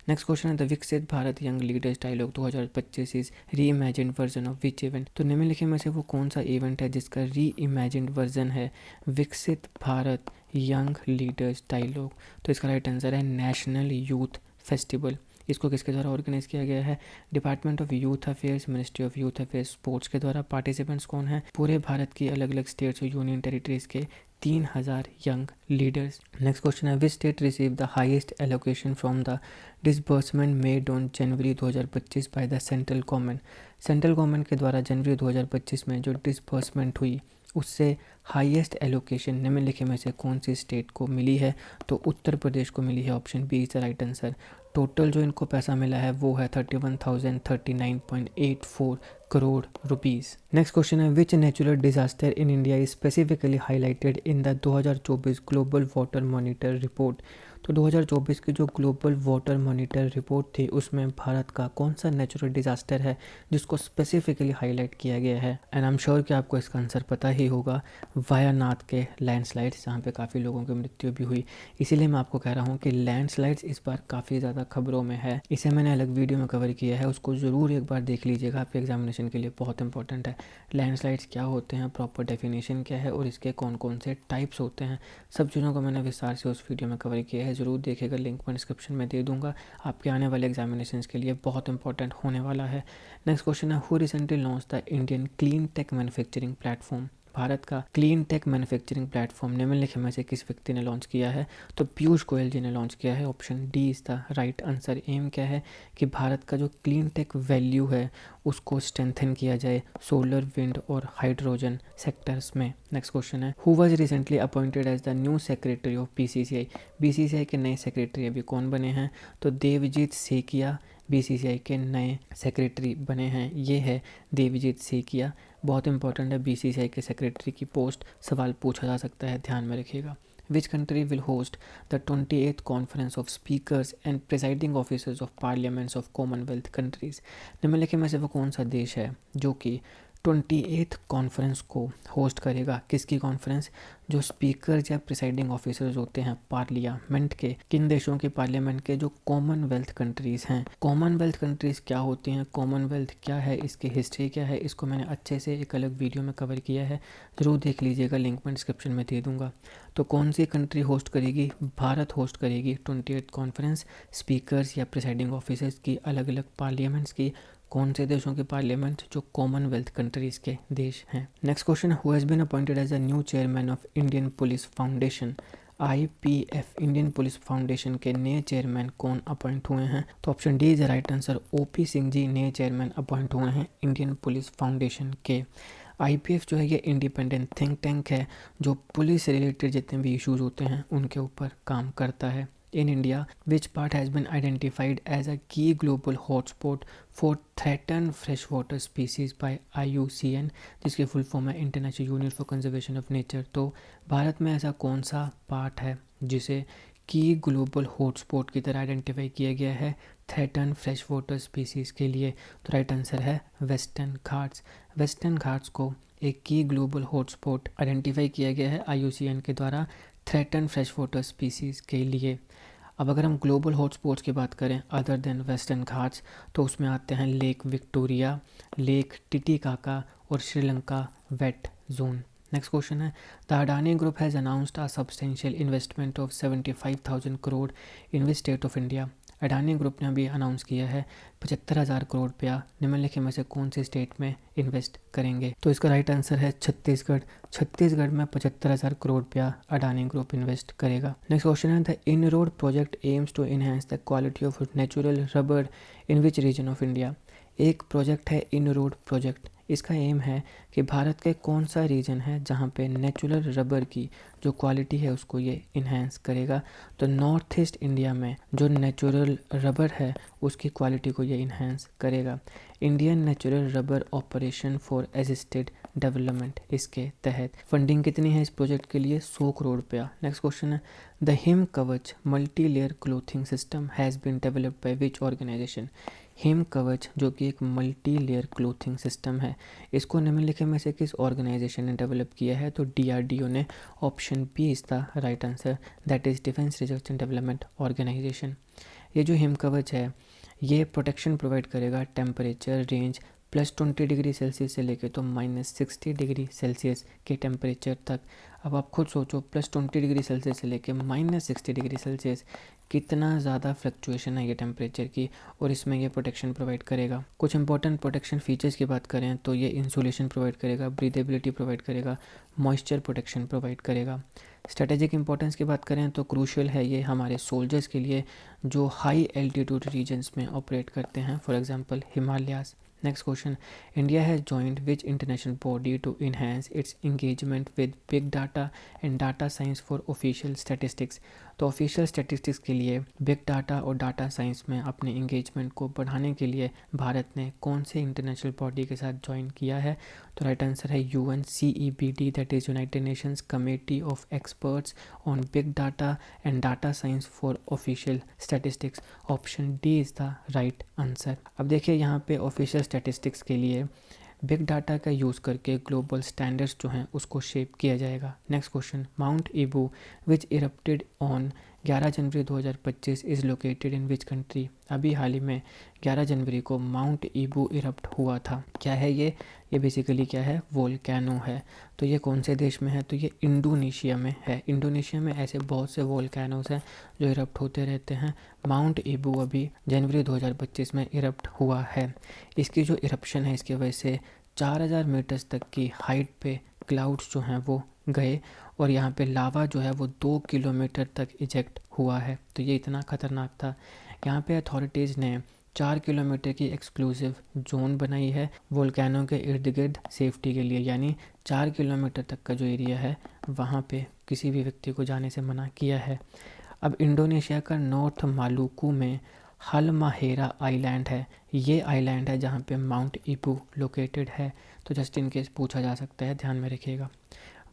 नेक्स्ट क्वेश्चन है the Viksit Bharat young leaders dialogue 2025 is reimagine version of which event? तो निम्नलिखित में से वो कौन सा इवेंट है जिसका री इमेजिन्ड वर्जन है विकसित भारत यंग लीडर्स डायलॉग? तो इसका राइट आंसर है नेशनल यूथ फेस्टिवल। इसको किसके द्वारा ऑर्गेनाइज किया गया है? Department of youth affairs, ministry of youth affairs, sports के द्वारा। पार्टिसिपेंट्स कौन है? पूरे भारत की अलग अलग स्टेट्स और यूनियन टेरिटरीज के 3000 यंग लीडर्स। नेक्स्ट क्वेश्चन है which state receive the highest allocation from the disbursement made on January 2025 by the central government? Central government के द्वारा जनवरी 2025 में जो डिसबर्समेंट हुई उससे हाईएस्ट एलोकेशन निम्नलिखित में से कौन सी स्टेट को मिली है? तो उत्तर प्रदेश को मिली है। Option B is the right answer. Total जो इनको पैसा मिला है वो है 31,039.84 करोड़ रुपीज़। नेक्स्ट क्वेश्चन है विच natural disaster in India is specifically highlighted in the 2024 global water monitor report? तो 2024 की जो ग्लोबल वाटर मॉनिटर रिपोर्ट थी उसमें भारत का कौन सा नेचुरल डिजास्टर है जिसको स्पेसिफिकली हाईलाइट किया गया है? एंड आई एम श्योर कि आपको इसका आंसर पता ही होगा, वायानाड के लैंडस्लाइड्स, जहाँ पे काफ़ी लोगों की मृत्यु भी हुई। इसीलिए मैं आपको कह रहा हूँ कि लैंडस्लाइड्स इस बार काफ़ी ज़्यादा खबरों में है। इसे मैंने अलग वीडियो में कवर किया है, उसको ज़रूर एक बार देख लीजिएगा, आपके एग्जामिनेशन के लिए बहुत इंपॉर्टेंट है। लैंडस्लाइड्स क्या होते हैं, प्रॉपर डेफिनेशन क्या है, और इसके कौन कौन से टाइप्स होते हैं, सब चीज़ों को मैंने विस्तार से उस वीडियो में कवर किया है। ज़रूर देखिएगा, लिंक मैं डिस्क्रिप्शन में दे दूंगा। आपके आने वाले एग्जामिनेशन के लिए बहुत इंपॉर्टेंट होने वाला है। नेक्स्ट क्वेश्चन है who recently launch the Indian clean tech manufacturing platform? Bharat का क्लीन टेक मैन्युफैक्चरिंग प्लेटफॉर्म निम्नलिखित में से किस व्यक्ति ने लॉन्च किया है? तो पीयूष गोयल जी ने लॉन्च किया है। Option D is the right answer. M क्या है कि भारत का जो क्लीन टेक वैल्यू है उसको स्ट्रेंथन किया जाए सोलर, विंड और हाइड्रोजन सेक्टर्स में। नेक्स्ट क्वेश्चन है who was recently appointed as the new secretary of BCCI? BCCI के नए सेक्रेटरी अभी कौन बने हैं? तो देवजीत सेकिया बीसीसीआई के नए सेक्रेटरी बने हैं। ये है देवजीत सेकिया। बहुत इंपॉर्टेंट है बीसीसीआई के सेक्रेटरी की पोस्ट, सवाल पूछा जा सकता है, ध्यान में रखिएगा। विच country will host the 28th conference of speakers and presiding officers of parliaments of Commonwealth countries? निम्नलिखित में से वो कौन सा देश है जो कि 28th कॉन्फ्रेंस को होस्ट करेगा? किसकी कॉन्फ्रेंस? जो स्पीकर्स या प्रिसाइडिंग ऑफिसर्स होते हैं पार्लियामेंट के, किन देशों के पार्लियामेंट के? जो कॉमनवेल्थ कंट्रीज़ हैं। कॉमनवेल्थ कंट्रीज़ क्या होती हैं, कॉमनवेल्थ क्या है, इसकी हिस्ट्री क्या है, इसको मैंने अच्छे से एक अलग वीडियो में कवर किया है, ज़रूर देख लीजिएगा, लिंक मैं डिस्क्रिप्शन में दे दूँगा। तो कौन सी कंट्री होस्ट करेगी? भारत होस्ट करेगी 28th कॉन्फ्रेंस स्पीकर्स या प्रिसाइडिंग ऑफिसर्स की, अलग अलग पार्लियामेंट्स की। कौन से देशों के पार्लियामेंट? जो कॉमनवेल्थ कंट्रीज़ के देश हैं। Next question who has been appointed as a new chairman of Indian police foundation? IPF Indian police foundation के नए चेयरमैन कौन अपॉइंट हुए हैं? तो option D is the right answer. OP Singh ji नए चेयरमैन अपॉइंट हुए हैं इंडियन पुलिस फाउंडेशन के। IPF जो है ये इंडिपेंडेंट थिंक टैंक है जो पुलिस से रिलेटेड जितने भी इश्यूज होते हैं उनके ऊपर काम करता है। In India, which part has been identified as a key global hotspot for threatened freshwater species by IUCN, जिसकी फुल फॉर्म है international union for conservation of nature? तो भारत में ऐसा कौन सा पार्ट है जिसे की ग्लोबल हॉटस्पॉट की तरह आइडेंटिफाई किया गया है थ्रेटन फ्रेश वाटर स्पीसीज़ के लिए? तो राइट आंसर है वेस्टर्न घाट्स। वेस्टर्न घाट्स को एक की ग्लोबल हॉटस्पॉट आइडेंटिफाई किया गया है IUCN के द्वारा थ्रेटन फ्रेश वाटर स्पीसीज़ के लिए। अब अगर हम ग्लोबल हॉटस्पॉट्स की बात करें अदर देन वेस्टर्न घाट्स तो उसमें आते हैं लेक विक्टोरिया, लेक टिटिकाका और Sri Lanka wet zone. Next question है, the Adani group has announced a substantial investment of 75,000 crore in which state of India. Adani group ने अभी अनाउंस किया है 75,000 करोड़ रुपया निम्नलिखित में से कौन सी स्टेट में इन्वेस्ट करेंगे। तो इसका राइट आंसर है छत्तीसगढ़। छत्तीसगढ़ में 75,000 करोड़ रुपया अडानी ग्रुप इन्वेस्ट करेगा। नेक्स्ट क्वेश्चन है, the in road project aims to enhance the quality of natural rubber in which region of India. एक प्रोजेक्ट है इन रोड प्रोजेक्ट, इसका एम है कि भारत के कौन सा रीजन है जहाँ पे नेचुरल रबर की जो क्वालिटी है उसको ये इन्हेंस करेगा। तो नॉर्थ ईस्ट इंडिया में जो नेचुरल रबर है उसकी क्वालिटी को ये इन्हेंस करेगा। Indian natural rubber operation for assisted development, इसके तहत फंडिंग कितनी है इस प्रोजेक्ट के लिए, 100 करोड़ रुपया। नेक्स्ट क्वेश्चन है, the Him Kavach multi layer clothing system has been developed by which organisation. Him Kavach जो कि एक मल्टी लेयर क्लोथिंग सिस्टम है, इसको निम्नलिखित में से किस ऑर्गेनाइजेशन ने डेवलप किया है। तो DRDO ने। Option B is the right answer, that is defence research and development organisation. ये जो हिम कवच है ये प्रोटेक्शन प्रोवाइड करेगा टेम्परेचर रेंज +20 डिग्री सेल्सियस से लेके तो -60 डिग्री सेल्सियस के टेम्परेचर तक। अब आप खुद सोचो +20 डिग्री सेल्सियस से लेके -60 डिग्री सेल्सियस, कितना ज़्यादा फ्लक्चुएशन है ये टेम्परेचर की, और इसमें ये प्रोटेक्शन प्रोवाइड करेगा। कुछ इंपॉर्टेंट प्रोटेक्शन फीचर्स की बात करें तो ये इंसुलेशन प्रोवाइड करेगा, ब्रीदेबिलिटी प्रोवाइड करेगा, मॉइस्चर प्रोटेक्शन प्रोवाइड करेगा। स्ट्रेटेजिक इंपॉर्टेंस की बात करें तो क्रूशियल है ये हमारे सोल्जर्स के लिए जो हाई एल्टीट्यूड रीजन्स में ऑपरेट करते हैं, for example Himalayas. Next question, India has joined which international body to enhance its engagement with big data and data science for official statistics. तो ऑफिशियल स्टैटिस्टिक्स के लिए बिग डाटा और data science में अपने engagement को बढ़ाने के लिए भारत ने कौन से इंटरनेशनल बॉडी के साथ ज्वाइन किया है। तो राइट आंसर है UNCEBD, that is United Nations committee of experts on big data and data science for official statistics. Option D is the right answer. अब देखिए यहाँ पे ऑफिशियल स्टैटिस्टिक्स के लिए बिग डाटा का यूज़ करके ग्लोबल स्टैंडर्ड्स जो हैं उसको शेप किया जाएगा। Next question, mount ईबू which erupted on 11 January 2025 is located in which country. अभी हाल ही में 11 जनवरी को माउंट ईबू इरप्ट हुआ था। क्या है ये बेसिकली क्या है, वोल्केनो है। तो ये कौन से देश में है, तो ये इंडोनेशिया में है। इंडोनेशिया में ऐसे बहुत से वोल्केनोस हैं जो इरप्ट होते रहते हैं। माउंट ईबू अभी जनवरी 2025 में इरप्ट हुआ है। इसकी जो इरप्शन है इसकी वजह से 4000 मीटर्स तक की हाइट पे क्लाउड्स जो हैं वो गए, और यहाँ पे लावा जो है वो 2 किलोमीटर तक इजेक्ट हुआ है। तो ये इतना ख़तरनाक था। यहाँ पे अथॉरिटीज़ ने 4 किलोमीटर की एक्सक्लूसिव जोन बनाई है वोल्केनो के इर्द गिर्द सेफ्टी के लिए, यानी 4 किलोमीटर तक का जो एरिया है वहाँ पे किसी भी व्यक्ति को जाने से मना किया है। अब इंडोनेशिया का नॉर्थ मालुकू में हालमाहेरा आइलैंड है। ये आइलैंड है जहाँ पे माउंट ईबू लोकेटेड है। तो जस्ट इन केस पूछा जा सकता है, ध्यान में रखिएगा।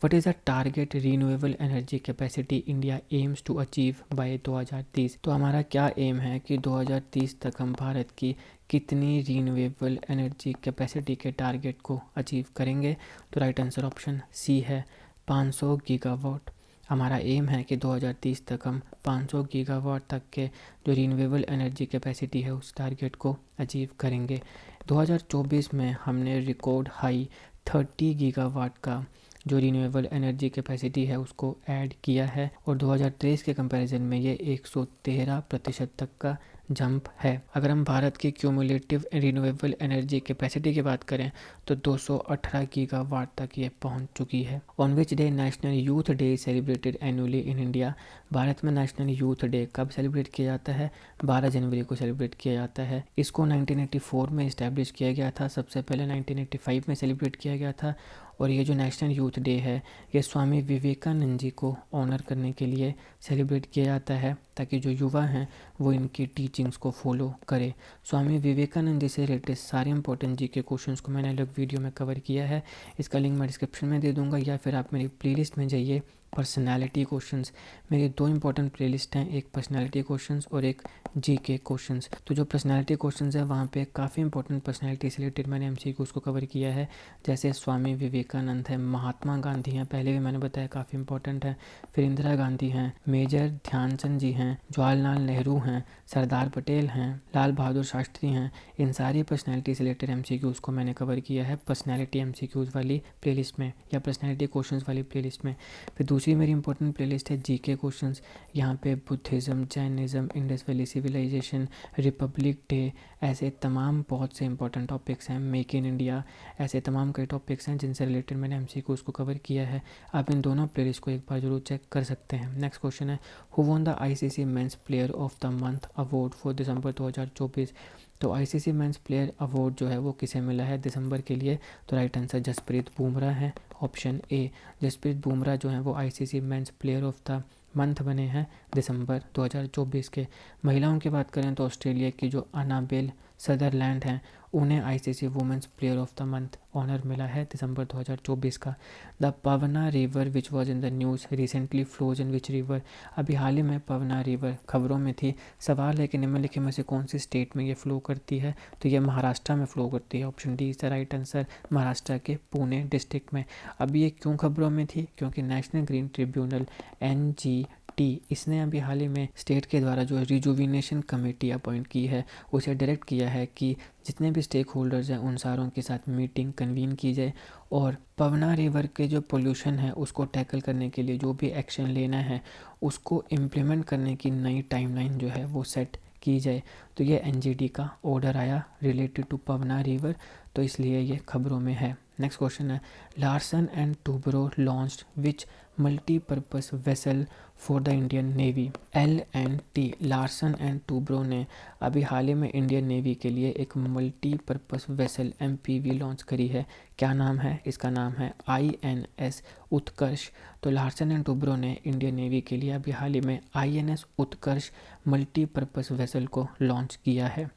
What is the target renewable energy capacity India aims to achieve by 2030। तो हमारा क्या एम है कि 2030 तक हम भारत की कितनी रीन्यूएबल एनर्जी कैपेसिटी के टारगेट को अचीव करेंगे। तो राइट आंसर ऑप्शन सी है, 500 गीगावाट। हमारा एम है कि 2030 तक हम 500 गीगावाट तक के जो रीन्यूएबल एनर्जी कैपेसिटी है उस टारगेट को अचीव करेंगे। 2024 में हमने रिकॉर्ड हाई 30 गीगावाट का जो रीन्यूएबल एनर्जी कैपेसिटी है उसको ऐड किया है, और 2023 के कंपैरिजन में ये 113% तक का जंप है। अगर हम भारत की क्यूमुलेटिव रिन्यूएबल एनर्जी कैपेसिटी की बात करें तो 218 गीगावाट तक ये पहुंच चुकी है। On which day national youth day celebrated annually in India. Bharat में नेशनल यूथ डे कब सेलिब्रेट किया जाता है, 12 जनवरी को सेलिब्रेट किया जाता है। इसको 1984 में इस्टेब्लिश किया गया था, सबसे पहले 1985 में सेलिब्रेट किया गया था। और ये जो नेशनल यूथ डे है ये स्वामी विवेकानंद जी को ऑनर करने के लिए सेलिब्रेट किया जाता है, ताकि जो युवा हैं वो इनकी टीचिंग्स को फॉलो करें। स्वामी विवेकानंद जी से रिलेटेड सारे इंपॉर्टेंट जी के क्वेश्चंस को मैंने अलग वीडियो में कवर किया है, इसका लिंक मैं डिस्क्रिप्शन में दे दूंगा, या फिर आप मेरी प्लेलिस्ट में जाइए पर्सनैलिटी क्वेश्चंस। मेरी दो इंपॉर्टेंट प्लेलिस्ट हैं, एक पर्सनैलिटी क्वेश्चंस और एक जीके क्वेश्चंस। तो जो पर्सनैलिटी क्वेश्चंस है वहाँ पे काफ़ी इंपॉर्टेंट पर्सनैलिटी से रिलेटेड मैंने एमसीक्यूज़ को कवर किया है, जैसे स्वामी विवेकानंद है, महात्मा गांधी हैं, पहले भी मैंने बताया काफ़ी इंपॉर्टेंट है, फिर इंदिरा गांधी हैं, मेजर ध्यानचंद जी हैं, जवाहरलाल नेहरू हैं, सरदार पटेल हैं, लाल बहादुर शास्त्री हैं। इन सारी पर्सनैलिटी से रिलेटेड एमसीक्यूज़ को मैंने कवर किया है पर्सनैलिटी एमसीक्यूज़ वाली प्लेलिस्ट में या पर्सनैलिटी क्वेश्चंस वाली प्लेलिस्ट में। फिर दूसरी मेरी इंपॉर्टेंट प्लेलिस्ट है जीके क्वेश्चंस। यहाँ पे Buddhism, Jainism, Indus valley civilisation, republic day, ऐसे तमाम बहुत से इंपॉर्टेंट टॉपिक्स हैं, मेक इन इंडिया, ऐसे तमाम कई टॉपिक्स हैं जिनसे रिलेटेड मैंने एमसीक्यूज़ को कवर किया है। आप इन दोनों प्लेलिस्ट को एक बार जरूर चेक कर सकते हैं। नेक्स्ट क्वेश्चन है, who won the ICC men's player of the month award for December 2024। तो आईसीसी मेंस प्लेयर अवार्ड जो है वो किसे मिला है दिसंबर के लिए? तो राइट आंसर जसप्रीत बुमराह है, ऑप्शन ए। जसप्रीत बुमराह जो है वो ICC men's player of the month बने हैं दिसंबर 2024 के। महिलाओं की बात करें तो ऑस्ट्रेलिया की जो अनाबेल सदरलैंड हैं उन्हें ICC women's player of the month honour मिला है दिसंबर 2024 का। The Pavana river which was in the news recently flows in which river. अभी हाल ही में पवना रिवर खबरों में थी। सवाल है कि निम्नलिखित में से कौन सी स्टेट में ये फ्लो करती है? तो ये महाराष्ट्र में फ्लो करती है, option D is the right answer, Maharashtra के पुणे डिस्ट्रिक्ट में। अभी ये क्यों खबरों में थी? क्योंकि नेशनल ग्रीन ट्रिब्यूनल एनजीटी इसने अभी हाल ही में स्टेट के द्वारा जो रिजुविनेशन कमेटी अपॉइंट की है उसे डायरेक्ट किया है कि जितने भी स्टेक होल्डर्स हैं उन सारों के साथ मीटिंग कन्वीन की जाए और पवना रिवर के जो पोल्यूशन है उसको टैकल करने के लिए जो भी एक्शन लेना है उसको इम्प्लीमेंट करने की नई टाइमलाइन जो है वो सेट की जाए। तो ये एनजीटी का ऑर्डर आया रिलेटेड टू पवना रिवर, तो इसलिए ये खबरों में है। नेक्स्ट क्वेश्चन है, Larsen and Toubro launched which multipurpose vessel for the Indian navy. LNT Larsen and Toubro ने अभी हाल ही में इंडियन नेवी के लिए एक मल्टीपर्पस वेसल MPV लॉन्च करी है। क्या नाम है इसका? नाम है INS उत्कर्ष। तो लार्सन एंड टूब्रो ने इंडियन नेवी के लिए अभी हाल ही में INS उत्कर्ष मल्टीपर्पस वेसल को लॉन्च किया है।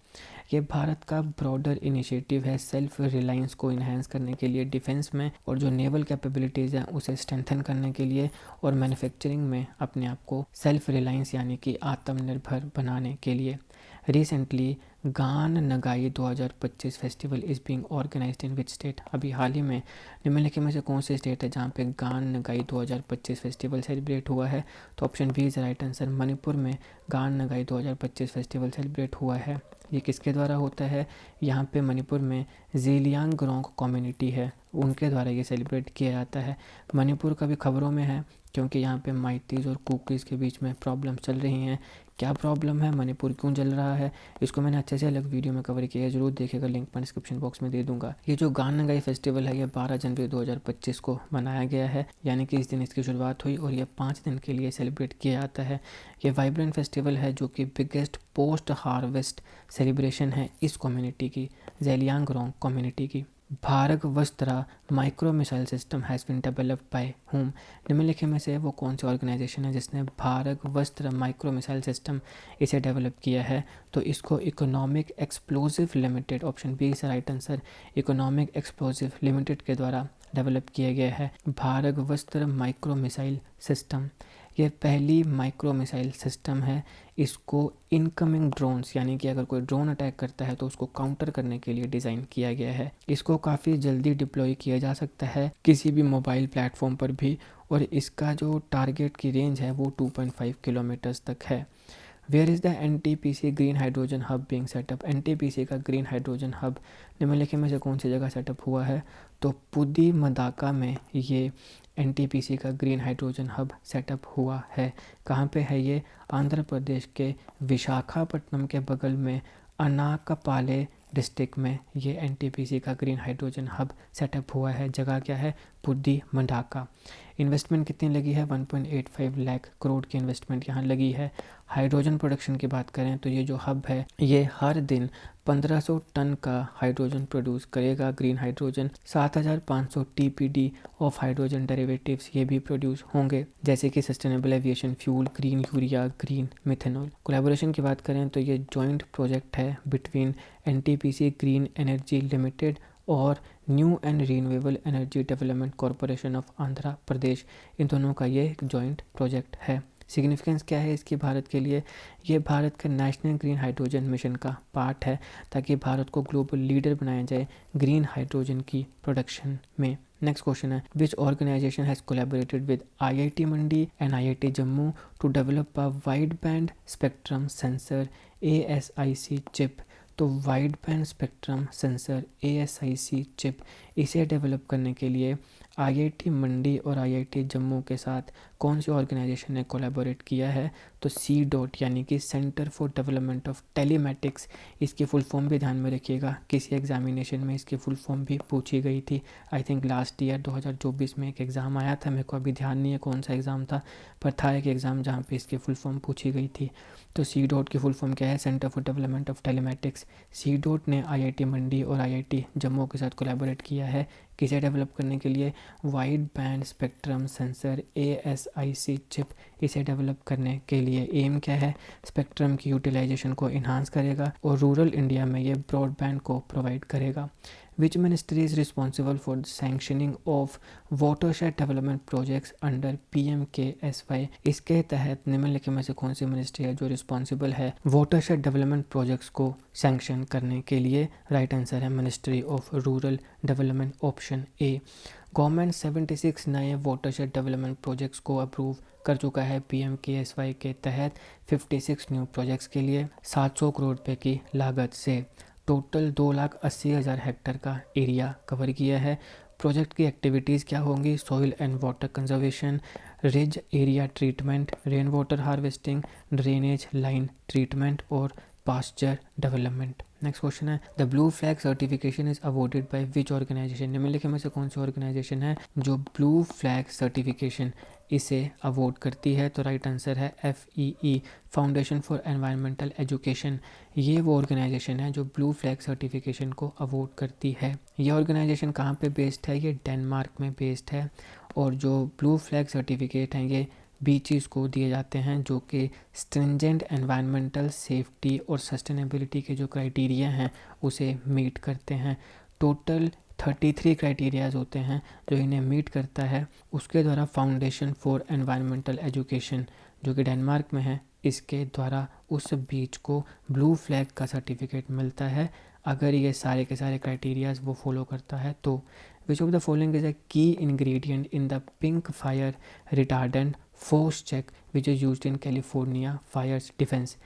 ये भारत का ब्रॉडर इनिशिएटिव है सेल्फ रिलायंस को इन्हेंस करने के लिए डिफेंस में और जो नेवल कैपेबिलिटीज़ हैं उसे स्ट्रेंथन करने के लिए और मैन्युफैक्चरिंग में अपने आप को सेल्फ रिलायंस यानी कि आत्मनिर्भर बनाने के लिए। Recently Gaan Ngai 2025 festival is being organised in which state. अभी हाल ही में निम्नलिखित में से कौन से स्टेट है जहाँ पे गान नगाई 2025 फेस्टिवल सेलिब्रेट हुआ है? तो option B is right answer, Manipur में गान नगाई 2025 फेस्टिवल सेलिब्रेट हुआ है। ये किसके द्वारा होता है? यहाँ पे मणिपुर में ज़ेलियांगरोंग कम्युनिटी है उनके द्वारा ये सेलिब्रेट किया जाता है। मणिपुर का भी खबरों में है क्योंकि यहाँ पे माइतीज़ और कुकीज़ के बीच में प्रॉब्लम चल रही हैं। क्या प्रॉब्लम है, मणिपुर क्यों जल रहा है, इसको मैंने अच्छे से अलग वीडियो में कवर किया है, ज़रूर देखिएगा, लिंक मैं डिस्क्रिप्शन बॉक्स में दे दूंगा। ये जो गान नगाई फेस्टिवल है ये 12 जनवरी 2025 को मनाया गया है, यानी कि इस दिन इसकी शुरुआत हुई और ये 5 दिन के लिए सेलिब्रेट किया जाता है। ये वाइब्रेंट फेस्टिवल है जो कि बिगेस्ट पोस्ट हार्वेस्ट सेलिब्रेशन है इस कम्युनिटी की, ज़ेलियांगरोंग कम्युनिटी की। Bharat Vastra micro missile system has been developed by whom. निम्नलिखित में से वो कौन सी ऑर्गेनाइजेशन है जिसने Bhargavastra micro missile system इसे डेवलप किया है? तो इसको economic explosive limited, option B is right answer, economic explosive limited के द्वारा डेवलप किया गया है भारत वस्त्र माइक्रो मिसाइल सिस्टम। ये पहली माइक्रो मिसाइल सिस्टम है। इसको इनकमिंग ड्रोन्स यानी कि अगर कोई ड्रोन अटैक करता है तो उसको काउंटर करने के लिए डिज़ाइन किया गया है। इसको काफ़ी जल्दी डिप्लॉय किया जा सकता है किसी भी मोबाइल प्लेटफॉर्म पर भी और इसका जो टारगेट की रेंज है वो 2.5 किलोमीटर्स तक है। Where is the NTPC green hydrogen hub being set up. NTPC का ग्रीन हाइड्रोजन हब निम्नलिखित में से कौन सी जगह सेटअप हुआ है? तो पुदी मदाका में ये NTPC का ग्रीन हाइड्रोजन हब सेटअप हुआ है। कहाँ पे है ये? आंध्र प्रदेश के विशाखापट्टनम के बगल में अनाकपाले डिस्ट्रिक्ट में ये NTPC का ग्रीन हाइड्रोजन हब सेटअप हुआ है। जगह क्या है? पुदी मडाका। इन्वेस्टमेंट कितनी लगी है? 1.85 लाख करोड़ की इन्वेस्टमेंट यहाँ लगी है। हाइड्रोजन प्रोडक्शन की बात करें तो ये जो हब है ये हर दिन 1500 टन का हाइड्रोजन प्रोड्यूस करेगा। Green hydrogen 7500 TPD of hydrogen derivatives ये भी प्रोड्यूस होंगे, जैसे कि sustainable aviation fuel, green urea, green methanol. Collaboration की बात करें तो ये जॉइंट प्रोजेक्ट है between NTPC green energy limited और new and renewable energy development corporation of Andhra Pradesh, इन दोनों का ये एक जॉइंट प्रोजेक्ट है। सिग्निफिकेंस क्या है इसकी भारत के लिए? ये भारत का नेशनल ग्रीन हाइड्रोजन मिशन का पार्ट है, ताकि भारत को ग्लोबल लीडर बनाया जाए ग्रीन हाइड्रोजन की प्रोडक्शन में। नेक्स्ट क्वेश्चन है, which organization has collaborated with IIT Mandi and IIT Jammu to develop a wide band spectrum sensor ASIC chip. तो wide band spectrum sensor ASIC chip, इसे डेवलप करने के लिए IIT मंडी और IIT जम्मू के साथ कौन सी ऑर्गेनाइजेशन ने कोलैबोरेट किया है? तो CDOT यानी कि centre for development of telematics, इसकी फुल फॉर्म भी ध्यान में रखिएगा, किसी एग्जामिनेशन में इसकी फुल फॉर्म भी पूछी गई थी। आई थिंक लास्ट ईयर 2024 में एक एग्ज़ाम आया था, मेरे को अभी ध्यान नहीं है कौन सा एग्ज़ाम था, पर था एक एग्ज़ाम जहाँ पे इसकी फुल फॉर्म पूछी गई थी। तो CDOT की फुल फॉर्म क्या है? Centre for development of telematics. CDOT ने IIT मंडी और IIT जम्मू के साथ कोलैबोरेट किया है, किसे डेवलप करने के लिए? Wide band spectrum sensor ASIC chip, इसे डेवलप करने के लिए। एम क्या है? स्पेक्ट्रम की यूटिलाइजेशन को इन्हांस करेगा और रूरल इंडिया में ये ब्रॉडबैंड को प्रोवाइड करेगा। Which ministry is responsible for sanctioning of watershed development projects under PMKSY? इसके तहत निम्नलिखित में से कौन सी मिनिस्ट्री है जो रिस्पॉन्सिबल है वाटरशेड डेवलपमेंट प्रोजेक्ट्स को सैंक्शन करने के लिए? राइट आंसर है ministry of rural development, option A. Government 76 नए वाटरशेड डेवलपमेंट प्रोजेक्ट्स को अप्रूव कर चुका है PMKSY के तहत 56 न्यू प्रोजेक्ट्स के लिए 700 करोड़ रुपए की लागत से। टोटल 2,80,000 हेक्टेयर का एरिया कवर किया है। प्रोजेक्ट की एक्टिविटीज़ क्या होंगी? Soil and water conservation, ridge area treatment, rain water harvesting, drainage line treatment और पास्चर डेवलपमेंट। नेक्स्ट क्वेश्चन है, the blue flag certification is awarded by which organisation? निम्नलिखित में से कौन सी ऑर्गेनाइजेशन है जो ब्लू फ्लैग सर्टिफिकेशन इसे अवॉर्ड करती है? तो राइट आंसर है FEE, foundation for environmental education. ये वो ऑर्गेनाइजेशन है जो ब्लू फ्लैग सर्टिफिकेशन को अवॉर्ड करती है। ये ऑर्गेनाइजेशन कहाँ पे बेस्ड है? ये डेनमार्क में बेस्ड है। और जो ब्लू फ्लैग सर्टिफिकेट हैं ये बीचेस को दिए जाते हैं जो कि स्ट्रिंजेंट एनवायरमेंटल सेफ्टी और सस्टेनेबिलिटी के जो क्राइटेरिया हैं उसे मीट करते हैं। टोटल 33 क्राइटेरियाज होते हैं जो इन्हें मीट करता है। उसके द्वारा फाउंडेशन फॉर एनवायरमेंटल एजुकेशन जो कि डेनमार्क में है, इसके द्वारा उस बीच को ब्लू फ्लैग का सर्टिफिकेट मिलता है अगर ये सारे के सारे क्राइटेरियाज वो फॉलो करता है तो। Which of the following is a key ingredient in the pink fire retardant Phos Chek which is used in California fires defence?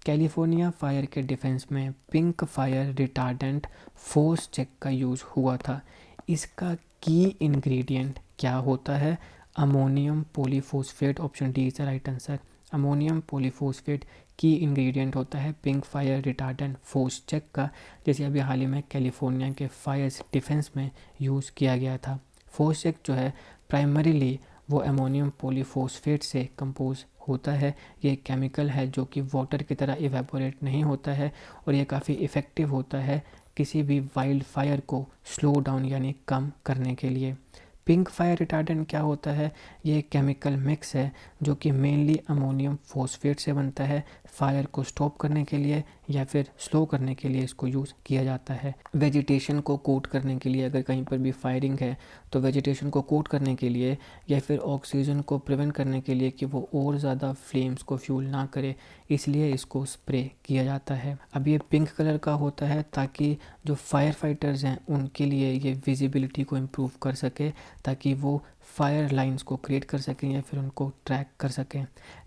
California fire के डिफेंस में pink fire retardant Phos Chek का use हुआ था। इसका key ingredient क्या होता है? Ammonium polyphosphate, option D is the right answer. Ammonium polyphosphate key ingredient होता है pink fire retardant Phos Chek का, जैसे अभी हाल ही में कैलिफोर्निया के फायर्स डिफेंस में यूज़ किया गया था। फोर्स चेक जो है प्राइमरीली वो अमोनियम पॉलीफॉस्फेट से कंपोज होता है। ये केमिकल है जो कि वाटर की तरह इवेपोरेट नहीं होता है और ये काफ़ी इफ़ेक्टिव होता है किसी भी वाइल्ड फायर को स्लो डाउन यानी कम करने के लिए। पिंक फायर रिटार्डेंट क्या होता है? ये एक केमिकल मिक्स है जो कि मेनली अमोनियम फॉस्फेट से बनता है। फायर को स्टॉप करने के लिए या फिर स्लो करने के लिए इसको यूज़ किया जाता है। वेजिटेशन को कोट करने के लिए, अगर कहीं पर भी फायरिंग है तो वेजिटेशन को कोट करने के लिए या फिर ऑक्सीजन को प्रिवेंट करने के लिए कि वो और ज़्यादा फ्लेम्स को फ्यूल ना करे, इसलिए इसको स्प्रे किया जाता है। अब ये पिंक कलर का होता है ताकि जो फायर फाइटर्स हैं उनके लिए ये विजिबिलिटी को इम्प्रूव कर सके, ताकि वो फायर लाइंस को क्रिएट कर सकें या फिर उनको ट्रैक कर सकें।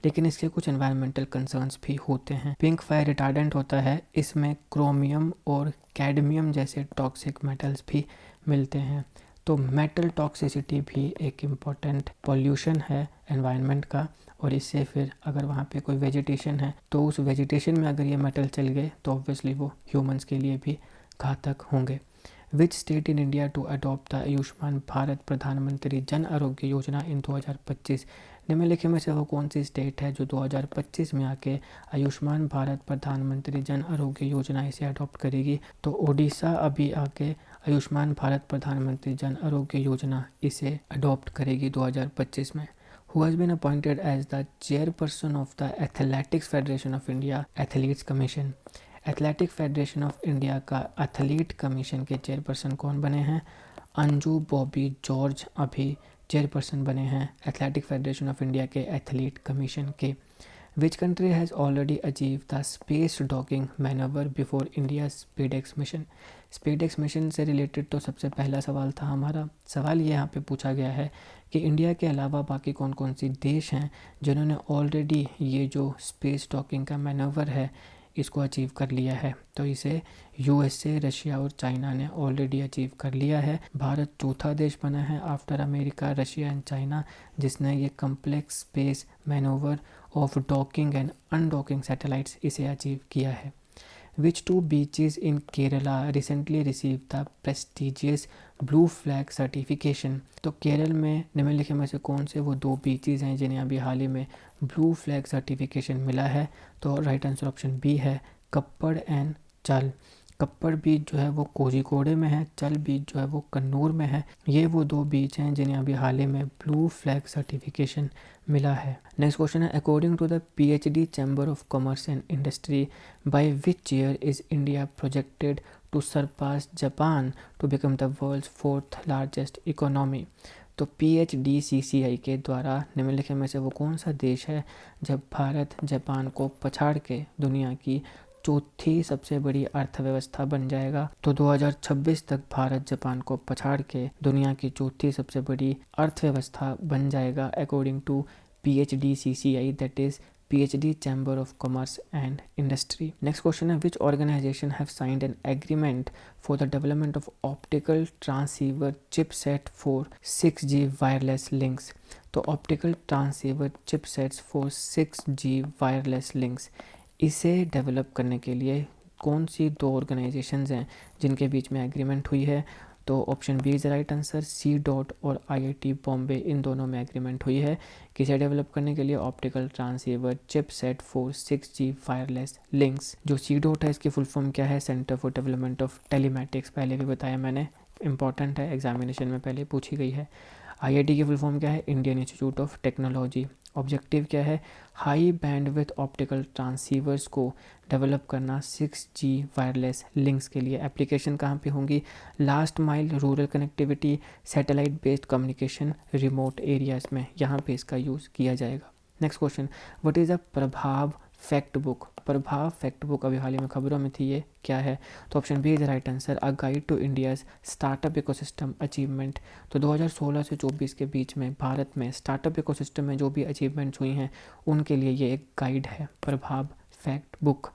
लेकिन इसके कुछ एनवायरमेंटल कंसर्न्स भी होते हैं। पिंक फायर रिटार्डेंट होता है, इसमें क्रोमियम और कैडमियम जैसे टॉक्सिक मेटल्स भी मिलते हैं। तो मेटल टॉक्सिसिटी भी एक इम्पॉर्टेंट पॉल्यूशन है एनवायरनमेंट का, और इससे फिर अगर वहाँ पे कोई वेजिटेशन है तो उस वेजिटेशन में अगर ये मेटल चल गए तो ऑब्वियसली वो ह्यूमंस के लिए भी घातक होंगे। Which state in India to adopt the Ayushman Bharat Pradhan Mantri Jan Arogya Yojana इन 2025? निम्नलिखित में से वो कौन सी स्टेट है जो 2025 में आके आयुष्मान भारत प्रधानमंत्री जन आरोग्य योजना इसे अडॉप्ट करेगी? तो ओडिशा अभी आके आयुष्मान भारत प्रधानमंत्री जन आरोग्य योजना इसे अडॉप्ट करेगी 2025 में। Who has been appointed as the chairperson of the Athletics Federation of India Athletes Commission? Athletic federation of India का एथलीट कमीशन के चेयरपर्सन कौन बने हैं? अंजू बॉबी जॉर्ज अभी चेयरपर्सन बने हैं एथलेटिक फेडरेशन ऑफ इंडिया के एथलीट कमीशन के। विच country has already achieve the space docking manoeuvre before India SpaDeX mission? SpaDeX mission से रिलेटेड तो सबसे पहला सवाल था हमारा। सवाल ये यहाँ पे पूछा गया है कि इंडिया के अलावा बाकी कौन कौन सी देश हैं जिन्होंने ऑलरेडी ये जो स्पेस डॉकिंग का मैनवर है इसको अचीव कर लिया है। तो इसे यूएसए, रशिया और चाइना ने ऑलरेडी अचीव कर लिया है। भारत चौथा देश बना है after America, Russia and China जिसने ये complex space मैनोवर of docking and undocking satellites इसे अचीव किया है। Which two beaches in Kerala recently received the prestigious Blue Flag certification? तो केरल में निम्नलिखित में से कौन से वो दो बीचेस हैं जिन्हें अभी हाल ही में ब्लू फ्लैग सर्टिफिकेशन मिला है? तो राइट आंसर ऑप्शन बी है कप्पड़ एंड चल। कप्पड़ बीच जो है वो कोझिकोडे में है, चल बीच जो है वो कन्नूर में है। ये वो दो बीच हैं जिन्हें अभी हाल ही में ब्लू फ्लैग सर्टिफिकेशन मिला है। नेक्स्ट क्वेश्चन है according to the PhD chamber of commerce and industry by which year is India projected to surpass Japan to become the world's fourth largest economy? तो PHDCCI के द्वारा निम्नलिखित में से वो कौन सा देश है जब भारत जापान को पछाड़ के दुनिया की चौथी सबसे बड़ी अर्थव्यवस्था बन जाएगा? तो 2026 तक भारत जापान को पछाड़ के दुनिया की चौथी सबसे बड़ी अर्थव्यवस्था बन जाएगा according to PHDCCI, that is PhD Chamber of Commerce and Industry. Next question है which organization have signed an agreement for the development of optical transceiver chipset for 6G wireless links? तो optical transceiver chipsets for 6G wireless links इसे develop करने के लिए कौन सी दो organisations हैं जिनके बीच में एग्रीमेंट हुई है? तो option B is right answer. C.DOT और IIT बॉम्बे इन दोनों में एग्रीमेंट हुई है किसे डेवलप करने के लिए? Optical transceiver chipset for 6G wireless links. जो C.DOT है इसकी फुल फॉर्म क्या है? Centre for development of telematics, पहले भी बताया मैंने, इंपॉर्टेंट है, एग्जामिनेशन में पहले पूछी गई है। IIT की फुल फॉर्म क्या है? Indian Institute of technology. Objective क्या है? हाई बैंडविड्थ ऑप्टिकल ट्रांसीवर्स को डेवलप करना 6G वायरलेस लिंक्स के लिए। एप्लीकेशन कहाँ पे होंगी? Last mile rural connectivity, satellite based communication remote areas में, यहाँ पे इसका यूज़ किया जाएगा। Next question, what is a प्रभाव फैक्ट बुक? प्रभाव फैक्ट बुक अभी हाल ही में खबरों में थी, ये क्या है? तो option B is right answer. A guide to India's startup ecosystem achievement. तो 2016 से 24 के बीच में भारत में स्टार्टअप इकोसिस्टम में जो भी अचीवमेंट्स हुई हैं उनके लिए ये एक गाइड है, प्रभाव फैक्ट बुक।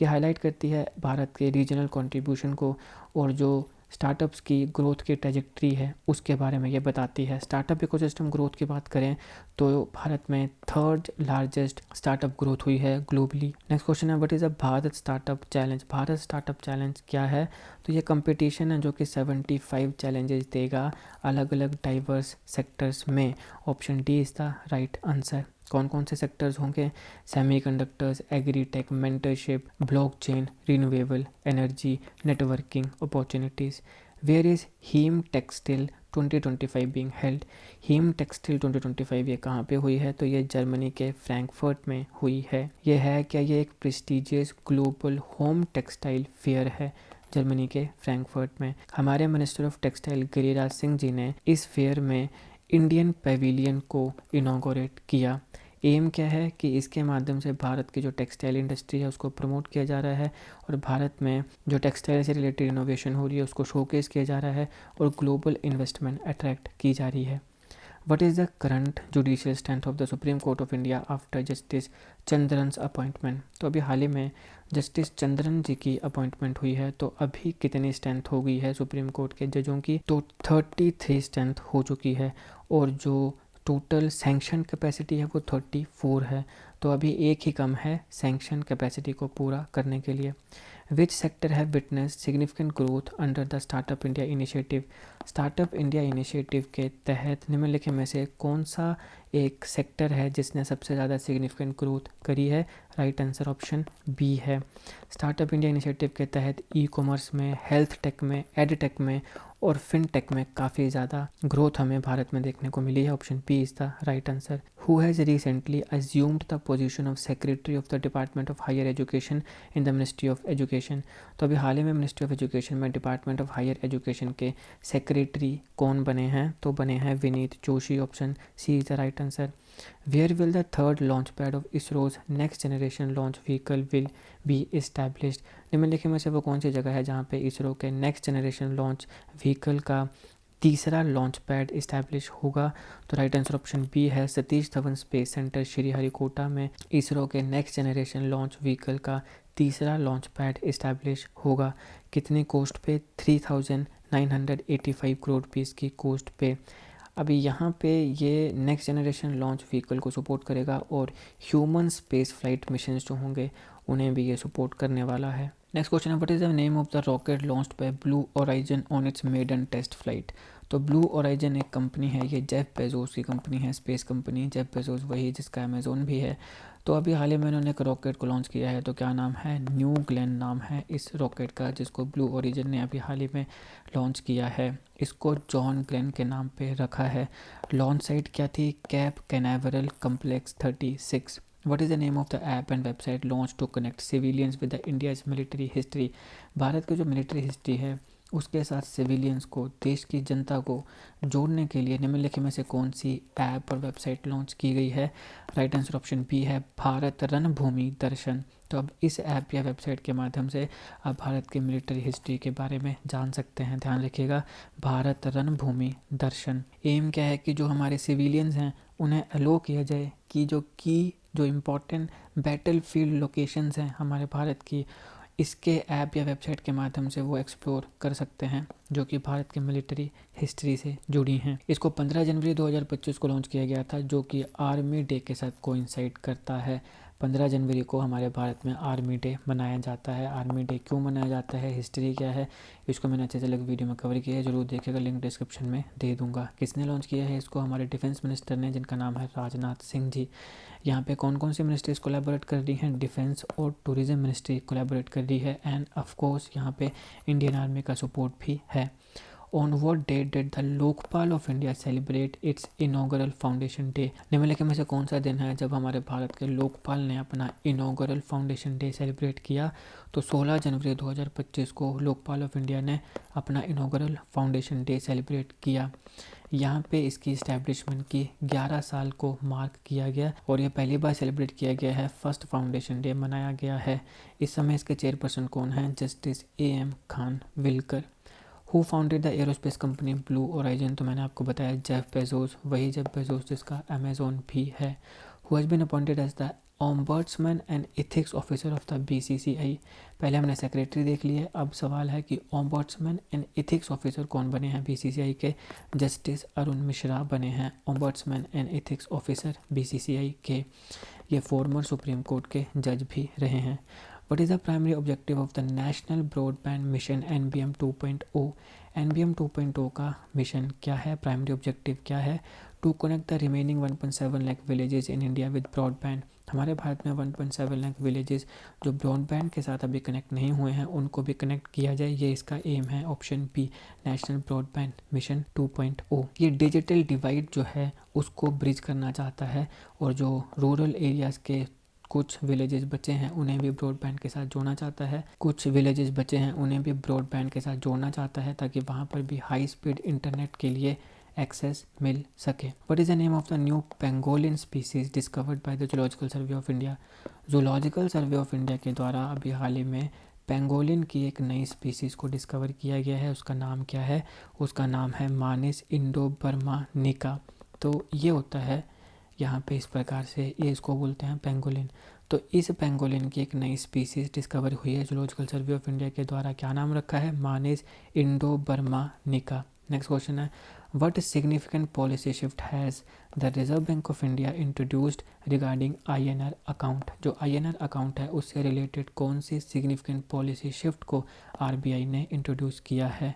ये हाईलाइट करती है भारत के रीजनल कंट्रीब्यूशन को और जो स्टार्टअप्स की ग्रोथ की ट्रेजेक्ट्री है उसके बारे में ये बताती है। स्टार्टअप इकोसिस्टम ग्रोथ की बात करें तो भारत में थर्ड लार्जेस्ट स्टार्टअप ग्रोथ हुई है ग्लोबली। नेक्स्ट क्वेश्चन है what is a Bharat startup challenge? Bharat startup challenge क्या है? तो ये कंपटीशन है जो कि 75 चैलेंजेस देगा अलग अलग डाइवर्स सेक्टर्स में। Option D is the right answer. कौन कौन से सेक्टर्स होंगे? Semiconductors, agritech, mentorship, blockchain, renewable energy, networking opportunities. Where is Heimtextil 2025 being held? Heimtextil 2025 ये कहाँ पे हुई है? तो ये जर्मनी के फ्रैंकफर्ट में हुई है। ये है क्या? ये एक prestigious global home textile fair है जर्मनी के फ्रैंकफर्ट में। हमारे minister of textile Giriraj Singh ji ने इस फेयर में इंडियन पेविलियन को इनॉग्रेट किया। एम क्या है कि इसके माध्यम से भारत की जो टेक्सटाइल इंडस्ट्री है उसको प्रमोट किया जा रहा है और भारत में जो टेक्सटाइल से रिलेटेड इनोवेशन हो रही है उसको शोकेस किया जा रहा है और ग्लोबल इन्वेस्टमेंट अट्रैक्ट की जा रही है। What is the current judicial strength of the Supreme Court of India after Justice चंद्रन's appointment? तो अभी हाल ही में जस्टिस चंद्रन जी की अपॉइंटमेंट हुई है, तो अभी कितनी स्ट्रेंथ हो गई है सुप्रीम कोर्ट के जजों की? तो 33 स्ट्रेंथ हो चुकी है और जो टोटल सैंक्शन कैपेसिटी है वो 34 है, तो अभी एक ही कम है सैंक्शन कैपेसिटी को पूरा करने के लिए। विच सेक्टर है witness significant growth under the startup India initiative? Startup India initiative के तहत निम्नलिखित में से कौन सा एक सेक्टर है जिसने सबसे ज़्यादा सिग्निफिकेंट ग्रोथ करी है? राइट आंसर ऑप्शन बी है। स्टार्टअप इंडिया इनिशिएटिव के तहत ई कॉमर्स में, हेल्थ टेक में, एड टेक में और फिनटेक में काफ़ी ज़्यादा ग्रोथ हमें भारत में देखने को मिली है। Option B is the right answer. who has recently assumed the position of Secretary of the Department of Higher Education in the Ministry of Education। तो अभी हाल ही में मिनिस्ट्री ऑफ एजुकेशन में डिपार्टमेंट ऑफ हायर एजुकेशन के secretary कौन बने हैं? तो बने हैं Vineet Joshi. Option C is the right answer. Where will the third launch pad of ISRO's next generation launch vehicle be बी इस्टेब्लिश्ड? निम्नलिखित में से वो कौन सी जगह है जहाँ पे इसरो के नेक्स्ट जनरेशन लॉन्च व्हीकल का तीसरा लॉन्च पैड इस्टेब्लिश होगा? तो राइट आंसर ऑप्शन बी है सतीश धवन स्पेस सेंटर श्रीहरिकोटा में इसरो के नेक्स्ट जनरेशन लॉन्च व्हीकल का तीसरा लॉन्च पैड इस्टेब्लिश होगा। कितनी कॉस्ट पे? 3985 करोड़ रुपीस की कॉस्ट पे। अभी यहाँ पे ये नेक्स्ट जनरेशन लॉन्च व्हीकल को सपोर्ट करेगा और ह्यूमन स्पेस फ्लाइट मिशन जो होंगे उन्हें भी ये सपोर्ट करने वाला है। नेक्स्ट क्वेश्चन है, what is the name of the rocket launched by Blue Origin on its maiden test flight? तो ब्लू ओराइजन एक कंपनी है, ये जेफ बेजोस की कंपनी है, स्पेस कंपनी। जेफ बेजोस वही जिसका अमेजोन भी है। तो अभी हाल ही में उन्होंने एक रॉकेट को लॉन्च किया है, तो क्या नाम है? न्यू ग्लेन नाम है इस रॉकेट का, जिसको ब्लू ओरिजिन ने अभी हाल ही में लॉन्च किया है। इसको जॉन ग्लेन के नाम पे रखा है। लॉन्च साइट क्या थी? Cape Canaveral complex 36। What is the name of the app and website launched to connect civilians with the India's military history? Bharat की जो मिलिट्री हिस्ट्री है उसके साथ सिविलियंस को, देश की जनता को जोड़ने के लिए निम्नलिखित में से कौन सी ऐप और वेबसाइट लॉन्च की गई है? राइट आंसर ऑप्शन बी है भारत रणभूमि दर्शन। तो अब इस ऐप या वेबसाइट के माध्यम से आप भारत की मिलिट्री हिस्ट्री के बारे में जान सकते हैं। ध्यान रखिएगा, भारत रणभूमि दर्शन। एम क्या है कि जो हमारे सिविलियंस हैं उन्हें अलो किया जाए कि जो इम्पोर्टेंट बैटल फील्ड लोकेशंस हैं हमारे भारत की, इसके ऐप या वेबसाइट के माध्यम से वो एक्सप्लोर कर सकते हैं जो कि भारत के मिलिट्री हिस्ट्री से जुड़ी हैं। इसको 15 जनवरी 2025 को लॉन्च किया गया था, जो कि आर्मी डे के साथ कोइंसाइड करता है। 15 जनवरी को हमारे भारत में आर्मी डे मनाया जाता है। आर्मी डे क्यों मनाया जाता है, हिस्ट्री क्या है, इसको मैंने अच्छे से अलग वीडियो में कवर किया है, जरूर देखिएगा, लिंक डिस्क्रिप्शन में दे दूंगा। किसने लॉन्च किया है इसको? हमारे डिफेंस मिनिस्टर ने, जिनका नाम है राजनाथ सिंह जी। यहाँ पे कौन कौन सी मिनिस्ट्रीज कोलैबोरेट कर रही हैं? डिफेंस और टूरिज्म मिनिस्ट्री कोलैबोरेट कर रही है, एंड ऑफ कोर्स यहाँ पे इंडियन आर्मी का सपोर्ट भी है। On what date did the Lokpal of India celebrate its inaugural foundation day? निम्नलिखित में से कौन सा दिन है जब हमारे भारत के लोकपाल ने अपना इनॉगरल फाउंडेशन डे सेलिब्रेट किया? तो 16 जनवरी 2025 को लोकपाल ऑफ इंडिया ने अपना इनॉगरल फाउंडेशन डे सेलिब्रेट किया। यहाँ पे इसकी इस्टेब्लिशमेंट की 11 साल को मार्क किया गया और ये पहली बार सेलिब्रेट किया गया है, फर्स्ट फाउंडेशन डे मनाया गया है। इस समय इसके चेयरपर्सन कौन हैं? Justice AM Khanwilkar. Who founded the aerospace company Blue Origin? तो मैंने आपको बताया जेफ बेजोस, वही जेफ बेजोस जिसका अमेजोन भी है। Who has been appointed as the ombudsman and ethics officer of the BCCI? पहले हमने सेक्रेटरी देख लिए, अब सवाल है कि ओम्बड्समैन एंड एथिक्स ऑफिसर कौन बने हैं BCCI के? जस्टिस अरुण मिश्रा बने हैं ombudsman and ethics officer BCCI के। ये फॉर्मर सुप्रीम कोर्ट के जज भी रहे हैं। What is the primary objective of the National Broadband Mission NBM 2.0? NBM 2.0 का मिशन क्या है, प्राइमरी ऑब्जेक्टिव क्या है? To connect the remaining 1.7 lakh villages in India with broadband. हमारे भारत में 1.7 लाख विलेजेस जो ब्रॉडबैंड के साथ अभी कनेक्ट नहीं हुए हैं उनको भी कनेक्ट किया जाए, ये इसका एम है। Option B, national broadband mission 2.0। ये डिजिटल डिवाइड जो है उसको ब्रिज करना चाहता है और जो रूरल एरियाज़ के कुछ विलेजेस बचे हैं उन्हें भी ब्रॉडबैंड के साथ जोड़ना चाहता है, कुछ विलेजेस बचे हैं उन्हें भी ब्रॉडबैंड के साथ जोड़ना चाहता है ताकि वहाँ पर भी हाई स्पीड इंटरनेट के लिए एक्सेस मिल सके। What is the name of the new pangolin species discovered by the zoological survey of India? Zoological survey of India के द्वारा अभी हाल ही में पेंगोलिन की एक नई स्पीसीज़ को डिस्कवर किया गया है। उसका नाम क्या है? उसका नाम है मानिस इंडोबर्मानिका। तो ये होता है यहाँ पे इस प्रकार से, ये इसको बोलते हैं पेंगोलिन। तो इस पेंगोलिन की एक नई स्पीसीज डिस्कवर हुई है जूलॉजिकल सर्वे ऑफ इंडिया के द्वारा। क्या नाम रखा है? मानिस इंडोबर्मानिका। नेक्स्ट क्वेश्चन है, what significant policy shift has the reserve bank of India introduced regarding INR account? जो INR अकाउंट है उससे रिलेटेड कौन सी सिग्निफिकेंट पॉलिसी शिफ्ट को RBI ने इंट्रोड्यूस किया है?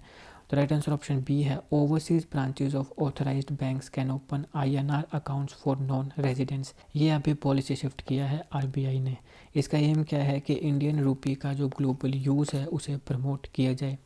तो राइट आंसर ऑप्शन बी है, overseas branches of authorised banks can open INR accounts for non residents. ये अभी पॉलिसी शिफ्ट किया है RBI ने। इसका एम क्या है कि इंडियन रूपी का जो ग्लोबल यूज़ है उसे प्रमोट किया जाए।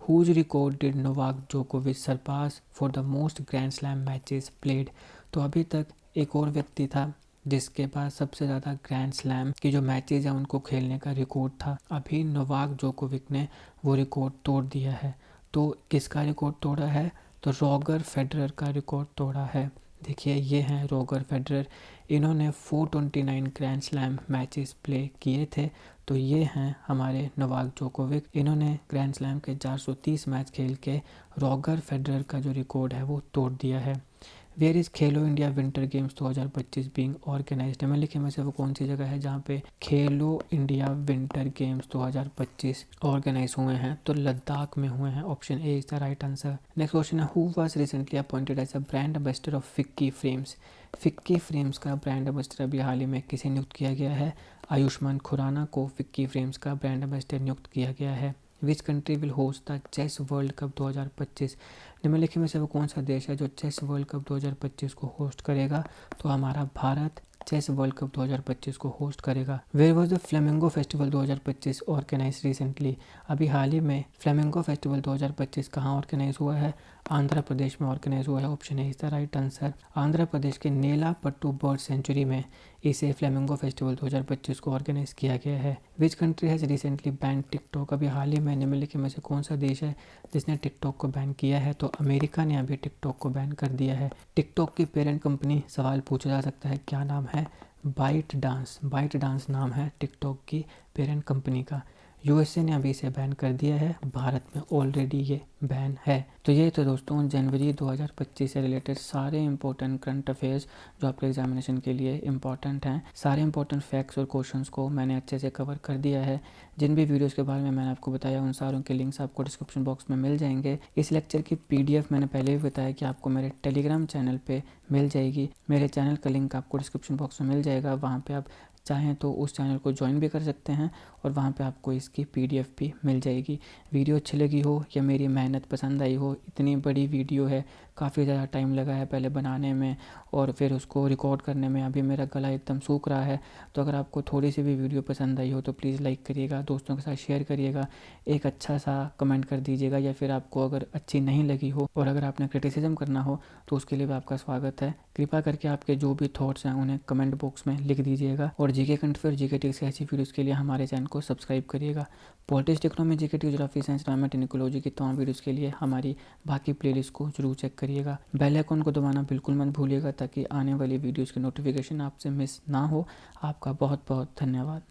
हुज रिकॉर्ड डिड नोवाक जोकोविच surpass for the most grand slam matches played? तो अभी तक एक और व्यक्ति था जिसके पास सबसे ज़्यादा ग्रैंड स्लैम की जो मैचेज़ हैं उनको खेलने का रिकॉर्ड था। अभी नोवाक जोकोविक ने वो रिकॉर्ड तोड़ दिया है। तो किसका रिकॉर्ड तोड़ा है? तो रॉगर फेडरर का रिकॉर्ड तोड़ा है। देखिए ये हैं रॉगर फेडरर, इन्होंने 429 ग्रैंड स्लैम मैचेस प्ले किए थे। तो ये हैं हमारे नोवाक जोकोविक, इन्होंने ग्रैंड स्लैम के 430 मैच खेल के रॉगर फेडरर का जो रिकॉर्ड है वो तोड़ दिया है। Where is Khelo India winter games 2025 being organised? निम्नलिखित में से वो कौन सी जगह है जहाँ पे खेलो इंडिया विंटर गेम्स 2025 ऑर्गेनाइज हुए हैं? तो लद्दाख में हुए हैं। Option A is the right answer. Next question है, who was recently appointed as a brand ambassador of FICCI Frames? FICCI Frames का ब्रांड एम्बेसडर अभी हाल ही में किसे नियुक्त किया गया है? आयुष्मान खुराना को फिक्की फ्रेम्स का ब्रांड एम्बेसडर नियुक्त किया गया है। Which country will host the chess world cup 2025? निम्नलिखित में से वो कौन सा देश है जो चेस वर्ल्ड कप 2025 को होस्ट करेगा? तो हमारा भारत चेस वर्ल्ड कप 2025 को होस्ट करेगा। Where was the flamingo festival 2025 organise recently? अभी हाल ही में फ्लेमिंगो फेस्टिवल 2025 कहाँ ऑर्गेनाइज हुआ है? आंध्र प्रदेश में ऑर्गेनाइज हुआ है। Option A is the right answer. Andhra Pradesh के नेलापट्टू बर्ड सेंचुरी में इसे फ्लेमिंगो फेस्टिवल 2025 को ऑर्गेनाइज किया गया है। Which country has recently ban TikTok? अभी हाल ही में निम्नलिखित में से कौन सा देश है जिसने टिकटॉक को बैन किया है? तो अमेरिका ने अभी टिकटॉक को बैन कर दिया है। टिकटॉक की पेरेंट कंपनी, सवाल पूछा जा सकता है क्या नाम है? Bite dance. बाइट डांस नाम है टिकटॉक की पेरेंट कंपनी का। यूएसए ने अभी इसे बैन कर दिया है, भारत में ऑलरेडी ये बैन है। तो ये तो दोस्तों जनवरी 2025 से रिलेटेड सारे इंपॉर्टेंट करंट अफेयर्स जो आपके एग्जामिनेशन के लिए इंपॉर्टेंट हैं, सारे इंपॉर्टेंट फैक्ट्स और क्वेश्चंस को मैंने अच्छे से कवर कर दिया है। जिन भी वीडियोस के बारे में मैंने आपको बताया उन सारों के लिंक्स आपको डिस्क्रिप्शन बॉक्स में मिल जाएंगे। इस लेक्चर की पीडीएफ मैंने पहले भी बताया कि आपको मेरे टेलीग्राम चैनल पे मिल जाएगी। मेरे चैनल का लिंक आपको डिस्क्रिप्शन बॉक्स में मिल जाएगा, वहाँ पे आप चाहें तो उस चैनल को ज्वाइन भी कर सकते हैं और वहाँ पे आपको इसकी पीडीएफ भी मिल जाएगी। वीडियो अच्छी लगी हो या मेरी मेहनत पसंद आई हो, इतनी बड़ी वीडियो है, काफ़ी ज़्यादा टाइम लगा है पहले बनाने में और फिर उसको रिकॉर्ड करने में, अभी मेरा गला एकदम सूख रहा है। तो अगर आपको थोड़ी सी भी वीडियो पसंद आई हो तो प्लीज़ लाइक करिएगा, दोस्तों के साथ शेयर करिएगा, एक अच्छा सा कमेंट कर दीजिएगा, या फिर आपको अगर अच्छी नहीं लगी हो और अगर आपने क्रिटिसिज्म करना हो तो उसके लिए भी आपका स्वागत है। कृपया करके आपके जो भी थॉट्स हैं उन्हें कमेंट बॉक्स में लिख दीजिएगा और जीके कंट फिर जीके टिक्स ऐसी वीडियोज़ के लिए हमारे चैनल को सब्सक्राइब करिएगा। Politics, economy, GK, geography, science, environment and ecology की तमाम वीडियोज़ के लिए हमारी बाकी प्लेलिस्ट को जरूर चेक करिएगा। बेल आइकन को दबाना बिल्कुल मत भूलिएगा ताकि आने वाली वीडियोज़ की नोटिफिकेशन आपसे मिस ना हो। आपका बहुत बहुत धन्यवाद।